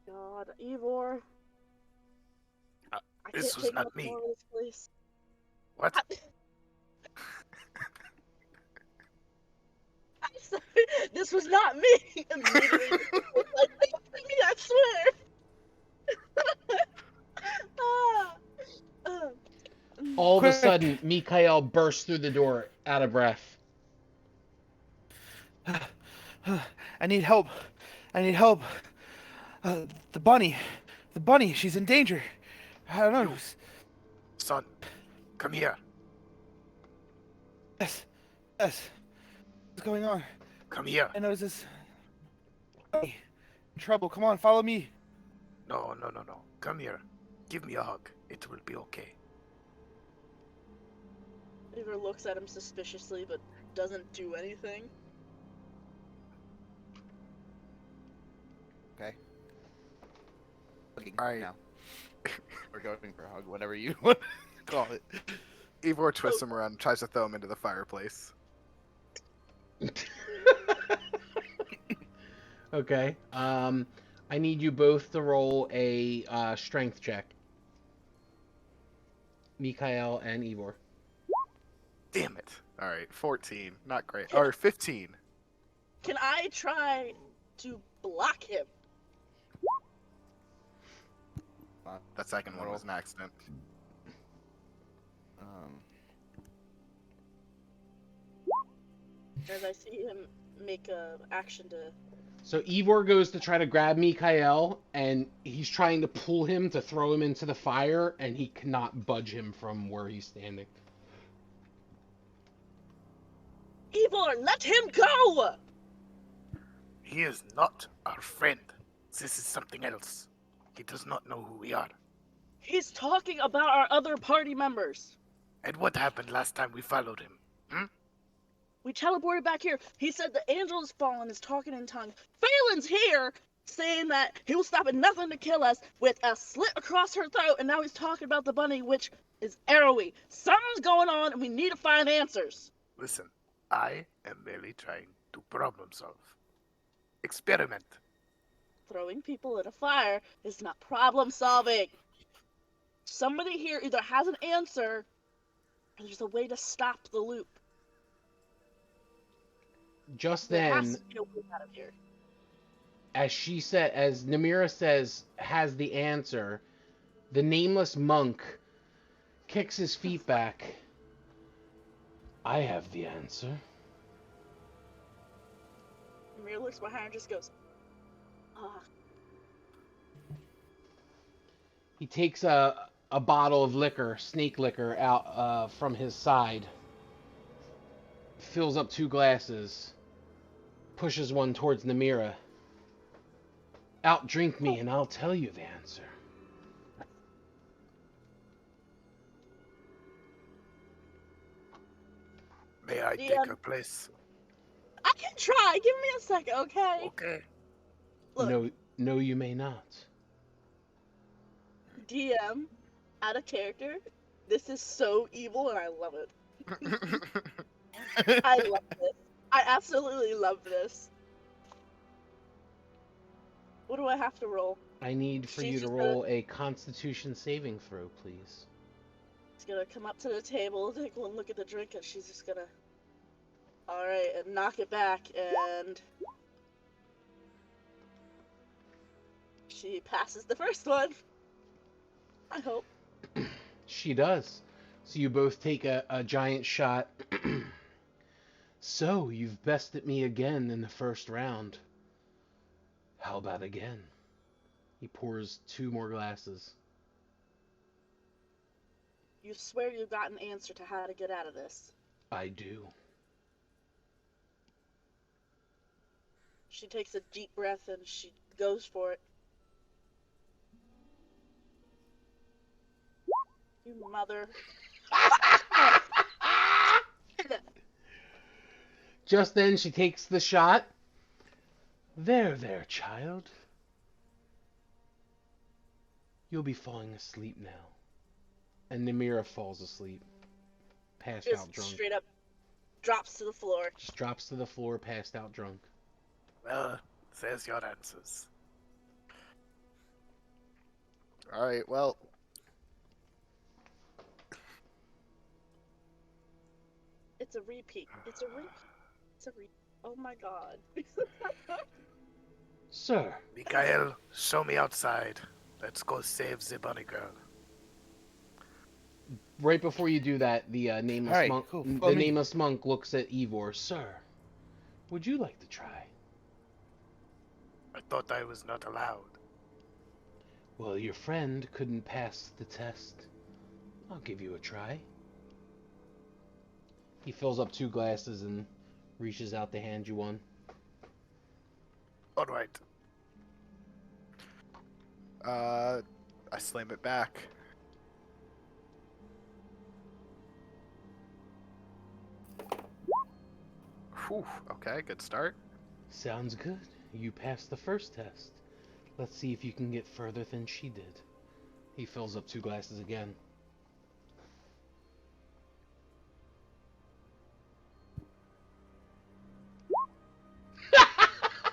S3: God, Ivor.
S2: Uh,
S3: I
S2: this
S3: can't
S2: was
S3: take
S2: not
S3: much
S2: me.
S3: more of this place.
S2: What?
S3: I'm sorry, this was not me. Immediately, like, me, I swear.
S1: All of a
S6: Quick!
S1: sudden, Mikhail bursts through the door, out of breath.
S6: I need help. I need help. The bunny. The bunny. She's in danger. I don't know.
S2: You. Son, come here.
S6: Yes. Yes. What's going on?
S2: Come here.
S6: I know this. Bunny. In trouble. Come on, follow me.
S2: No. Come here. Give me a hug. It will be okay.
S3: Ivor looks at him suspiciously, but doesn't do anything.
S6: Okay.
S7: Alright.
S6: Now. We're going for a hug, whatever you want to call it.
S7: Ivor twists him around and tries to throw him into the fireplace.
S1: Okay. I need you both to roll a strength check. Mikhail and Ivor.
S2: Damn it.
S7: Alright, 14. Not great. Or 15.
S3: Can I try to block him?
S7: That second one was an accident.
S3: As I see him make a action to.
S1: So Ivor goes to try to grab Mikhail, and he's trying to pull him to throw him into the fire, and he cannot budge him from where he's standing.
S3: Ivor, let him go!
S2: He is not our friend. This is something else. He does not know who we are.
S3: He's talking about our other party members.
S2: And what happened last time we followed him?
S3: We teleported back here. He said the angel has fallen, is talking in tongues. Phelan's here, saying that he will stop at nothing to kill us with a slit across her throat, and now he's talking about the bunny, which is arrowy. Something's going on, and we need to find answers.
S2: Listen, I am merely trying to problem solve. Experiment.
S3: Throwing people in a fire is not problem solving. Somebody here either has an answer, or there's a way to stop the loop.
S1: Just
S3: There
S1: then,
S3: has to be a way out of here.
S1: as Namira says, has the answer, the nameless monk kicks his feet back. I have the answer.
S3: Amir looks behind her and just goes,
S1: He takes a bottle of liquor, snake liquor, out from his side. Fills up 2 glasses. Pushes one towards Namira. Outdrink me and I'll tell you the answer.
S2: May I take
S3: DM.
S2: her place?
S3: I can try. Give me a second, okay?
S2: Okay.
S3: Look,
S1: No, you may not.
S3: DM, out of character. This is so evil and I love it. I love this. I absolutely love this. What do I have to roll?
S1: I need for
S3: She's
S1: you to
S3: just
S1: roll a Constitution saving throw, please.
S3: She's gonna come up to the table, take one look at the drink, and she's just gonna... Alright, and knock it back, and... She passes the first one. I hope.
S1: She does. So you both take a giant shot. So, you've bested me again in the first round. How about again? He pours 2 more glasses.
S3: You swear you got an answer to how to get out of this.
S1: I do.
S3: She takes a deep breath and she goes for it. You mother.
S1: Just then she takes the shot. There, child. You'll be falling asleep now. And Namira falls asleep. Passed out
S3: Just
S1: drunk.
S3: straight up drops to the floor.
S1: Just drops to the floor, passed out drunk.
S2: Well, there's your answers.
S7: Alright, well.
S3: It's a repeat. It's a repeat. It's a repeat. Oh my god.
S1: Sir,
S2: Mikael, show me outside. Let's go save the bunny girl.
S1: right before you do that, the nameless
S6: Alright,
S1: monk,
S6: cool.
S1: the
S6: Follow me.
S1: nameless monk looks at Ivor. Sir, would you like to try?
S2: I thought I was not allowed.
S1: Well, your friend couldn't pass the test. I'll give you a try. He fills up 2 glasses and reaches out to hand you one.
S2: Alright.
S7: I slam it back. Whew, okay, good start.
S1: Sounds good. You passed the first test. Let's see if you can get further than she did. He fills up 2 glasses again.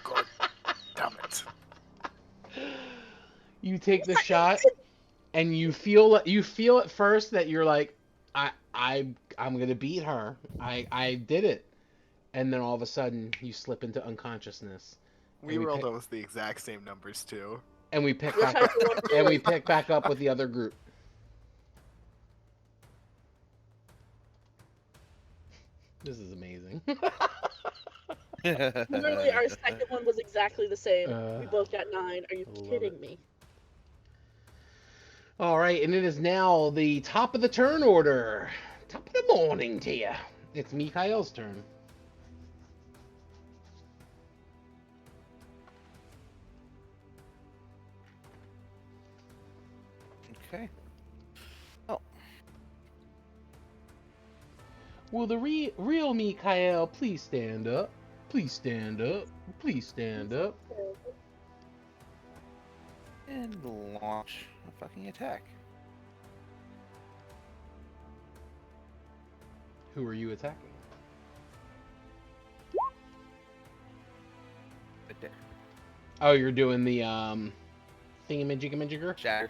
S2: God damn it.
S1: You take the shot, and you feel at first that you're like, I'm gonna beat her. I did it, and then all of a sudden you slip into unconsciousness,
S7: We
S1: And we
S7: rolled
S1: pick-
S7: almost the exact same numbers too.
S1: and we pick
S3: Which
S1: back
S3: I
S1: up,
S3: feel
S1: and we pick back up with the other group. This is amazing.
S3: Literally, our second one was exactly the same. We both got 9. Are you
S1: I love
S3: kidding
S1: it.
S3: me?
S1: All right, and it is now the top of the turn order. Top of the morning to you. It's Mikhail's turn.
S6: Okay.
S1: Will the real Mikhail please stand up? Please stand up. Please stand up.
S6: And launch a fucking attack.
S1: Who are you attacking?
S6: Right there.
S1: Oh, you're doing the thingamajiggamajigger?
S6: Shatter.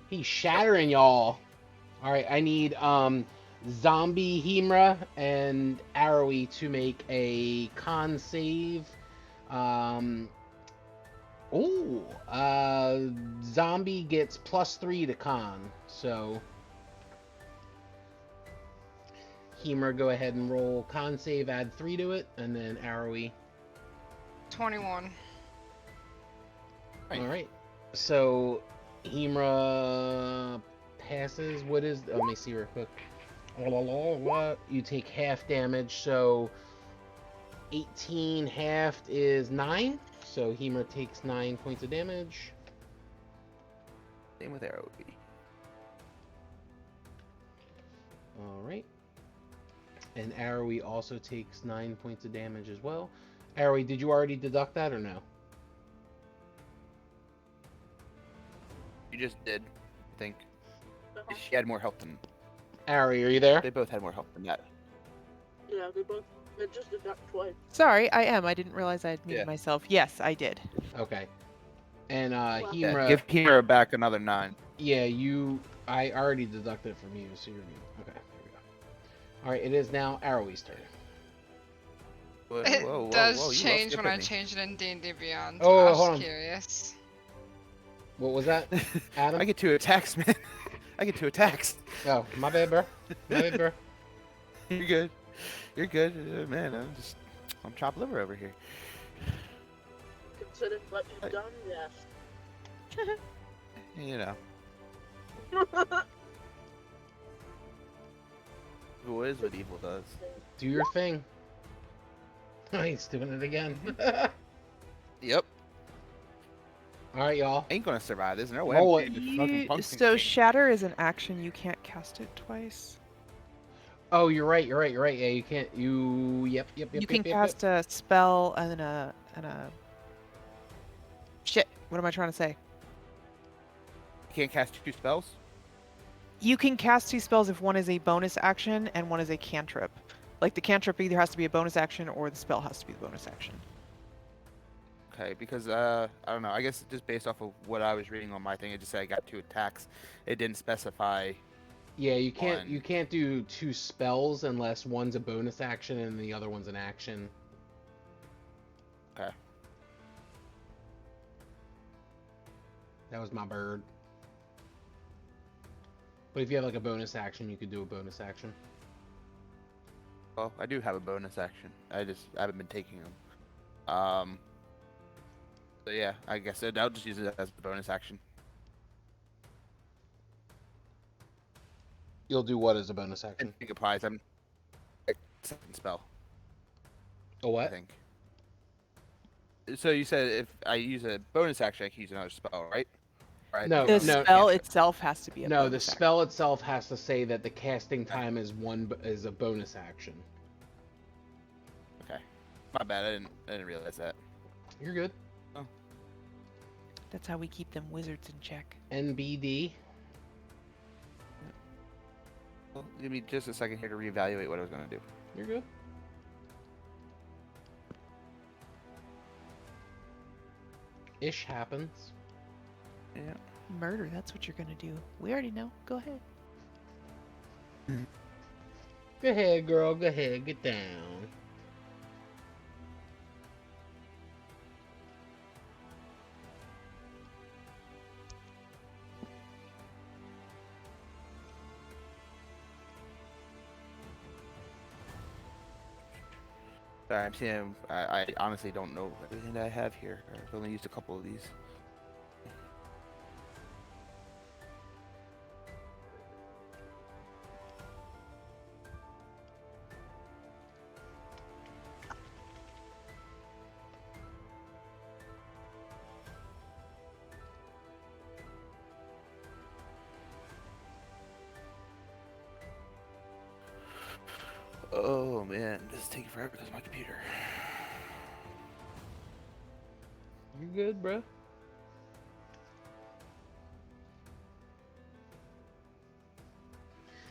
S1: He's shattering y'all. All right, I need Zombie Hemra and Arrowy to make a con save. Zombie gets +3 to con. So Hemra, go ahead and roll con save, add 3 to it, and then Arrowy.
S5: 21.
S1: All right. So Hemra passes. What is? Let me see real quick. You take half damage, so 18 halved is 9. So Hemra takes 9 points of damage.
S6: Same with Arrow.
S1: All right. And Arrowy also takes 9 points of damage as well. Arrowy, did you already deduct that or no?
S6: You just did, I think. She had more health than.
S1: Arrowy, are you there?
S6: They both had more health than that.
S3: Yeah, they just did that twice.
S4: Sorry, I am. I didn't realize I had muted
S6: Yeah.
S4: myself. Yes, I did.
S1: Okay. And
S6: Yeah,
S1: Hemra,
S6: give Hera back another 9.
S1: yeah, I already deducted from you, so you're good. Okay, there we go. All right, it is now Arrowy's turn.
S6: Whoa,
S5: It
S6: whoa, whoa,
S5: does
S6: whoa, you
S5: change
S6: lost
S5: when I
S6: me.
S5: change it in D&D Beyond.
S1: Oh,
S5: I was
S1: hold on.
S5: curious.
S1: What was that, Adam?
S6: I get 2 attacks, man. I get 2 attacks.
S1: Oh, my bad, bro. My bad, bro.
S6: You're good. You're good, man. I'm chopped liver over here.
S3: Consider what you've done, yes.
S6: You know, evil is what evil does.
S1: Do your thing. Oh, he's doing it again.
S6: Yep.
S1: All right, y'all.
S6: Ain't gonna survive. There's no way.
S1: Roll
S6: I'm
S1: it.
S6: beating the fucking pumpkin
S4: So
S6: king.
S4: shatter is an action. You can't cast it twice.
S1: Oh, you're right. You're right. You're right. Yeah, you can't. Yep.
S4: You can cast a spell and a Shit. What am I trying to say?
S6: You can't cast 2 spells.
S4: You can cast 2 spells if one is a bonus action and one is a cantrip. Like the cantrip either has to be a bonus action or the spell has to be the bonus action.
S6: Okay, because I don't know. I guess just based off of what I was reading on my thing, it just said I got 2 attacks. It didn't specify.
S1: Yeah, you can't.
S6: One.
S1: You can't do 2 spells unless one's a bonus action and the other one's an action.
S6: Okay.
S1: That was my bird. But if you have like a bonus action, you could do a bonus action.
S6: Well, I do have a bonus action. I haven't been taking them. So yeah, I guess I'll just use it as the bonus action.
S1: You'll do what as a bonus
S6: I
S1: action?
S6: think it applies. I'm second spell.
S1: A
S6: I
S1: what?
S6: think. So you said if I use a bonus action, I can use another spell, right? Right.
S1: No,
S4: The
S1: no.
S4: spell itself has to be a
S1: No, the
S4: bonus action.
S1: spell itself has to say that the casting time is a bonus action.
S6: Okay. My bad. I didn't realize that.
S1: You're good.
S4: That's how we keep them wizards in check.
S1: NBD.
S6: Well, give me just a second here to reevaluate what I was gonna do.
S1: You're good. Ish happens.
S6: Yeah.
S4: Murder, that's what you're gonna do. We already know. Go ahead.
S1: Go ahead, girl. Go ahead. Get down.
S6: Sorry, I'm seeing. I honestly don't know everything that I have here. I've only used a couple of these. Oh man, this is taking forever because of my computer.
S1: You good, bro?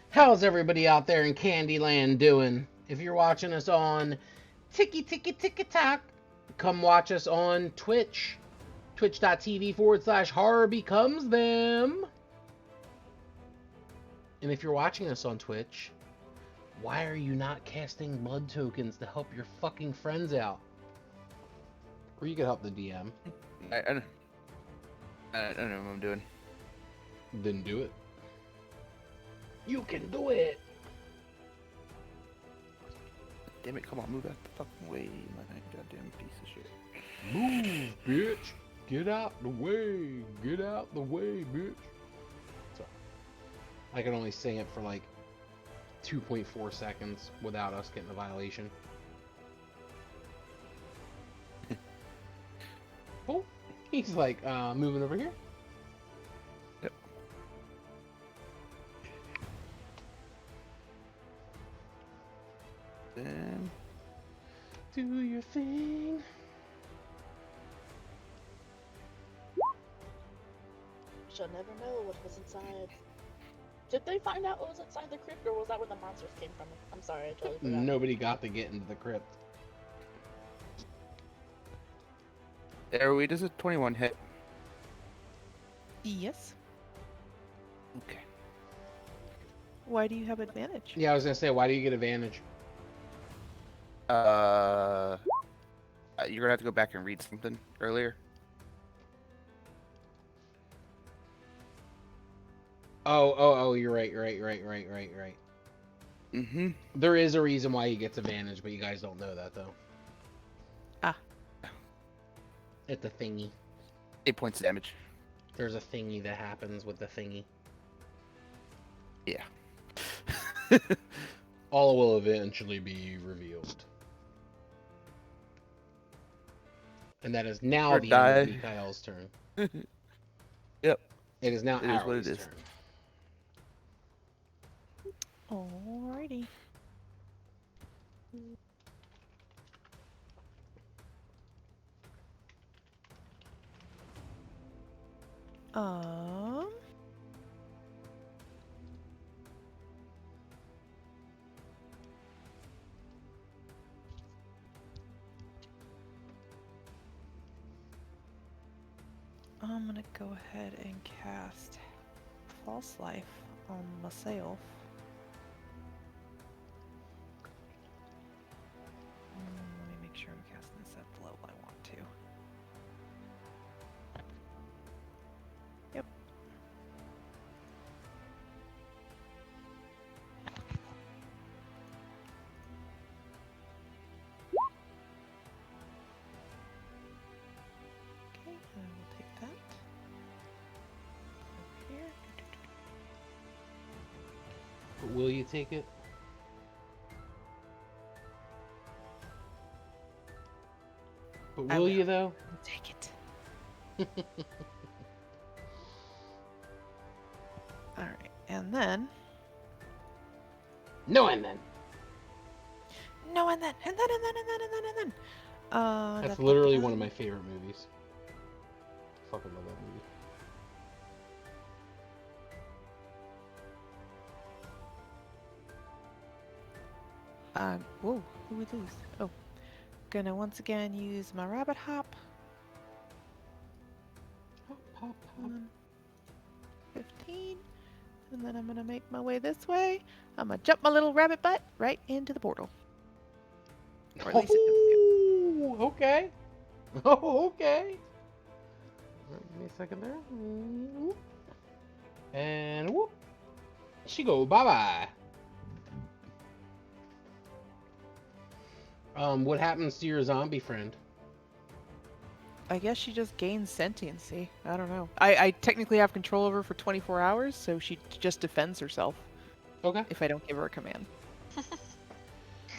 S1: How's everybody out there in Candyland doing? If you're watching us on Tiki Tiki Tiki Tock, come watch us on Twitch. Twitch.tv/horror becomes them. And if you're watching us on Twitch, why are you not casting blood tokens to help your fucking friends out? Or you could help the DM.
S6: I don't know what I'm doing.
S1: Then do it. You can do it.
S6: Damn it! Come on, move out the fucking way, my goddamn piece of shit.
S1: Move, bitch. Get out the way. Get out the way, bitch. Sorry. I can only sing it for like 2.4 seconds without us getting a violation. Oh, he's like moving over here.
S6: Yep. Then
S1: Do your thing.
S3: Shall never know what was inside. Did they find out what was inside the crypt, or was that where the monsters came from? I'm sorry, I totally forgot.
S1: Nobody got to get into the crypt.
S6: Airweed, does a 21 hit?
S4: Yes.
S6: Okay.
S4: Why do you have advantage?
S1: Yeah, I was gonna say, why do you get advantage?
S6: You're gonna have to go back and read something earlier.
S1: Oh, you're right.
S6: Mm-hmm.
S1: There is a reason why he gets advantage, but you guys don't know that, though.
S4: Ah.
S1: It's a thingy.
S6: 8 points of damage.
S1: There's a thingy that happens with the thingy.
S6: Yeah.
S1: All will eventually be revealed. And that is now
S6: Or
S1: the
S6: die.
S1: end of Mikhail's turn.
S6: Yep.
S1: It is now
S6: It is what it
S1: Arrow's
S6: is.
S1: turn.
S4: Alrighty. I'm gonna go ahead and cast False Life on myself. Let me make sure I'm casting this at the level I want to. Yep. Okay, I will take that. Over here.
S1: But will you take it? But
S4: I
S1: will
S4: will.
S1: you, though?
S4: Take it. Alright, and then.
S1: No, and then.
S4: No, and then.
S1: That's literally one of my favorite movies. Fucking love that movie.
S4: Whoa, who we lose? Oh. Gonna once again use my rabbit hop.
S1: Hop, hop, hop.
S4: 15. And then I'm gonna make my way this way. I'm gonna jump my little rabbit butt right into the portal. Or at least
S1: Oh, okay. Oh, okay. Give me a second there. Whoop. And whoop. She go bye-bye. What happens to your zombie friend?
S4: I guess she just gains sentiency. I don't know. I technically have control over her for 24 hours, so she just defends herself
S1: Okay.
S4: if I don't give her a command.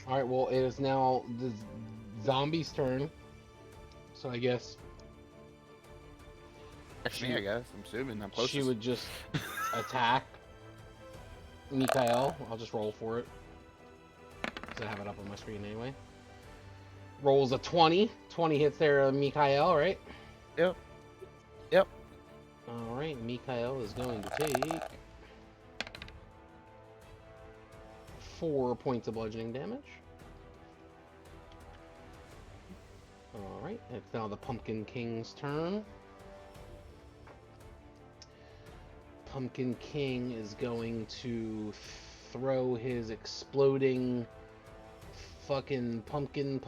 S1: All right. Well, it is now the zombie's turn. So I guess
S6: That's me, I guess. I'm assuming I'm closest.
S1: she would just attack Mikael. I'll just roll for it. Because I have it up on my screen anyway. Rolls a 20. 20 hits there, Mikael, right?
S6: Yep. Yep.
S1: Alright, Mikael is going to take 4 points of bludgeoning damage. Alright, it's now the Pumpkin King's turn. Pumpkin King is going to throw his exploding fucking pumpkin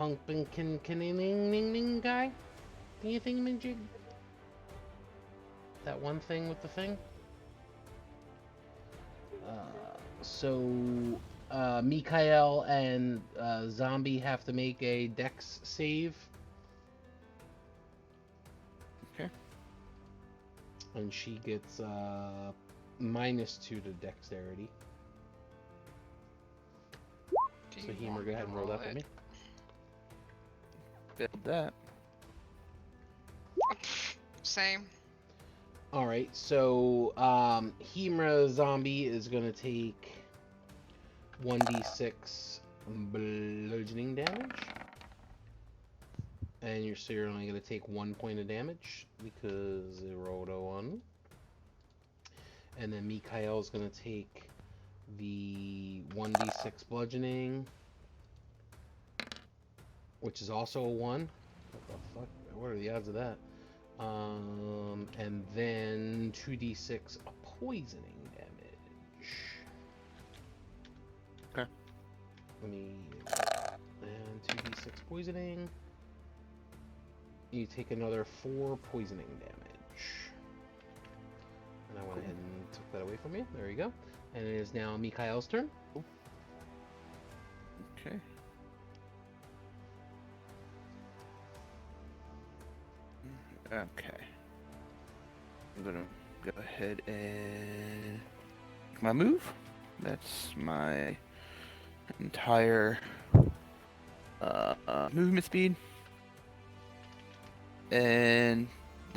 S1: guy. Do you think Minjig? That one thing with the thing? Mikael and Zombie have to make a dex save.
S6: Okay.
S1: And she gets -2 to dexterity.
S5: Do
S1: So
S5: you
S1: Hemer,
S5: want
S1: go ahead and
S5: to
S1: roll that for
S5: it?
S1: me.
S6: Failed that.
S5: Same.
S1: Alright, so Hemra Zombie is gonna take 1d6 bludgeoning damage. And you're only gonna take 1 point of damage because it rolled a 1. And then Mikael's gonna take the 1d6 bludgeoning, which is also a 1. What the fuck? What are the odds of that? And then 2d6 poisoning damage.
S6: Okay.
S1: And 2d6 poisoning. You take another 4 poisoning damage. And I went ahead and took that away from you. There you go. And it is now Mikael's turn.
S6: Okay. Okay. I'm gonna go ahead and make my move. That's my entire movement speed. And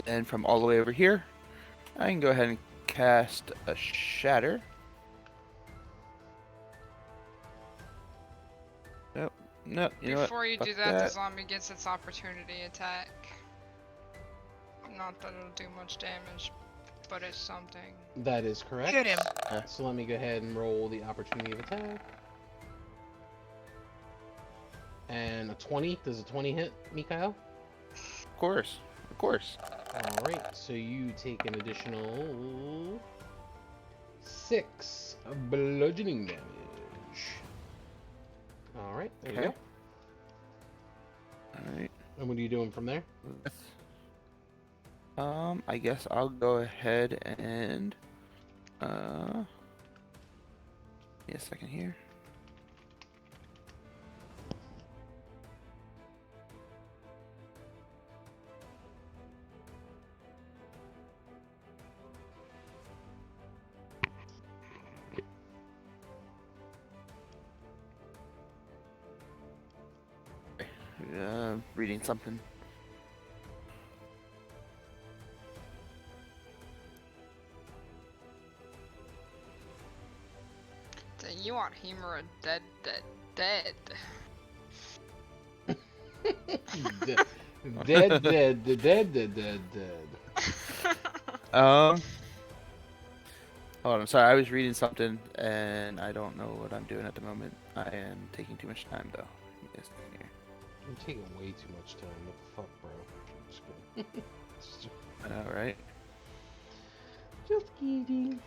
S6: then from all the way over here, I can go ahead and cast a shatter. Nope. Nope. You know what?
S5: Before you do
S6: Fuck
S5: that, the
S6: that.
S5: zombie gets its opportunity attack. Not that it'll do much damage, but it's something.
S1: That is correct.
S4: Shoot him.
S1: So let me go ahead and roll the opportunity of attack. And a 20. Does a 20 hit, Mikael?
S6: Of course. Of course.
S1: Alright, so you take an additional 6 bludgeoning damage. Alright, there you
S6: Okay.
S1: go.
S6: Alright.
S1: And what are you doing from there?
S6: I guess I'll go ahead and give me a second here. Reading something.
S5: Then you want Hemera dead.
S1: Dead.
S6: Hold on, I'm sorry, I was reading something and I don't know what I'm doing at the moment. I am taking too much time though. Yes, here.
S1: I'm taking way too much time. What the fuck, bro? Just kidding.
S6: Alright.
S1: Just kidding.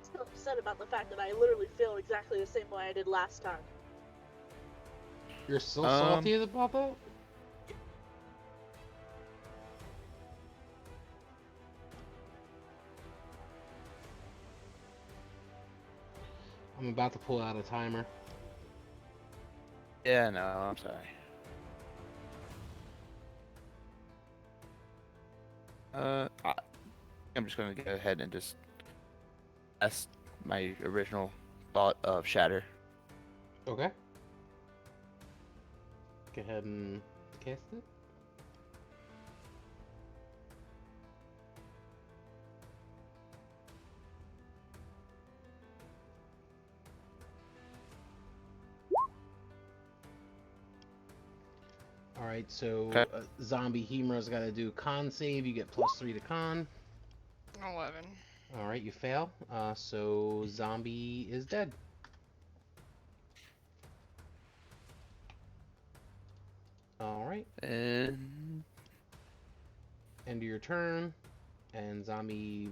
S3: Still upset about the fact that I literally feel exactly the same way I did last time.
S1: You're still salty about that? I'm about to pull out a timer.
S6: Yeah, no, I'm sorry. I'm just gonna go ahead and just test my original thought of shatter.
S1: Okay. Go ahead and cast it. Alright, so
S6: Okay.
S1: Zombie Hemra's got to do con save. You get +3 to con.
S5: 11.
S1: Alright, you fail. So Zombie is dead. Alright,
S6: And
S1: end of your turn. And Zombie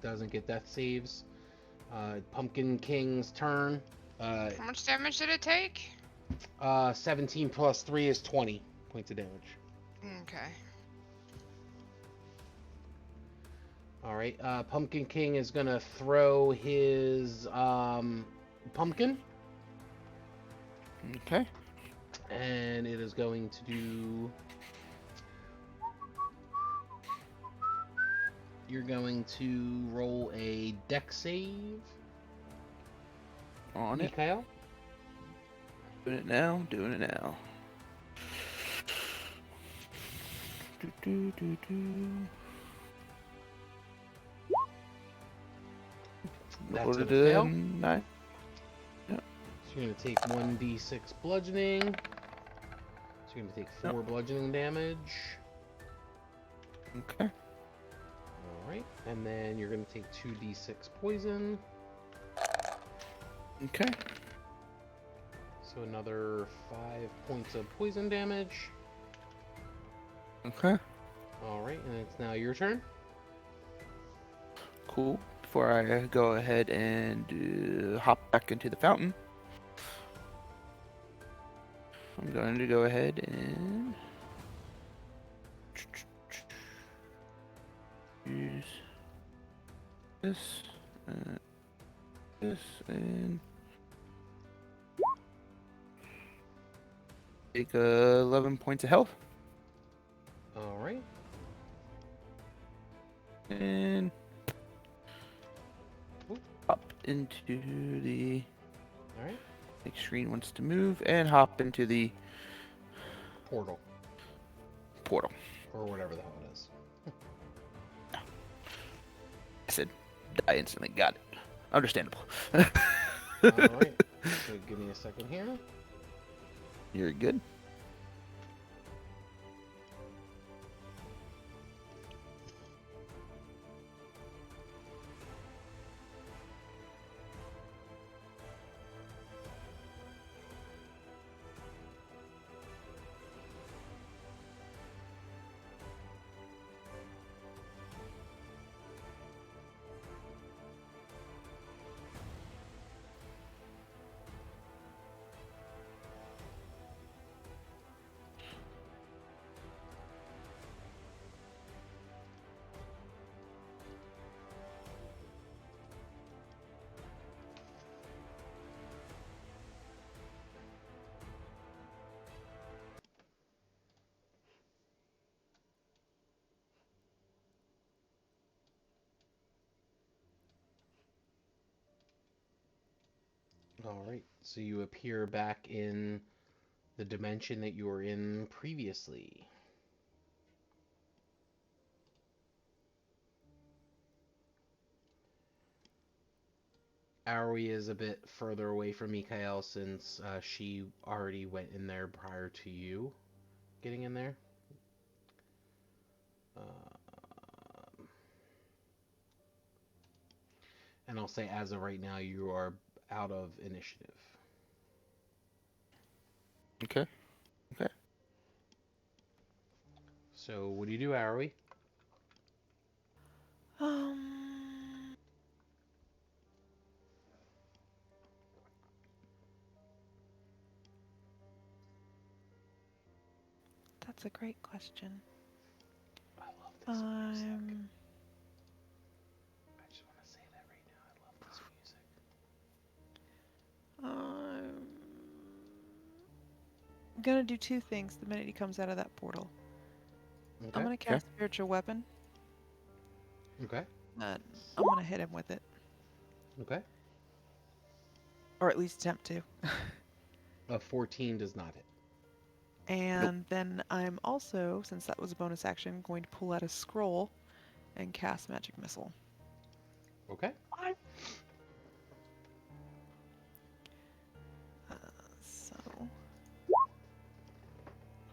S1: doesn't get death saves. Pumpkin King's turn.
S5: How much damage did it take?
S1: 17 plus 3 is 20 points of damage.
S5: Okay.
S1: Alright, Pumpkin King is gonna throw his pumpkin.
S6: okay.
S1: And it is going to do... You're going to roll a dex save.
S6: On it.
S1: Mikhail.
S6: Doing it now. Doing it now.
S1: That's
S6: Rolled
S1: gonna
S6: it
S1: fail.
S6: 9.
S1: So you're gonna take 1d6 bludgeoning. So you're gonna take 4 bludgeoning damage.
S6: Okay.
S1: Alright, and then you're gonna take 2d6 poison.
S6: Okay.
S1: So another 5 points of poison damage.
S6: Okay.
S1: Alright, and it's now your turn.
S6: Cool. Before I go ahead and hop back into the fountain, I'm going to go ahead and use this, this, and take 11 points of health.
S1: Alright.
S6: And hop into the...
S1: Alright.
S6: Make screen wants to move and hop into the
S1: Portal.
S6: portal.
S1: Or whatever the hell it is.
S6: I said die instantly. Got it. Understandable.
S1: Alright. So give me a second here.
S6: You're good.
S1: Alright. So you appear back in the dimension that you were in previously. Aoi is a bit further away from Mikhail since she already went in there prior to you getting in there. And I'll say as of right now, you are out of initiative.
S6: Okay. Okay.
S1: So what do you do, Aoi?
S4: That's a great question.
S1: I love this music. I just want to say that right now. I love this music.
S4: gonna do two things the minute he comes out of that portal.
S1: Okay.
S4: I'm gonna cast Spiritual Weapon,
S1: Okay.
S4: and I'm gonna hit him with it.
S1: Okay.
S4: Or at least attempt to.
S1: A 14 does not hit.
S4: And then I'm also, since that was a bonus action, going to pull out a scroll and cast Magic Missile.
S1: Okay.
S4: So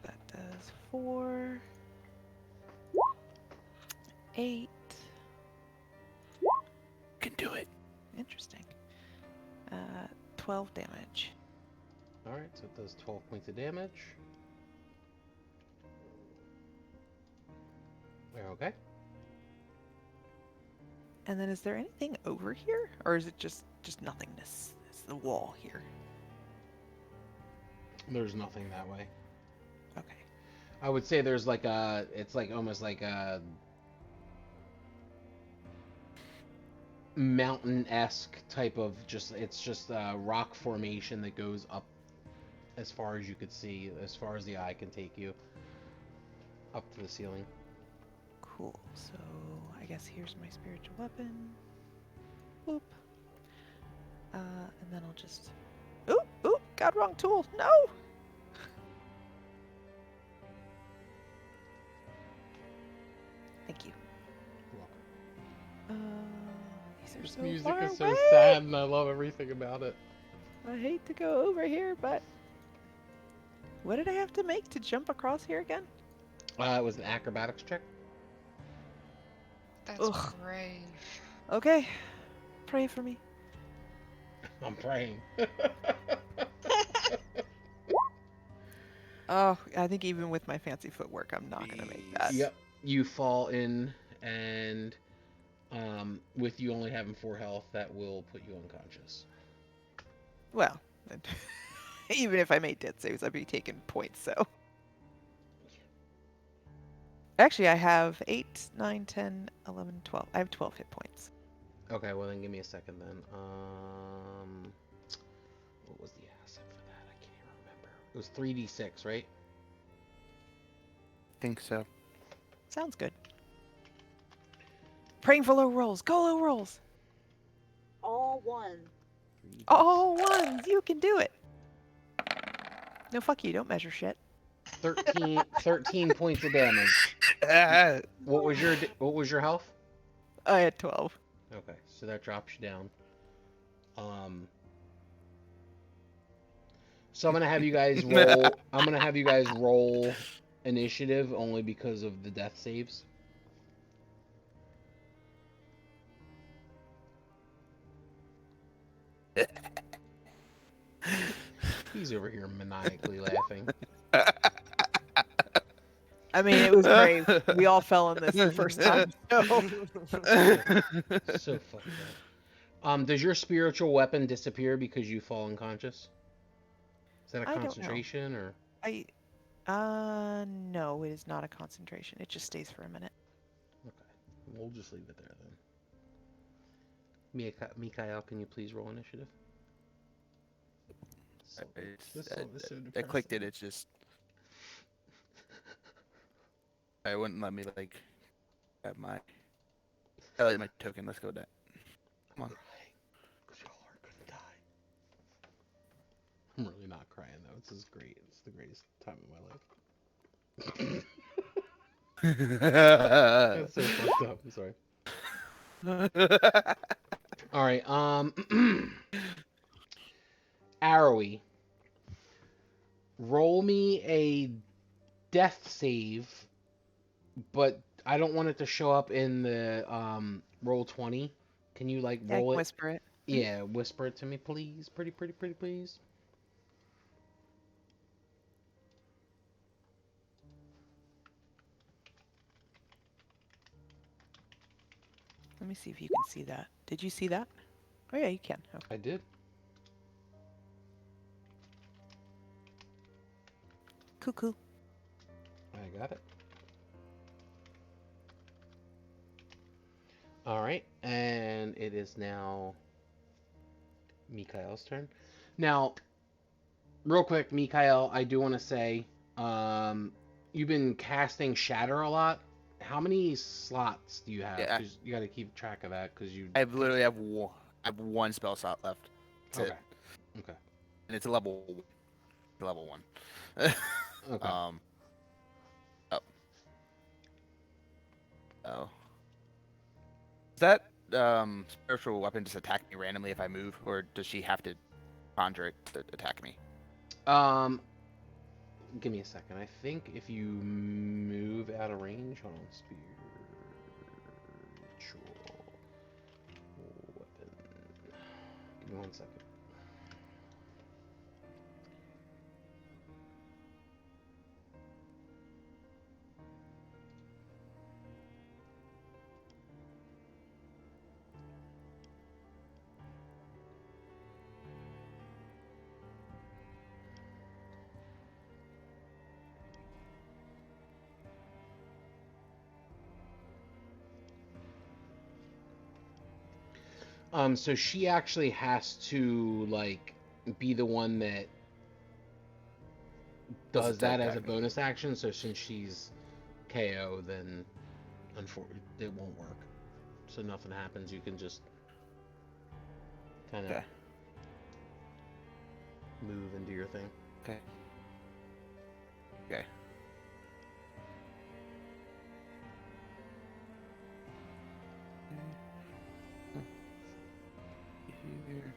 S4: that does 4, 8.
S6: Can do it.
S4: Interesting. 12 damage.
S1: All right. So it does 12 points of damage. We're okay.
S4: And then is there anything over here? Or is it just nothingness? It's the wall here.
S1: There's nothing that way.
S4: Okay.
S1: I would say there's like a, it's like almost like a mountain-esque type of it's just a rock formation that goes up as far as you could see, as far as the eye can take you, up to the ceiling.
S4: Cool. So I guess here's my spiritual weapon. Boop. And then I'll just... Oop! Got wrong tool! No! Thank you. These are
S1: This
S4: so
S1: music
S4: far
S1: is so
S4: away.
S1: sad, and I love everything about it.
S4: I hate to go over here, but... What did I have to make to jump across here again?
S1: It was an acrobatics check.
S5: That's
S4: Ugh.
S5: brave.
S4: Okay. Pray for me.
S1: I'm praying.
S4: Oh, I think even with my fancy footwork, I'm not going to make that.
S1: Yep. You fall in, and with you only having 4 health, that will put you unconscious.
S4: Well, even if I made death saves, I'd be taking points, so. Actually, I have 8, 9, 10, 11, 12. I have 12 hit points.
S1: Okay, well then give me a second then. What was the asset for that? I can't even remember. It was 3d6, right?
S6: Think so.
S4: Sounds good. Praying for low rolls. Go low rolls.
S3: All one.
S1: 3d6.
S4: All ones. You can do it. No, fuck you. Don't measure shit.
S1: 13 points of damage. What was your health?
S4: I had 12.
S1: Okay, so that drops you down. So I'm gonna have you guys roll. I'm gonna have you guys roll initiative only because of the death saves. He's over here maniacally laughing.
S4: I mean, it was brave. We all fell in this the first time. So.
S1: So fucked up. Does your spiritual weapon disappear because you fall unconscious? Is that a
S4: I don't know.
S1: concentration or?
S4: No, it is not a concentration. It just stays for a minute.
S1: Okay, we'll just leave it there then. Mikhail, can you please roll initiative? So,
S6: I clicked it. It's just. I wouldn't let me like have my. I like my token. Let's go with that. Come on.
S1: Because y'all are gonna die. I'm really not crying though. This is great. It's the greatest time of my life. That's so fucked up. I'm sorry. All right. Arrowy. Roll me a death save, but I don't want it to show up in the roll 20. Can you like
S4: Yeah, I
S1: roll
S4: can
S1: it?
S4: whisper it.
S1: Yeah, whisper it to me, please. Pretty, please.
S4: Let me see if you can see that. Did you see that? Oh yeah, you can. Okay.
S1: I did.
S4: Cuckoo.
S1: I got it. All right, and it is now Mikhail's turn. Now, real quick, Mikael, I do want to say, you've been casting Shatter a lot. How many slots do you have?
S6: Yeah.
S1: Because you got to keep track of that. Because you.
S6: I literally have one spell slot left. That's
S1: Okay.
S6: it.
S1: Okay.
S6: And it's a level 1.
S1: Okay.
S6: Oh. Oh. Does that spiritual weapon just attack me randomly if I move, or does she have to conjure it to attack me?
S1: Give me a second. I think if you move out of range, hold on, spiritual weapon. Give me 1 second. So she actually has to like be the one that does that as a
S6: attack me.
S1: bonus action. So since she's KO, then unfortunately it won't work. So nothing happens. You can just kind of
S6: Okay.
S1: move and do your thing.
S6: Okay. Okay. Here.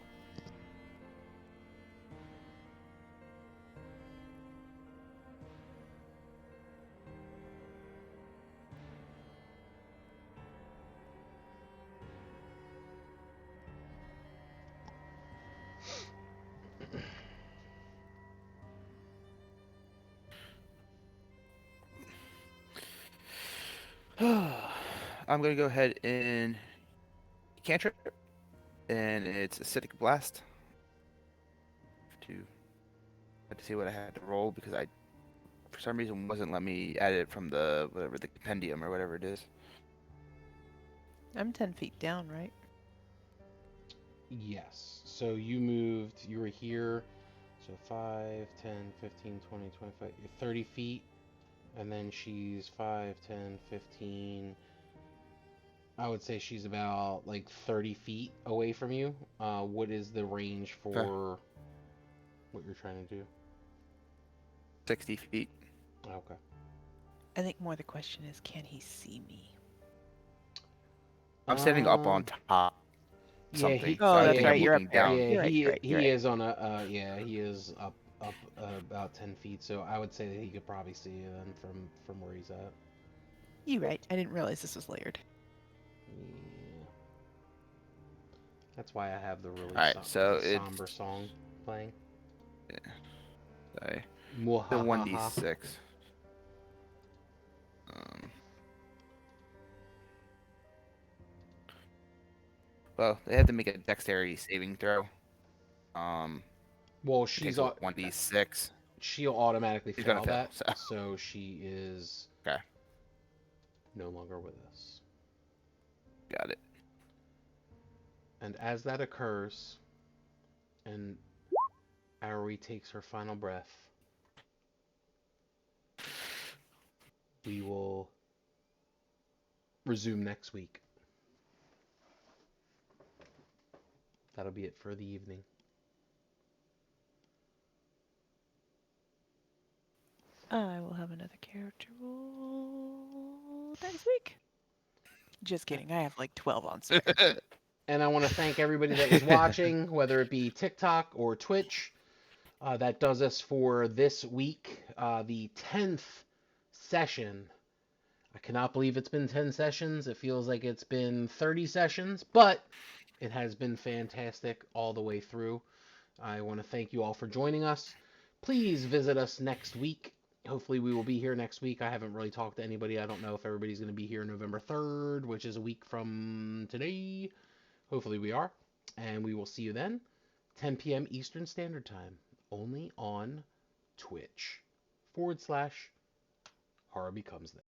S6: I'm gonna go ahead and cantrip, and it's acidic blast. Had to see what I had to roll because I, for some reason, wasn't letting me add it from the compendium or whatever it is.
S4: I'm 10 feet down, right?
S1: Yes. So you moved, you were here. So 5, 10, 15, 20, 25, you're 30 feet. And then she's 5, 10, 15. I would say she's about like 30 feet away from you. What is the range for what you're trying to do?
S6: 60 feet.
S1: Okay.
S4: I think more the question is, can he see me?
S6: I'm standing up on top.
S1: Yeah,
S6: Something.
S1: he.
S4: Oh,
S6: so I
S4: that's
S6: think
S4: right,
S6: I'm
S4: you're up
S6: looking
S4: there.
S6: down.
S1: Yeah,
S4: You're right, you're right, you're
S1: he
S4: right.
S1: is on a. Yeah, he is up about 10 feet. So I would say that he could probably see you then from where he's at.
S4: You're right. I didn't realize this was layered.
S1: Yeah. That's why I have the really
S6: Alright, so it's
S1: somber song playing.
S6: Sorry. The
S1: Mwahaha.
S6: 1d6. Well, they have to make a dexterity saving throw.
S1: Well,
S6: It
S1: she's
S6: takes a 1d6.
S1: she'll automatically
S6: She's
S1: fail
S6: gonna fail,
S1: that,
S6: so.
S1: so she is
S6: Okay.
S1: no longer with us.
S6: Got it.
S1: And as that occurs, and Aoi takes her final breath, we will resume next week. That'll be it for the evening.
S4: I will have another character roll next week. Just kidding. I have like 12 on spare.
S1: And I want to thank everybody that was watching, whether it be TikTok or Twitch. That does us for this week, the 10th session. I cannot believe it's been 10 sessions. It feels like it's been 30 sessions, but it has been fantastic all the way through. I want to thank you all for joining us. Please visit us next week. Hopefully we will be here next week. I haven't really talked to anybody. I don't know if everybody's going to be here November 3rd, which is a week from today. Hopefully we are. And we will see you then, 10 p.m. Eastern Standard Time, only on Twitch /Horror Becomes Them.